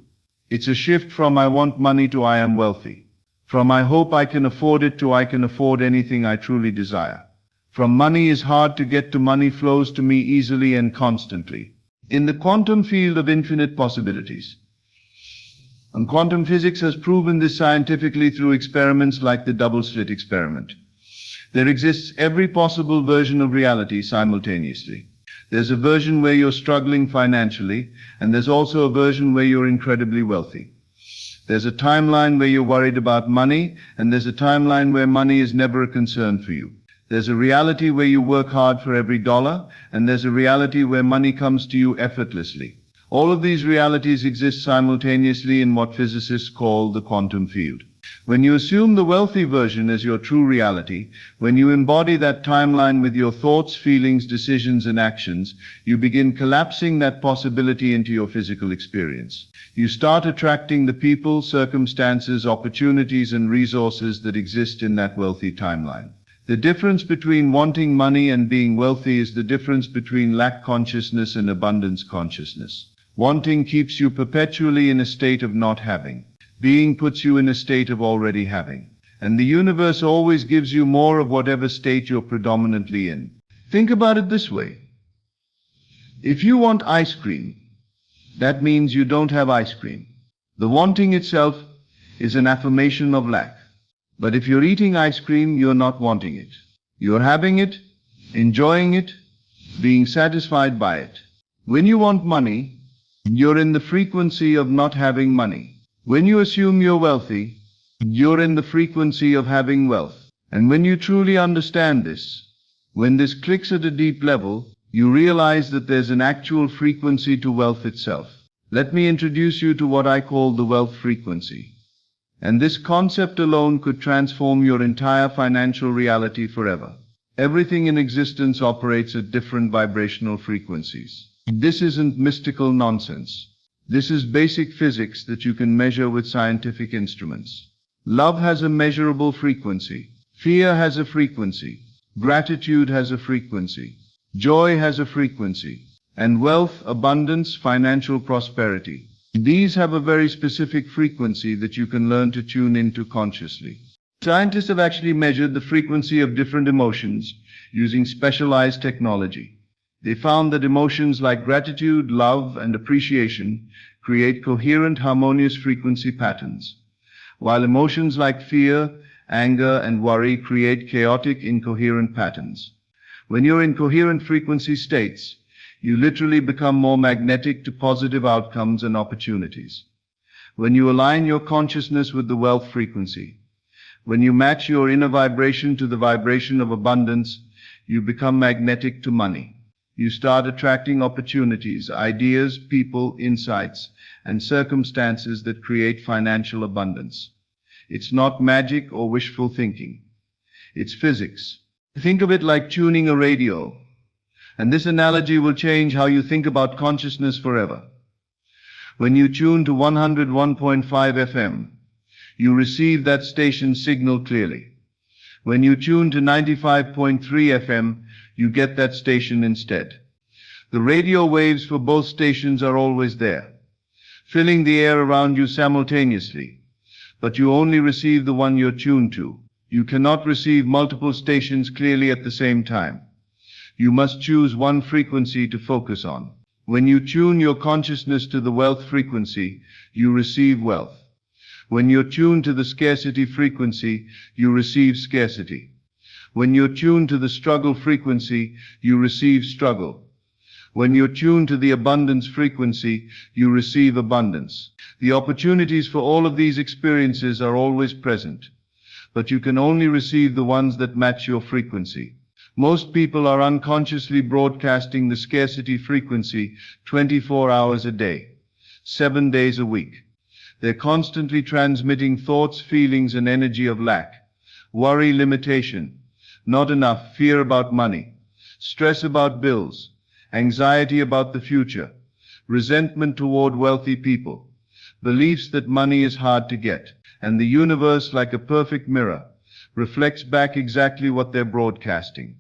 It's a shift from I want money to I am wealthy. From I hope I can afford it to I can afford anything I truly desire. From money is hard to get to money flows to me easily and constantly. In the quantum field of infinite possibilities. And quantum physics has proven this scientifically through experiments like the double-slit experiment. There exists every possible version of reality simultaneously. There's a version where you're struggling financially, and there's also a version where you're incredibly wealthy. There's a timeline where you're worried about money, and there's a timeline where money is never a concern for you. There's a reality where you work hard for every dollar, and there's a reality where money comes to you effortlessly. All of these realities exist simultaneously in what physicists call the quantum field. When you assume the wealthy version as your true reality, when you embody that timeline with your thoughts, feelings, decisions, and actions, you begin collapsing that possibility into your physical experience. You start attracting the people, circumstances, opportunities, and resources that exist in that wealthy timeline. The difference between wanting money and being wealthy is the difference between lack consciousness and abundance consciousness. Wanting keeps you perpetually in a state of not having. Being puts you in a state of already having. And the universe always gives you more of whatever state you're predominantly in. Think about it this way. If you want ice cream, that means you don't have ice cream. The wanting itself is an affirmation of lack. But if you're eating ice cream, you're not wanting it. You're having it, enjoying it, being satisfied by it. When you want money, you're in the frequency of not having money. When you assume you're wealthy, you're in the frequency of having wealth. And when you truly understand this, when this clicks at a deep level, you realize that there's an actual frequency to wealth itself. Let me introduce you to what I call the wealth frequency. And this concept alone could transform your entire financial reality forever. Everything in existence operates at different vibrational frequencies. This isn't mystical nonsense. This is basic physics that you can measure with scientific instruments. Love has a measurable frequency. Fear has a frequency. Gratitude has a frequency. Joy has a frequency. And wealth, abundance, financial prosperity. These have a very specific frequency that you can learn to tune into consciously. Scientists have actually measured the frequency of different emotions using specialized technology. They found that emotions like gratitude, love, and appreciation create coherent, harmonious frequency patterns, while emotions like fear, anger, and worry create chaotic, incoherent patterns. When you're in coherent frequency states, you literally become more magnetic to positive outcomes and opportunities. When you align your consciousness with the wealth frequency, when you match your inner vibration to the vibration of abundance, you become magnetic to money. You start attracting opportunities, ideas, people, insights, and circumstances that create financial abundance. It's not magic or wishful thinking. It's physics. Think of it like tuning a radio. And this analogy will change how you think about consciousness forever. When you tune to 101.5 FM, you receive that station's signal clearly. When you tune to 95.3 FM, you get that station instead. The radio waves for both stations are always there, filling the air around you simultaneously. But you only receive the one you're tuned to. You cannot receive multiple stations clearly at the same time. You must choose one frequency to focus on. When you tune your consciousness to the wealth frequency, you receive wealth. When you're tuned to the scarcity frequency, you receive scarcity. When you're tuned to the struggle frequency, you receive struggle. When you're tuned to the abundance frequency, you receive abundance. The opportunities for all of these experiences are always present, but you can only receive the ones that match your frequency. Most people are unconsciously broadcasting the scarcity frequency 24 hours a day, 7 days a week. They're constantly transmitting thoughts, feelings, and energy of lack, worry, limitation, not enough, fear about money, stress about bills, anxiety about the future, resentment toward wealthy people, beliefs that money is hard to get, and the universe, like a perfect mirror, reflects back exactly what they're broadcasting.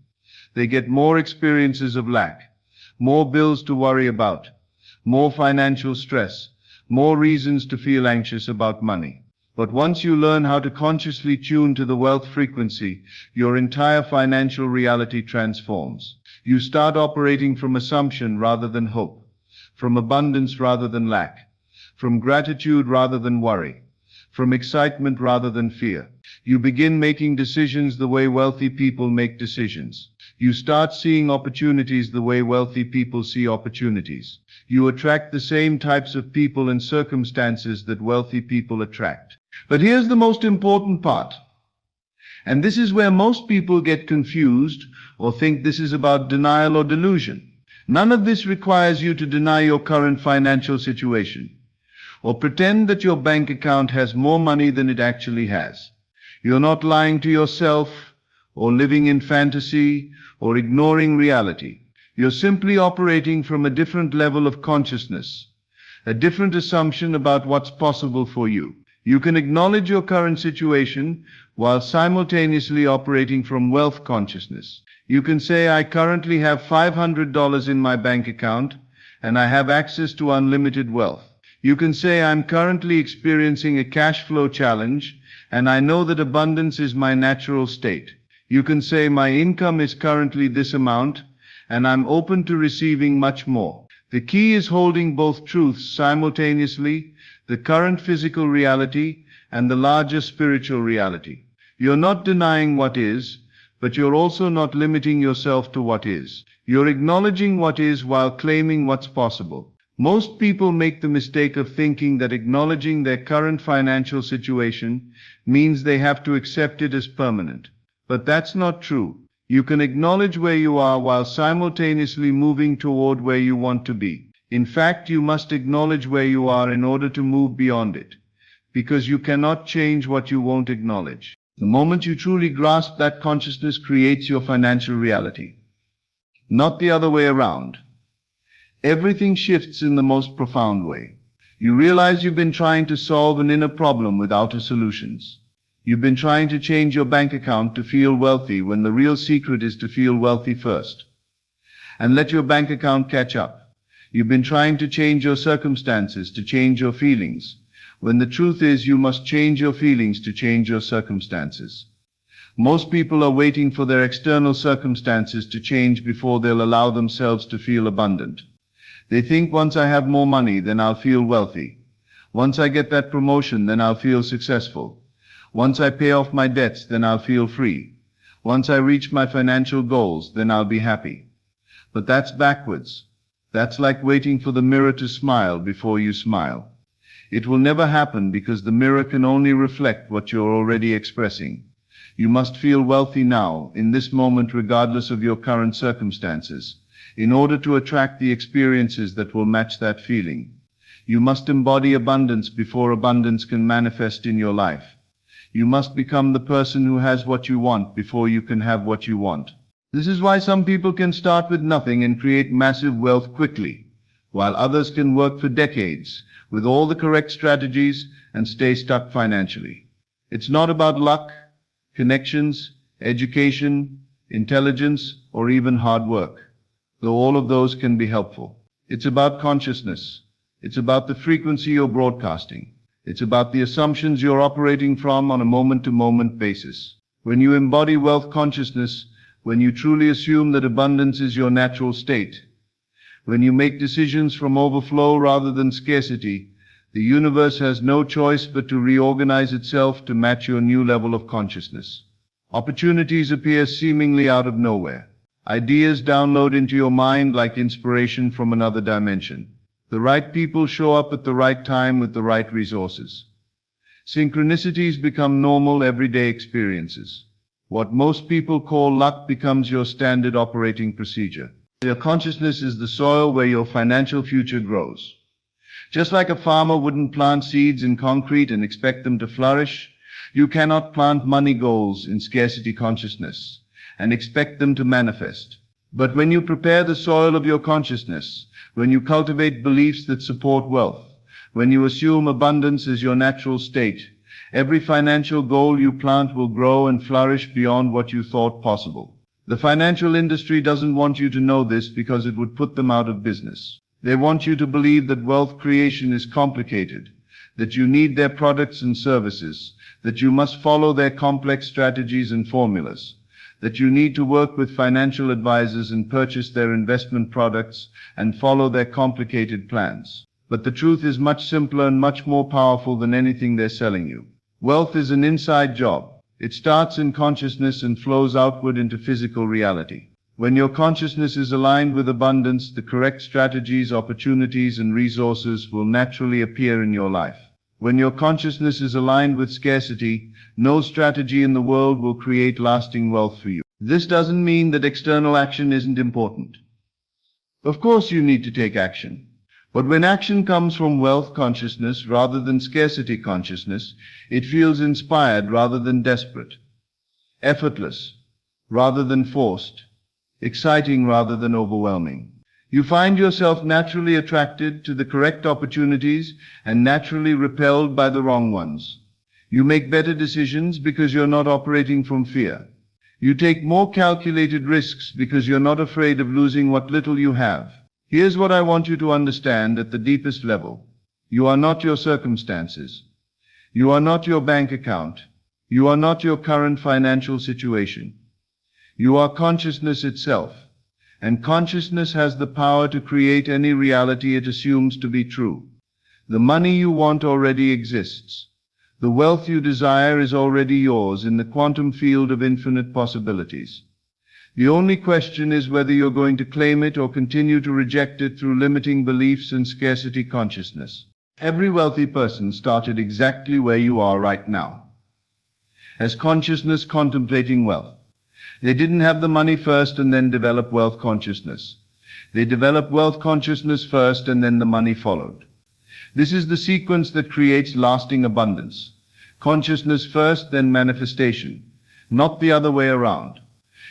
They get more experiences of lack, more bills to worry about, more financial stress, more reasons to feel anxious about money. But once you learn how to consciously tune to the wealth frequency, your entire financial reality transforms. You start operating from assumption rather than hope, from abundance rather than lack, from gratitude rather than worry, from excitement rather than fear. You begin making decisions the way wealthy people make decisions. You start seeing opportunities the way wealthy people see opportunities. You attract the same types of people and circumstances that wealthy people attract. But here's the most important part. And this is where most people get confused or think this is about denial or delusion. None of this requires you to deny your current financial situation or pretend that your bank account has more money than it actually has. You're not lying to yourself or living in fantasy or ignoring reality. You're simply operating from a different level of consciousness, a different assumption about what's possible for you. You can acknowledge your current situation while simultaneously operating from wealth consciousness. You can say, I currently have $500 in my bank account and I have access to unlimited wealth. You can say, I'm currently experiencing a cash flow challenge and I know that abundance is my natural state. You can say, my income is currently this amount and I'm open to receiving much more. The key is holding both truths simultaneously, the current physical reality and the larger spiritual reality. You're not denying what is, but you're also not limiting yourself to what is. You're acknowledging what is while claiming what's possible. Most people make the mistake of thinking that acknowledging their current financial situation means they have to accept it as permanent. But that's not true. You can acknowledge where you are while simultaneously moving toward where you want to be. In fact, you must acknowledge where you are in order to move beyond it, because you cannot change what you won't acknowledge. The moment you truly grasp that, consciousness creates your financial reality, not the other way around. Everything shifts in the most profound way. You realize you've been trying to solve an inner problem with outer solutions. You've been trying to change your bank account to feel wealthy when the real secret is to feel wealthy first, and let your bank account catch up. You've been trying to change your circumstances to change your feelings, when the truth is you must change your feelings to change your circumstances. Most people are waiting for their external circumstances to change before they'll allow themselves to feel abundant. They think, once I have more money, then I'll feel wealthy. Once I get that promotion, then I'll feel successful. Once I pay off my debts, then I'll feel free. Once I reach my financial goals, then I'll be happy. But that's backwards. That's like waiting for the mirror to smile before you smile. It will never happen because the mirror can only reflect what you're already expressing. You must feel wealthy now, in this moment, regardless of your current circumstances, in order to attract the experiences that will match that feeling. You must embody abundance before abundance can manifest in your life. You must become the person who has what you want before you can have what you want. This is why some people can start with nothing and create massive wealth quickly, while others can work for decades with all the correct strategies and stay stuck financially. It's not about luck, connections, education, intelligence, or even hard work, though all of those can be helpful. It's about consciousness. It's about the frequency you're broadcasting. It's about the assumptions you're operating from on a moment-to-moment basis. When you embody wealth consciousness, when you truly assume that abundance is your natural state, when you make decisions from overflow rather than scarcity, the universe has no choice but to reorganize itself to match your new level of consciousness. Opportunities appear seemingly out of nowhere. Ideas download into your mind like inspiration from another dimension. The right people show up at the right time with the right resources. Synchronicities become normal everyday experiences. What most people call luck becomes your standard operating procedure. Your consciousness is the soil where your financial future grows. Just like a farmer wouldn't plant seeds in concrete and expect them to flourish, you cannot plant money goals in scarcity consciousness and expect them to manifest. But when you prepare the soil of your consciousness, when you cultivate beliefs that support wealth, when you assume abundance as your natural state, every financial goal you plant will grow and flourish beyond what you thought possible. The financial industry doesn't want you to know this because it would put them out of business. They want you to believe that wealth creation is complicated, that you need their products and services, that you must follow their complex strategies and formulas, that you need to work with financial advisors and purchase their investment products and follow their complicated plans. But the truth is much simpler and much more powerful than anything they're selling you. Wealth is an inside job. It starts in consciousness and flows outward into physical reality. When your consciousness is aligned with abundance, the correct strategies, opportunities, and resources will naturally appear in your life. When your consciousness is aligned with scarcity, no strategy in the world will create lasting wealth for you. This doesn't mean that external action isn't important. Of course you need to take action. But when action comes from wealth consciousness rather than scarcity consciousness, it feels inspired rather than desperate, effortless rather than forced, exciting rather than overwhelming. You find yourself naturally attracted to the correct opportunities and naturally repelled by the wrong ones. You make better decisions because you're not operating from fear. You take more calculated risks because you're not afraid of losing what little you have. Here's what I want you to understand at the deepest level. You are not your circumstances. You are not your bank account. You are not your current financial situation. You are consciousness itself. And consciousness has the power to create any reality it assumes to be true. The money you want already exists. The wealth you desire is already yours in the quantum field of infinite possibilities. The only question is whether you're going to claim it or continue to reject it through limiting beliefs and scarcity consciousness. Every wealthy person started exactly where you are right now, as consciousness contemplating wealth. They didn't have the money first and then develop wealth consciousness. They developed wealth consciousness first and then the money followed. This is the sequence that creates lasting abundance. Consciousness first, then manifestation, not the other way around.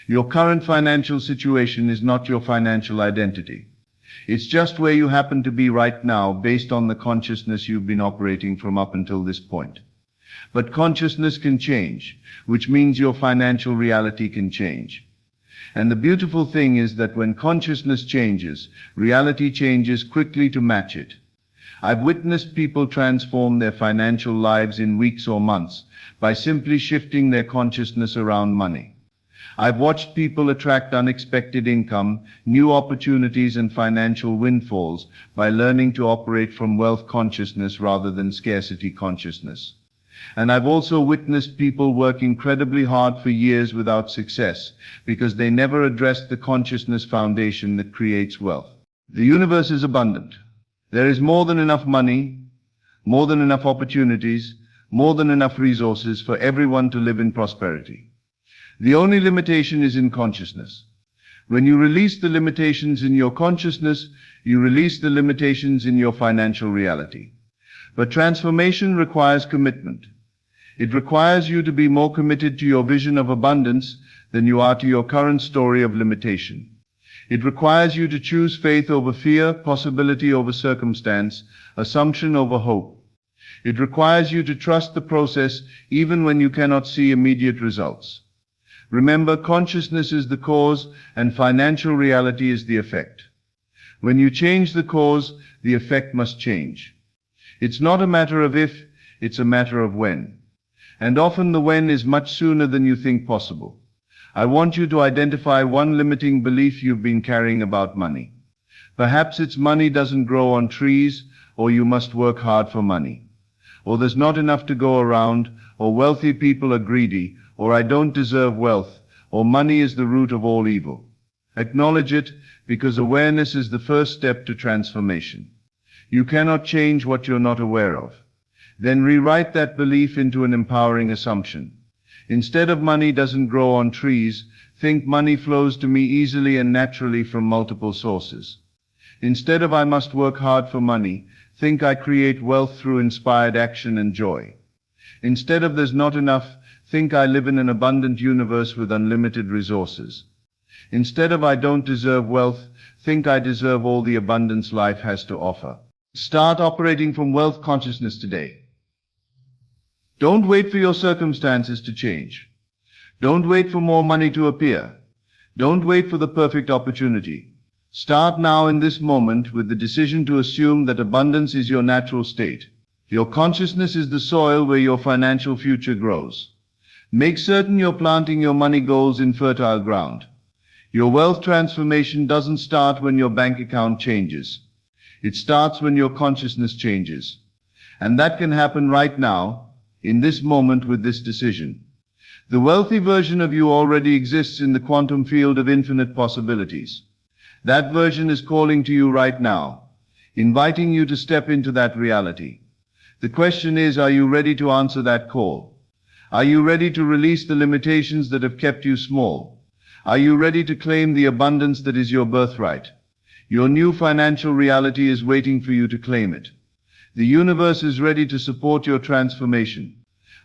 Your current financial situation is not your financial identity. It's just where you happen to be right now based on the consciousness you've been operating from up until this point. But consciousness can change, which means your financial reality can change. And the beautiful thing is that when consciousness changes, reality changes quickly to match it. I've witnessed people transform their financial lives in weeks or months by simply shifting their consciousness around money. I've watched people attract unexpected income, new opportunities, and financial windfalls by learning to operate from wealth consciousness rather than scarcity consciousness. And I've also witnessed people work incredibly hard for years without success because they never addressed the consciousness foundation that creates wealth. The universe is abundant. There is more than enough money, more than enough opportunities, more than enough resources for everyone to live in prosperity. The only limitation is in consciousness. When you release the limitations in your consciousness, you release the limitations in your financial reality. But transformation requires commitment. It requires you to be more committed to your vision of abundance than you are to your current story of limitation. It requires you to choose faith over fear, possibility over circumstance, assumption over hope. It requires you to trust the process even when you cannot see immediate results. Remember, consciousness is the cause and financial reality is the effect. When you change the cause, the effect must change. It's not a matter of if, it's a matter of when. And often the when is much sooner than you think possible. I want you to identify one limiting belief you've been carrying about money. Perhaps it's money doesn't grow on trees, or you must work hard for money, or there's not enough to go around, or wealthy people are greedy, or I don't deserve wealth, or money is the root of all evil. Acknowledge it, because awareness is the first step to transformation. You cannot change what you're not aware of. Then rewrite that belief into an empowering assumption. Instead of money doesn't grow on trees, think money flows to me easily and naturally from multiple sources. Instead of I must work hard for money, think I create wealth through inspired action and joy. Instead of there's not enough, think I live in an abundant universe with unlimited resources. Instead of I don't deserve wealth, think I deserve all the abundance life has to offer. Start operating from wealth consciousness today. Don't wait for your circumstances to change. Don't wait for more money to appear. Don't wait for the perfect opportunity. Start now in this moment with the decision to assume that abundance is your natural state. Your consciousness is the soil where your financial future grows. Make certain you're planting your money goals in fertile ground. Your wealth transformation doesn't start when your bank account changes. It starts when your consciousness changes. And that can happen right now, in this moment with this decision. The wealthy version of you already exists in the quantum field of infinite possibilities. That version is calling to you right now, inviting you to step into that reality. The question is, are you ready to answer that call? Are you ready to release the limitations that have kept you small? Are you ready to claim the abundance that is your birthright? Your new financial reality is waiting for you to claim it. The universe is ready to support your transformation.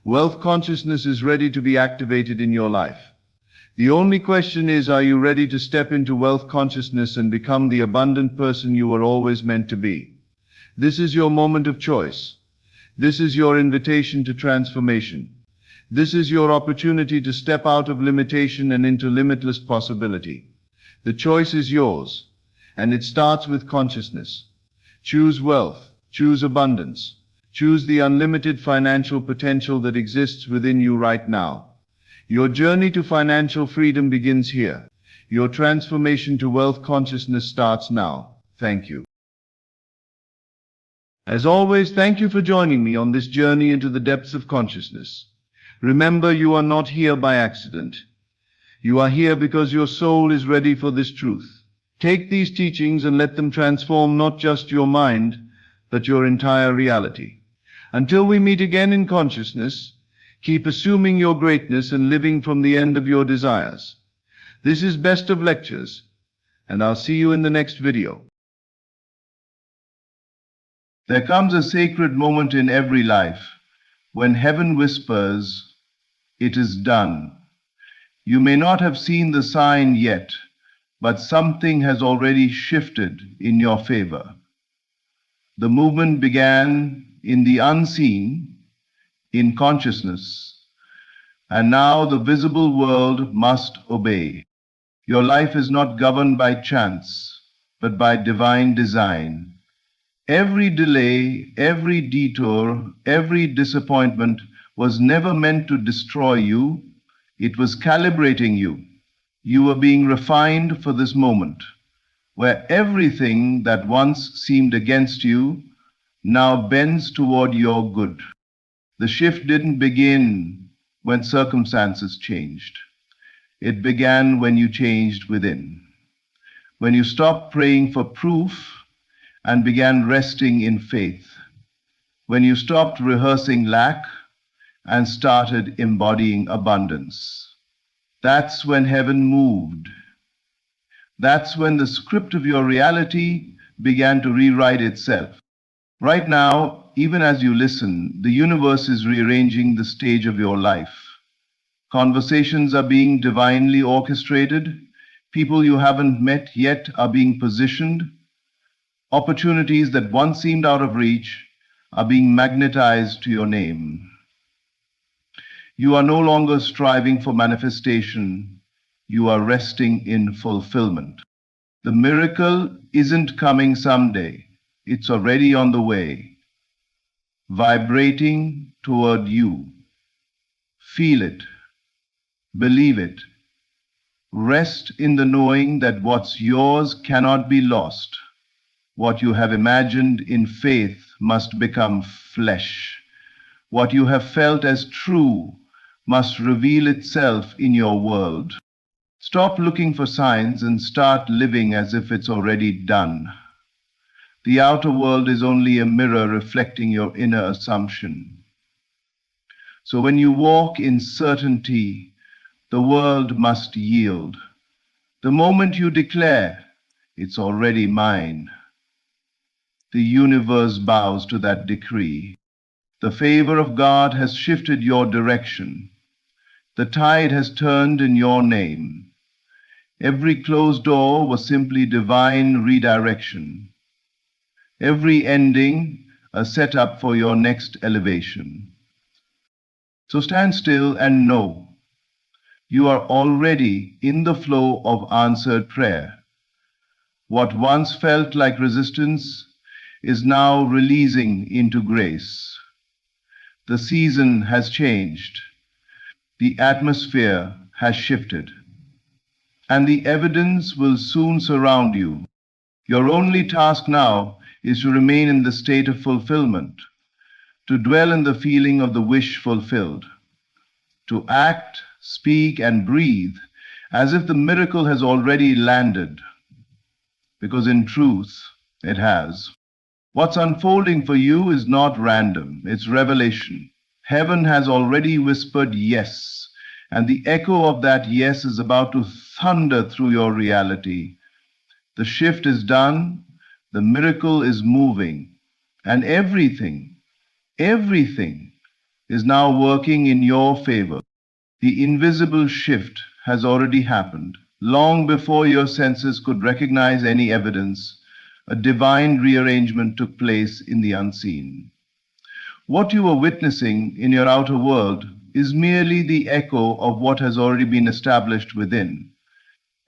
Wealth consciousness is ready to be activated in your life. The only question is, are you ready to step into wealth consciousness and become the abundant person you were always meant to be? This is your moment of choice. This is your invitation to transformation. This is your opportunity to step out of limitation and into limitless possibility. The choice is yours, and it starts with consciousness. Choose wealth, choose abundance, choose the unlimited financial potential that exists within you right now. Your journey to financial freedom begins here. Your transformation to wealth consciousness starts now. Thank you. As always, thank you for joining me on this journey into the depths of consciousness. Remember, you are not here by accident. You are here because your soul is ready for this truth. Take these teachings and let them transform not just your mind, but your entire reality. Until we meet again in consciousness, keep assuming your greatness and living from the end of your desires. This is Best of Lectures, and I'll see you in the next video. There comes a sacred moment in every life when heaven whispers, "It is done." You may not have seen the sign yet, but something has already shifted in your favor. The movement began in the unseen, in consciousness, and now the visible world must obey. Your life is not governed by chance, but by divine design. Every delay, every detour, every disappointment was never meant to destroy you. It was calibrating you. You were being refined for this moment, where everything that once seemed against you now bends toward your good. The shift didn't begin when circumstances changed. It began when you changed within. When you stopped praying for proof and began resting in faith. When you stopped rehearsing lack and started embodying abundance. That's when heaven moved. That's when the script of your reality began to rewrite itself. Right now, even as you listen, the universe is rearranging the stage of your life. Conversations are being divinely orchestrated. People you haven't met yet are being positioned. Opportunities that once seemed out of reach are being magnetized to your name. You are no longer striving for manifestation. You are resting in fulfillment. The miracle isn't coming someday. It's already on the way, vibrating toward you. Feel it. Believe it. Rest in the knowing that what's yours cannot be lost. What you have imagined in faith must become flesh. What you have felt as true must reveal itself in your world. Stop looking for signs and start living as if it's already done. The outer world is only a mirror reflecting your inner assumption. So when you walk in certainty, the world must yield. The moment you declare, it's already mine, the universe bows to that decree. The favor of God has shifted your direction. The tide has turned in your name. Every closed door was simply divine redirection. Every ending a setup for your next elevation. So stand still and know you are already in the flow of answered prayer. What once felt like resistance is now releasing into grace. The season has changed. The atmosphere has shifted. And the evidence will soon surround you. Your only task now is to remain in the state of fulfillment, to dwell in the feeling of the wish fulfilled, to act, speak, and breathe as if the miracle has already landed, because in truth, it has. What's unfolding for you is not random, it's revelation. Heaven has already whispered yes, and the echo of that yes is about to thunder through your reality. The shift is done, the miracle is moving, and everything is now working in your favor. The invisible shift has already happened. Long before your senses could recognize any evidence, a divine rearrangement took place in the unseen. What you are witnessing in your outer world is merely the echo of what has already been established within.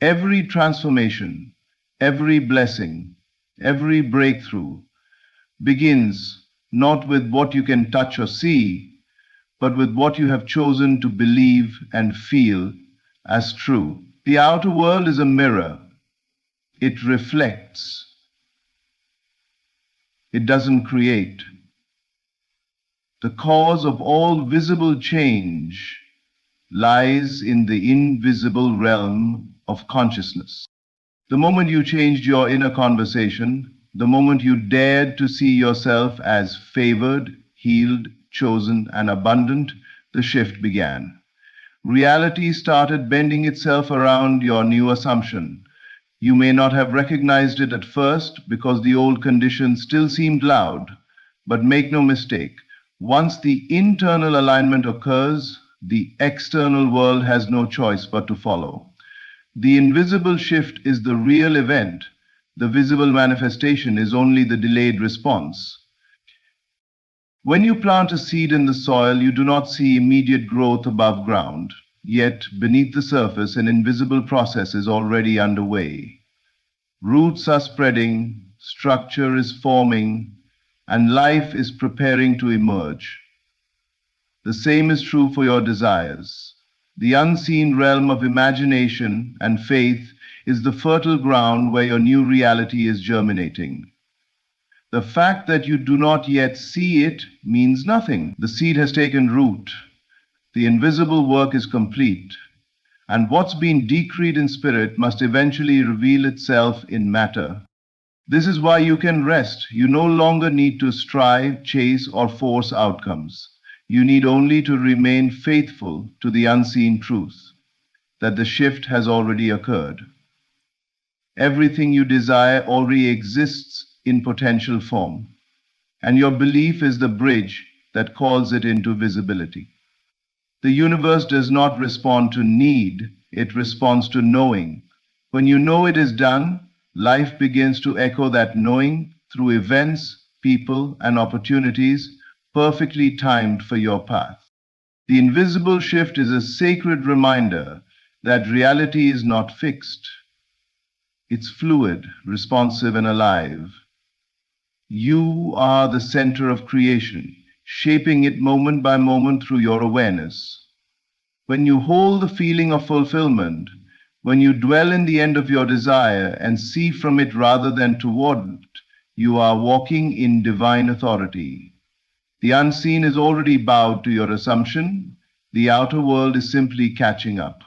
Every transformation, every blessing, every breakthrough begins not with what you can touch or see, but with what you have chosen to believe and feel as true. The outer world is a mirror. It reflects. It doesn't create. The cause of all visible change lies in the invisible realm of consciousness. The moment you changed your inner conversation, the moment you dared to see yourself as favored, healed, chosen, and abundant, the shift began. Reality started bending itself around your new assumption. You may not have recognized it at first because the old conditions still seemed loud, but make no mistake, once the internal alignment occurs, the external world has no choice but to follow. The invisible shift is the real event. The visible manifestation is only the delayed response. When you plant a seed in the soil, you do not see immediate growth above ground. Yet, beneath the surface, an invisible process is already underway. Roots are spreading, structure is forming, and life is preparing to emerge. The same is true for your desires. The unseen realm of imagination and faith is the fertile ground where your new reality is germinating. The fact that you do not yet see it means nothing. The seed has taken root. The invisible work is complete. And what's been decreed in spirit must eventually reveal itself in matter. This is why you can rest. You no longer need to strive, chase, or force outcomes. You need only to remain faithful to the unseen truth that the shift has already occurred. Everything you desire already exists in potential form, and your belief is the bridge that calls it into visibility. The universe does not respond to need, it responds to knowing. When you know it is done, life begins to echo that knowing through events, people, and opportunities perfectly timed for your path. The invisible shift is a sacred reminder that reality is not fixed. It's fluid, responsive, and alive. You are the center of creation, shaping it moment by moment through your awareness. When you hold the feeling of fulfillment, when you dwell in the end of your desire and see from it rather than toward it, you are walking in divine authority. The unseen is already bowed to your assumption. The outer world is simply catching up.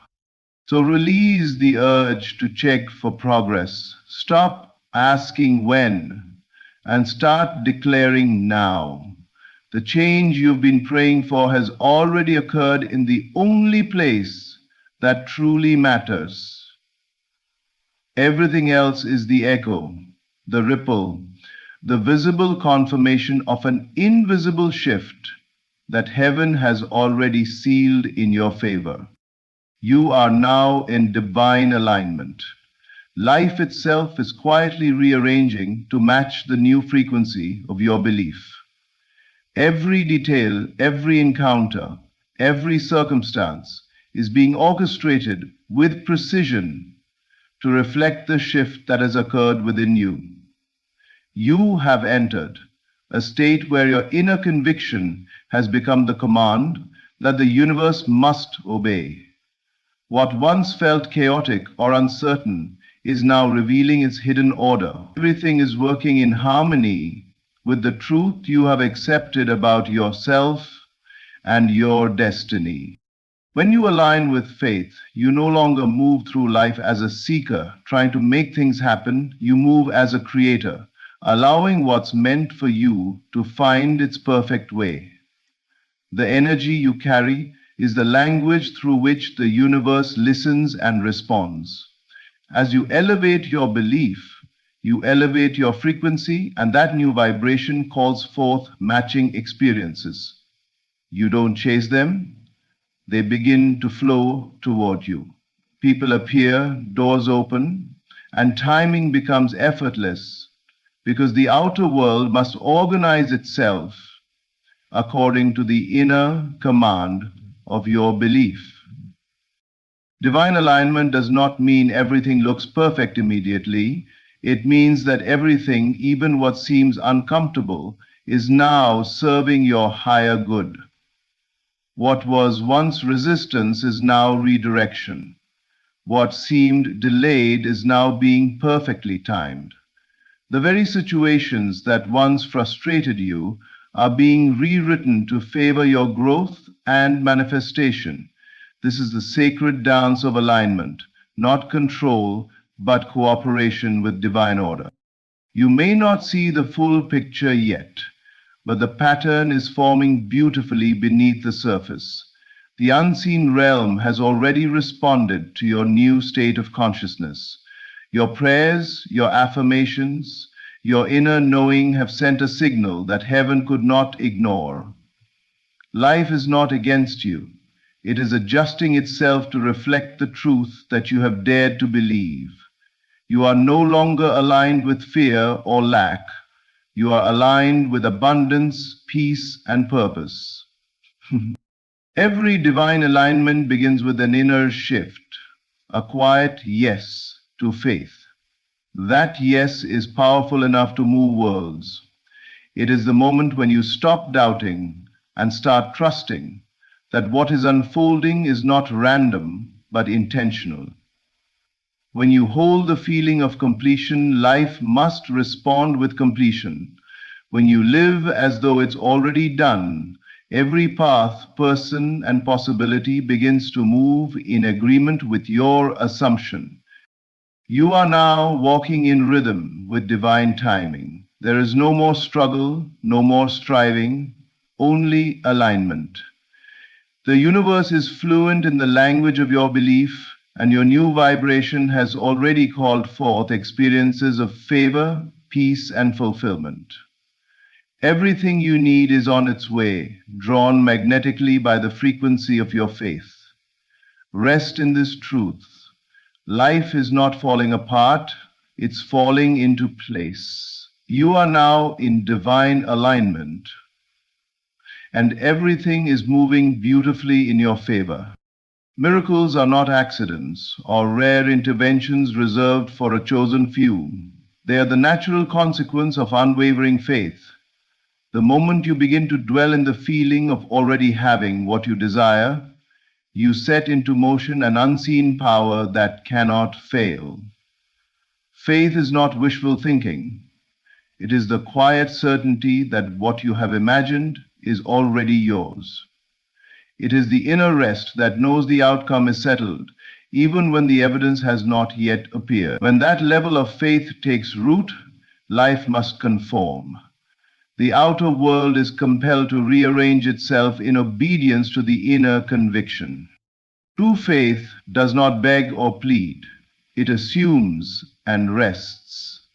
So release the urge to check for progress. Stop asking when and start declaring now. The change you've been praying for has already occurred in the only place that truly matters. Everything else is the echo, the ripple, the visible confirmation of an invisible shift that heaven has already sealed in your favor. You are now in divine alignment. Life itself is quietly rearranging to match the new frequency of your belief. Every detail, every encounter, every circumstance is being orchestrated with precision to reflect the shift that has occurred within you. You have entered a state where your inner conviction has become the command that the universe must obey. What once felt chaotic or uncertain is now revealing its hidden order. Everything is working in harmony with the truth you have accepted about yourself and your destiny. When you align with faith, you no longer move through life as a seeker, trying to make things happen. You move as a creator, allowing what's meant for you to find its perfect way. The energy you carry is the language through which the universe listens and responds. As you elevate your belief, you elevate your frequency, and that new vibration calls forth matching experiences. You don't chase them, they begin to flow toward you. People appear, doors open, and timing becomes effortless because the outer world must organize itself according to the inner command of your belief. Divine alignment does not mean everything looks perfect immediately. It means that everything, even what seems uncomfortable, is now serving your higher good. What was once resistance is now redirection. What seemed delayed is now being perfectly timed. The very situations that once frustrated you are being rewritten to favor your growth and manifestation. This is the sacred dance of alignment, not control, but cooperation with divine order. You may not see the full picture yet, but the pattern is forming beautifully beneath the surface. The unseen realm has already responded to your new state of consciousness. Your prayers, your affirmations, your inner knowing have sent a signal that heaven could not ignore. Life is not against you. It is adjusting itself to reflect the truth that you have dared to believe. You are no longer aligned with fear or lack. You are aligned with abundance, peace, and purpose. Every divine alignment begins with an inner shift, a quiet yes to faith. That yes is powerful enough to move worlds. It is the moment when you stop doubting and start trusting that what is unfolding is not random but intentional. When you hold the feeling of completion, life must respond with completion. When you live as though it's already done, every path, person, and possibility begins to move in agreement with your assumption. You are now walking in rhythm with divine timing. There is no more struggle, no more striving, only alignment. The universe is fluent in the language of your belief, and your new vibration has already called forth experiences of favor, peace, and fulfillment. Everything you need is on its way, drawn magnetically by the frequency of your faith. Rest in this truth. Life is not falling apart, it's falling into place. You are now in divine alignment, and everything is moving beautifully in your favor. Miracles are not accidents or rare interventions reserved for a chosen few. They are the natural consequence of unwavering faith. The moment you begin to dwell in the feeling of already having what you desire, you set into motion an unseen power that cannot fail. Faith is not wishful thinking. It is the quiet certainty that what you have imagined is already yours. It is the inner rest that knows the outcome is settled, even when the evidence has not yet appeared. When that level of faith takes root, life must conform. The outer world is compelled to rearrange itself in obedience to the inner conviction. True faith does not beg or plead. It assumes and rests.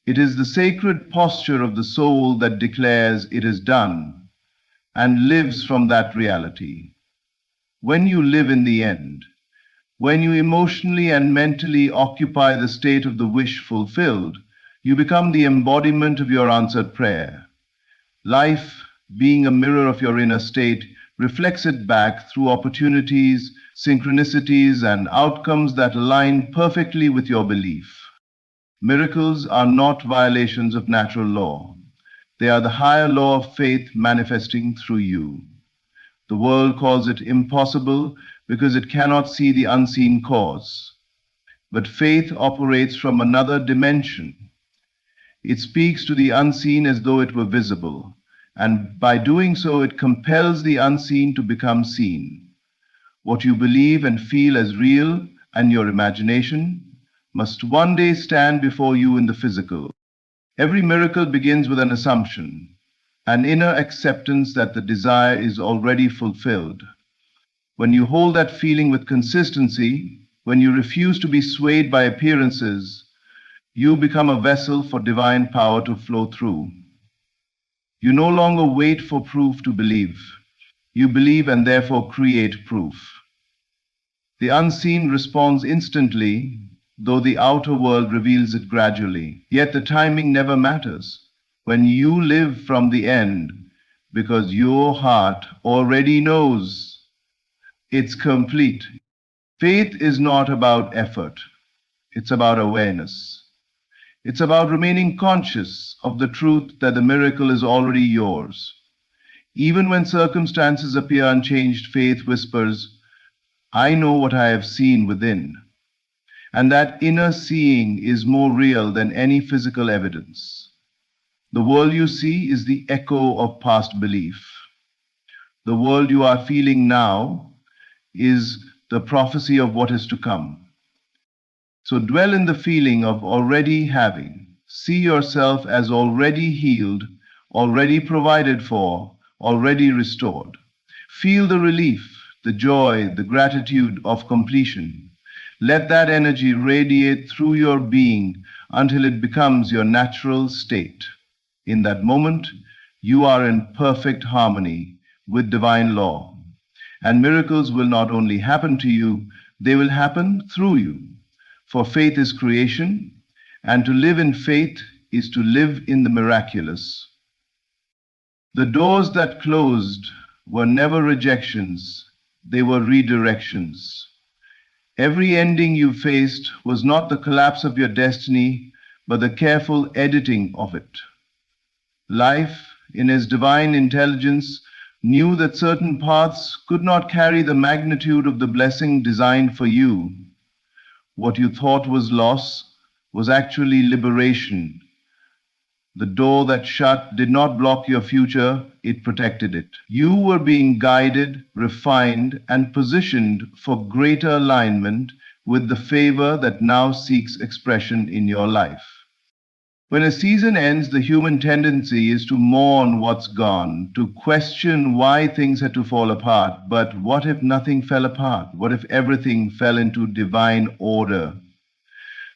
It is the sacred posture of the soul that declares it is done and lives from that reality. When you live in the end, when you emotionally and mentally occupy the state of the wish fulfilled, you become the embodiment of your answered prayer. Life, being a mirror of your inner state, reflects it back through opportunities, synchronicities, and outcomes that align perfectly with your belief. Miracles are not violations of natural law. They are the higher law of faith manifesting through you. The world calls it impossible because it cannot see the unseen cause. But faith operates from another dimension. It speaks to the unseen as though it were visible, and by doing so it compels the unseen to become seen. What you believe and feel as real and your imagination must one day stand before you in the physical. Every miracle begins with an assumption, an inner acceptance that the desire is already fulfilled. When you hold that feeling with consistency, when you refuse to be swayed by appearances, you become a vessel for divine power to flow through. You no longer wait for proof to believe. You believe and therefore create proof. The unseen responds instantly, though the outer world reveals it gradually. Yet the timing never matters. When you live from the end, because your heart already knows it's complete. Faith is not about effort. It's about awareness. It's about remaining conscious of the truth that the miracle is already yours. Even when circumstances appear unchanged, faith whispers, I know what I have seen within. And that inner seeing is more real than any physical evidence. The world you see is the echo of past belief. The world you are feeling now is the prophecy of what is to come. So dwell in the feeling of already having. See yourself as already healed, already provided for, already restored. Feel the relief, the joy, the gratitude of completion. Let that energy radiate through your being until it becomes your natural state. In that moment, you are in perfect harmony with divine law. And miracles will not only happen to you, they will happen through you. For faith is creation, and to live in faith is to live in the miraculous. The doors that closed were never rejections, they were redirections. Every ending you faced was not the collapse of your destiny, but the careful editing of it. Life, in its divine intelligence, knew that certain paths could not carry the magnitude of the blessing designed for you. What you thought was loss was actually liberation. The door that shut did not block your future, it protected it. You were being guided, refined, and positioned for greater alignment with the favor that now seeks expression in your life. When a season ends, the human tendency is to mourn what's gone, to question why things had to fall apart. But what if nothing fell apart? What if everything fell into divine order?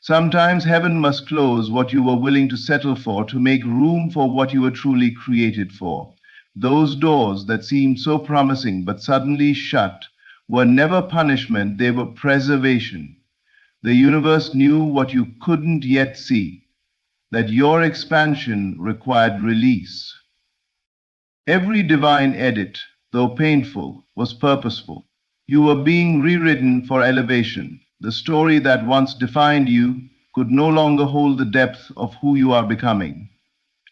Sometimes heaven must close what you were willing to settle for to make room for what you were truly created for. Those doors that seemed so promising but suddenly shut were never punishment, they were preservation. The universe knew what you couldn't yet see, that your expansion required release. Every divine edit, though painful, was purposeful. You were being rewritten for elevation. The story that once defined you could no longer hold the depth of who you are becoming.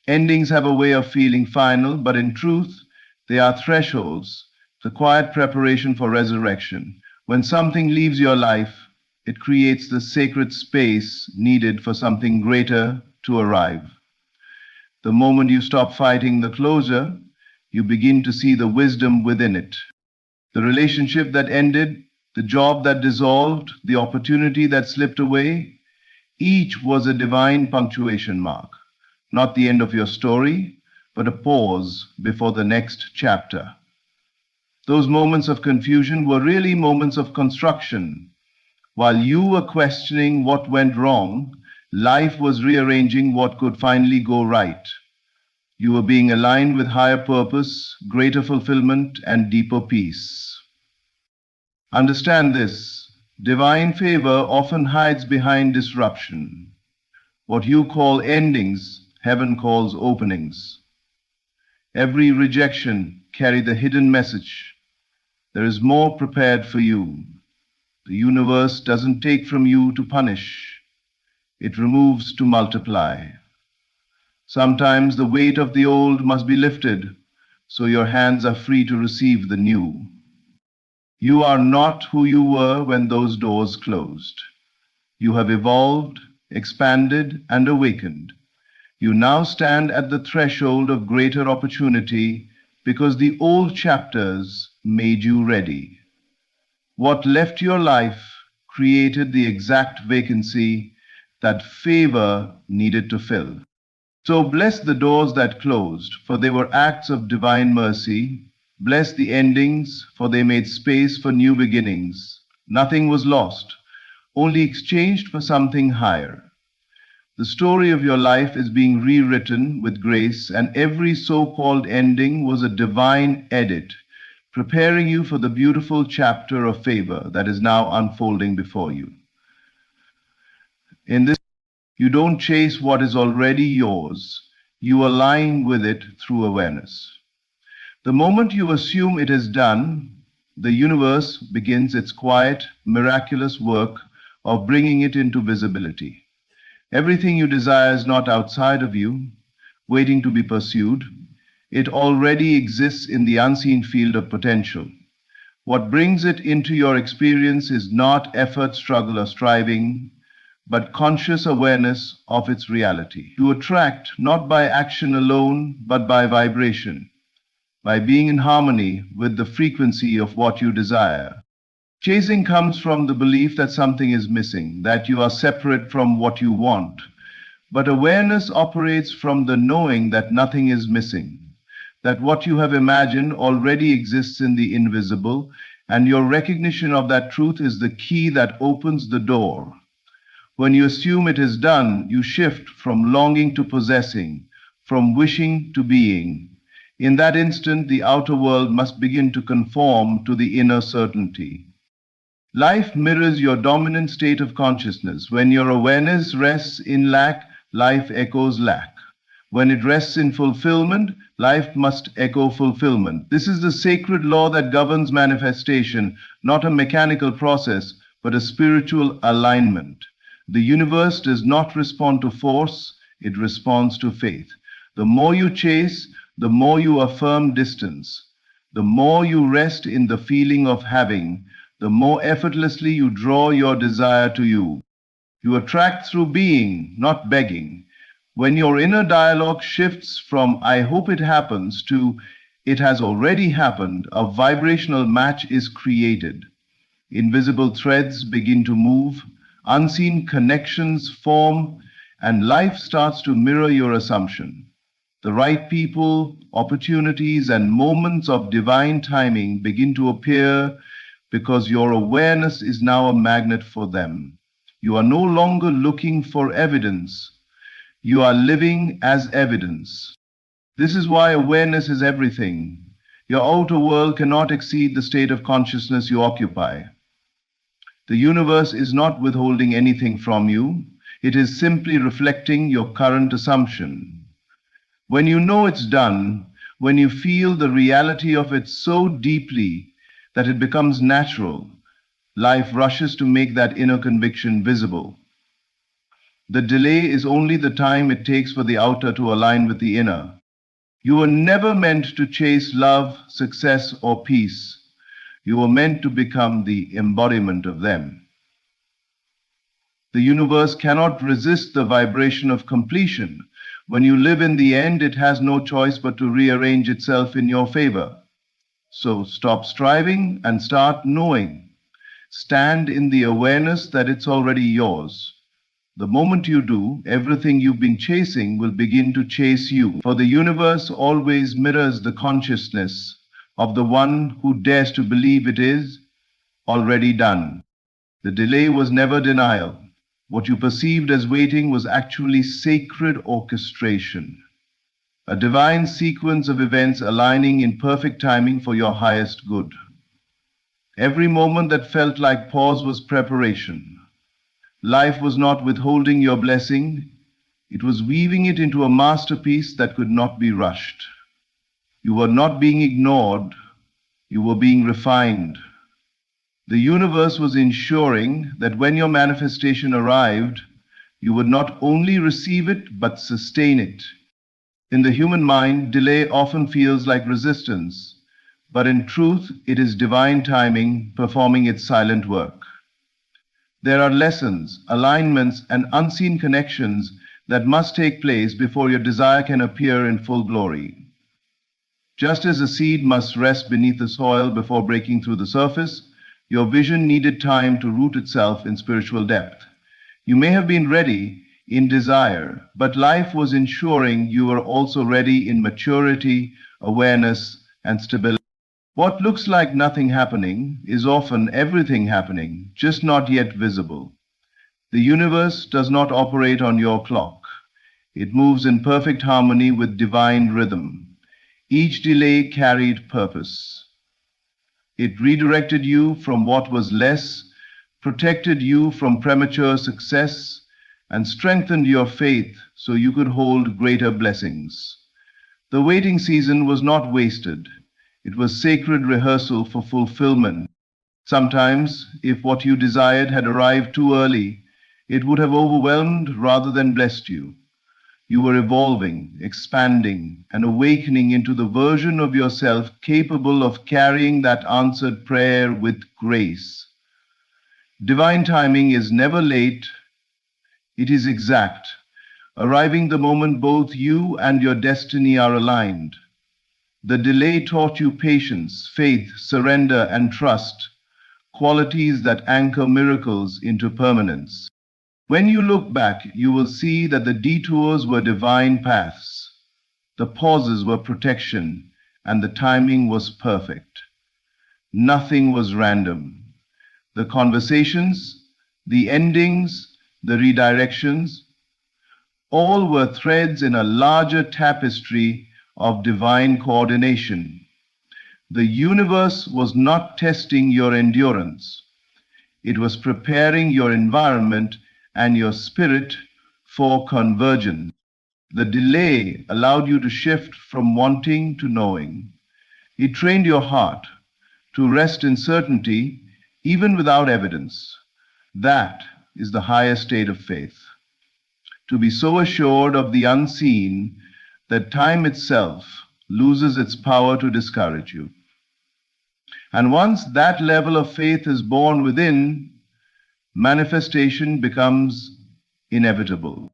Endings have a way of feeling final, but in truth, they are thresholds, the quiet preparation for resurrection. When something leaves your life, it creates the sacred space needed for something greater to arrive. The moment you stop fighting the closure, you begin to see the wisdom within it. The relationship that ended, the job that dissolved, the opportunity that slipped away, each was a divine punctuation mark. Not the end of your story, but a pause before the next chapter. Those moments of confusion were really moments of construction. While you were questioning what went wrong, life was rearranging what could finally go right. You were being aligned with higher purpose, greater fulfillment, and deeper peace. Understand this. Divine favor often hides behind disruption. What you call endings, heaven calls openings. Every rejection carried the hidden message. There is more prepared for you. The universe doesn't take from you to punish. It removes to multiply. Sometimes the weight of the old must be lifted, so your hands are free to receive the new. You are not who you were when those doors closed. You have evolved, expanded, and awakened. You now stand at the threshold of greater opportunity because the old chapters made you ready. What left your life created the exact vacancy that favor needed to fill. So bless the doors that closed, for they were acts of divine mercy. Bless the endings, for they made space for new beginnings. Nothing was lost, only exchanged for something higher. The story of your life is being rewritten with grace, and every so-called ending was a divine edit, preparing you for the beautiful chapter of favor that is now unfolding before you. In this, you don't chase what is already yours. You align with it through awareness. The moment you assume it is done, the universe begins its quiet, miraculous work of bringing it into visibility. Everything you desire is not outside of you, waiting to be pursued. It already exists in the unseen field of potential. What brings it into your experience is not effort, struggle, or striving, but conscious awareness of its reality. You attract not by action alone, but by vibration, by being in harmony with the frequency of what you desire. Chasing comes from the belief that something is missing, that you are separate from what you want. But awareness operates from the knowing that nothing is missing, that what you have imagined already exists in the invisible, and your recognition of that truth is the key that opens the door. When you assume it is done, you shift from longing to possessing, from wishing to being. In that instant, the outer world must begin to conform to the inner certainty. Life mirrors your dominant state of consciousness. When your awareness rests in lack, life echoes lack. When it rests in fulfillment, life must echo fulfillment. This is the sacred law that governs manifestation, not a mechanical process, but a spiritual alignment. The universe does not respond to force, it responds to faith. The more you chase, the more you affirm distance. The more you rest in the feeling of having, the more effortlessly you draw your desire to you. You attract through being, not begging. When your inner dialogue shifts from "I hope it happens" to "it has already happened," a vibrational match is created. Invisible threads begin to move, unseen connections form, and life starts to mirror your assumption. The right people, opportunities, and moments of divine timing begin to appear because your awareness is now a magnet for them. You are no longer looking for evidence. You are living as evidence. This is why awareness is everything. Your outer world cannot exceed the state of consciousness you occupy. The universe is not withholding anything from you. It is simply reflecting your current assumption. When you know it's done, when you feel the reality of it so deeply that it becomes natural, life rushes to make that inner conviction visible. The delay is only the time it takes for the outer to align with the inner. You were never meant to chase love, success, or peace. You were meant to become the embodiment of them. The universe cannot resist the vibration of completion. When you live in the end, it has no choice but to rearrange itself in your favor. So stop striving and start knowing. Stand in the awareness that it's already yours. The moment you do, everything you've been chasing will begin to chase you. For the universe always mirrors the consciousness of the one who dares to believe it is already done. The delay was never denial. What you perceived as waiting was actually sacred orchestration, a divine sequence of events aligning in perfect timing for your highest good. Every moment that felt like pause was preparation. Life was not withholding your blessing, it was weaving it into a masterpiece that could not be rushed. You were not being ignored, you were being refined. The universe was ensuring that when your manifestation arrived, you would not only receive it, but sustain it. In the human mind, delay often feels like resistance, but in truth, it is divine timing performing its silent work. There are lessons, alignments, and unseen connections that must take place before your desire can appear in full glory. Just as a seed must rest beneath the soil before breaking through the surface, your vision needed time to root itself in spiritual depth. You may have been ready in desire, but life was ensuring you were also ready in maturity, awareness, and stability. What looks like nothing happening is often everything happening, just not yet visible. The universe does not operate on your clock. It moves in perfect harmony with divine rhythm. Each delay carried purpose. It redirected you from what was less, protected you from premature success, and strengthened your faith so you could hold greater blessings. The waiting season was not wasted. It was sacred rehearsal for fulfillment. Sometimes, if what you desired had arrived too early, it would have overwhelmed rather than blessed you. You were evolving, expanding, and awakening into the version of yourself capable of carrying that answered prayer with grace. Divine timing is never late, it is exact, arriving the moment both you and your destiny are aligned. The delay taught you patience, faith, surrender, and trust, qualities that anchor miracles into permanence. When you look back, you will see that the detours were divine paths, the pauses were protection, and the timing was perfect. Nothing was random. The conversations, the endings, the redirections, all were threads in a larger tapestry of divine coordination. The universe was not testing your endurance. It was preparing your environment and your spirit for convergence. The delay allowed you to shift from wanting to knowing. It trained your heart to rest in certainty even without evidence. That is the highest state of faith. To be so assured of the unseen that time itself loses its power to discourage you. And once that level of faith is born within, manifestation becomes inevitable.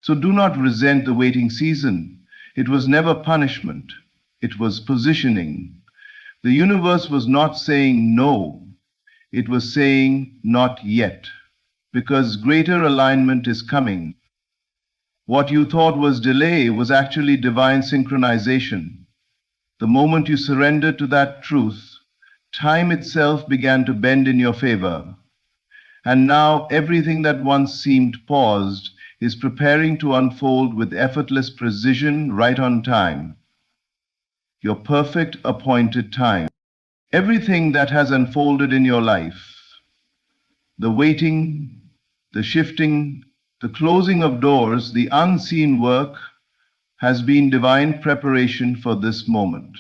So do not resent the waiting season. It was never punishment. It was positioning. The universe was not saying no. It was saying not yet, because greater alignment is coming. What you thought was delay was actually divine synchronization. The moment you surrendered to that truth, time itself began to bend in your favor. And now everything that once seemed paused is preparing to unfold with effortless precision right on time. Your perfect appointed time. Everything that has unfolded in your life, the waiting, the shifting, the closing of doors, the unseen work, has been divine preparation for this moment.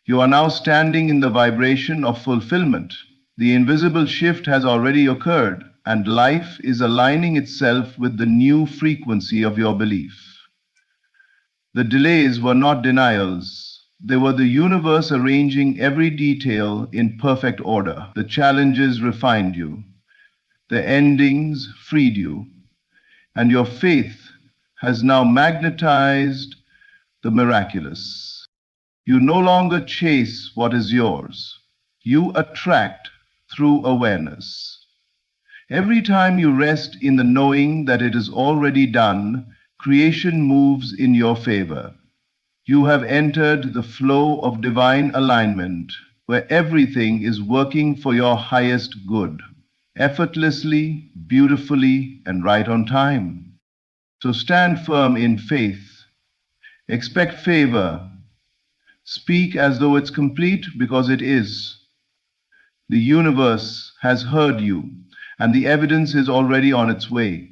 You are now standing in the vibration of fulfillment. The invisible shift has already occurred, and life is aligning itself with the new frequency of your belief. The delays were not denials. They were the universe arranging every detail in perfect order. The challenges refined you. The endings freed you. And your faith has now magnetized the miraculous. You no longer chase what is yours. You attract through awareness. Every time you rest in the knowing that it is already done, creation moves in your favor. You have entered the flow of divine alignment, where everything is working for your highest good, effortlessly, beautifully, and right on time. So stand firm in faith. Expect favor. Speak as though it's complete, because it is. The universe has heard you, and the evidence is already on its way.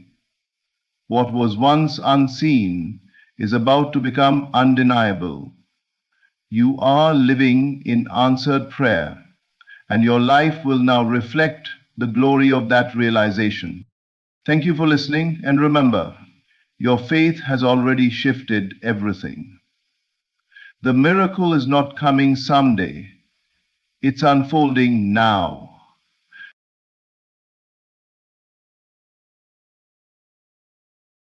What was once unseen is about to become undeniable. You are living in answered prayer, and your life will now reflect the glory of that realization. Thank you for listening, and remember, your faith has already shifted everything. The miracle is not coming someday. It's unfolding now.